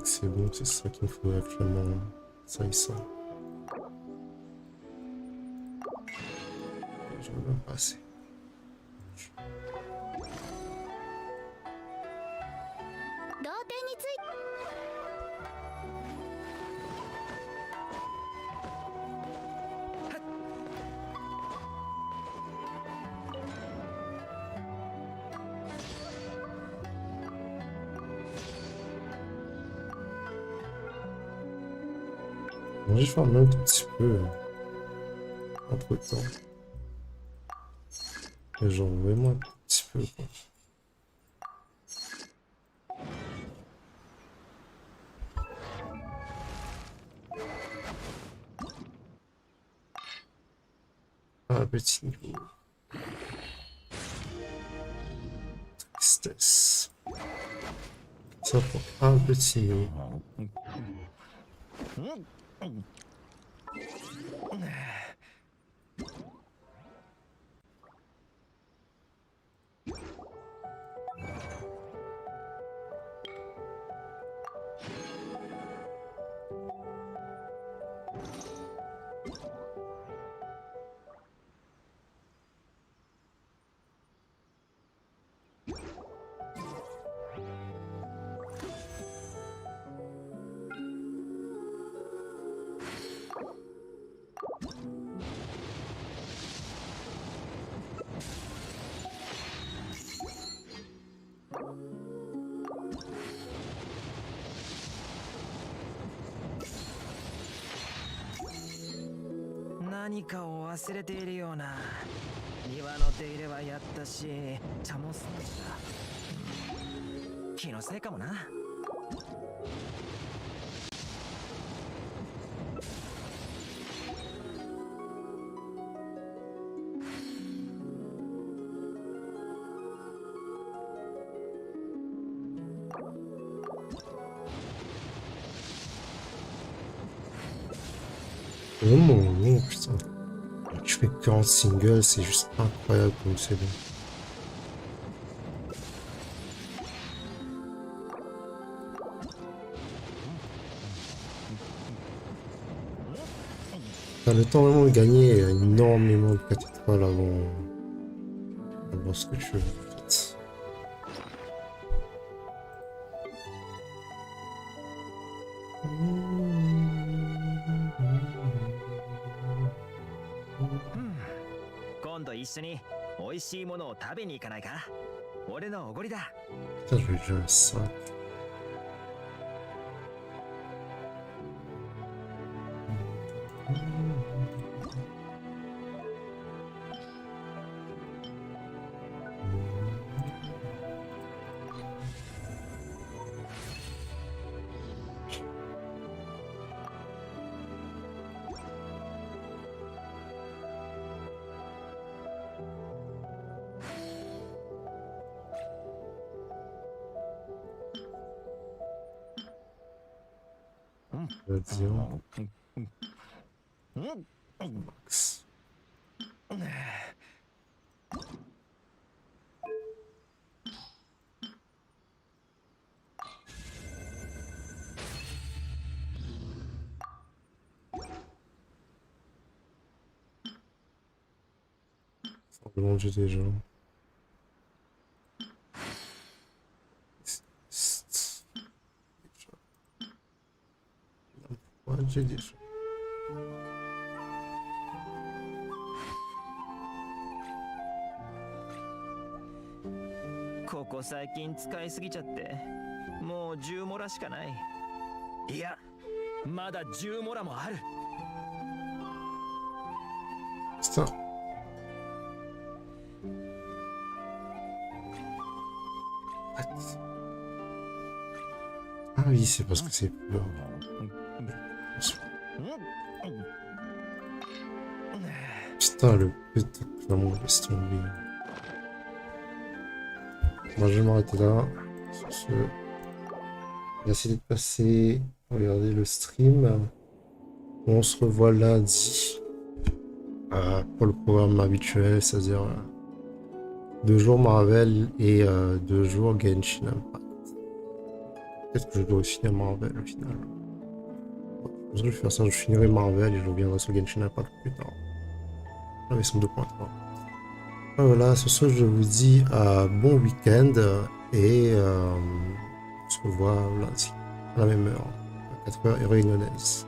C'est bon, c'est ça qu'il me faut actuellement. Ça et ça. Je vais même passer. Bon, je vais faire un tout petit peu entre temps. Et genre vraiment un petit peu quoi. Un petit niveau. Tristesse. Ça pour un petit niveau.何かを忘れているような。庭の手入れはやったし、茶も掃除だ。気のせいかもな。Oh mon dieu, putain. Je fais 40 singles, c'est juste incroyable comme c'est bon. T'as le temps vraiment de gagner énormément de 4 étoiles avant ce que tu veux. En fait. Putain, je vais déjà à 5. On va dire. Max. Simplement j'ai déjà. Ouais, j'ai déjà. ここ最近使いすぎちゃってもう10モラしかない。いやまだ10モラもある。 Putain. Ah oui, c'est parce que c'est bleu. Putain, le putain, vraiment, laisse tomber. Moi, je vais m'arrêter là. Sur ce, on va essayer de passer, regarder le stream. On se revoit lundi pour le programme habituel, c'est-à-dire 2 jours Marvel et 2 jours Genshin Impact. Peut-être que je dois finir Marvel au final. Je vais faire ça, je finirai Marvel et je reviendrai sur Genshin Impact plus tard. La version 2.3. Voilà, sur ce, je vous dis bon week-end et on se revoit lundi à la même heure, à 4h heure lyonnaise.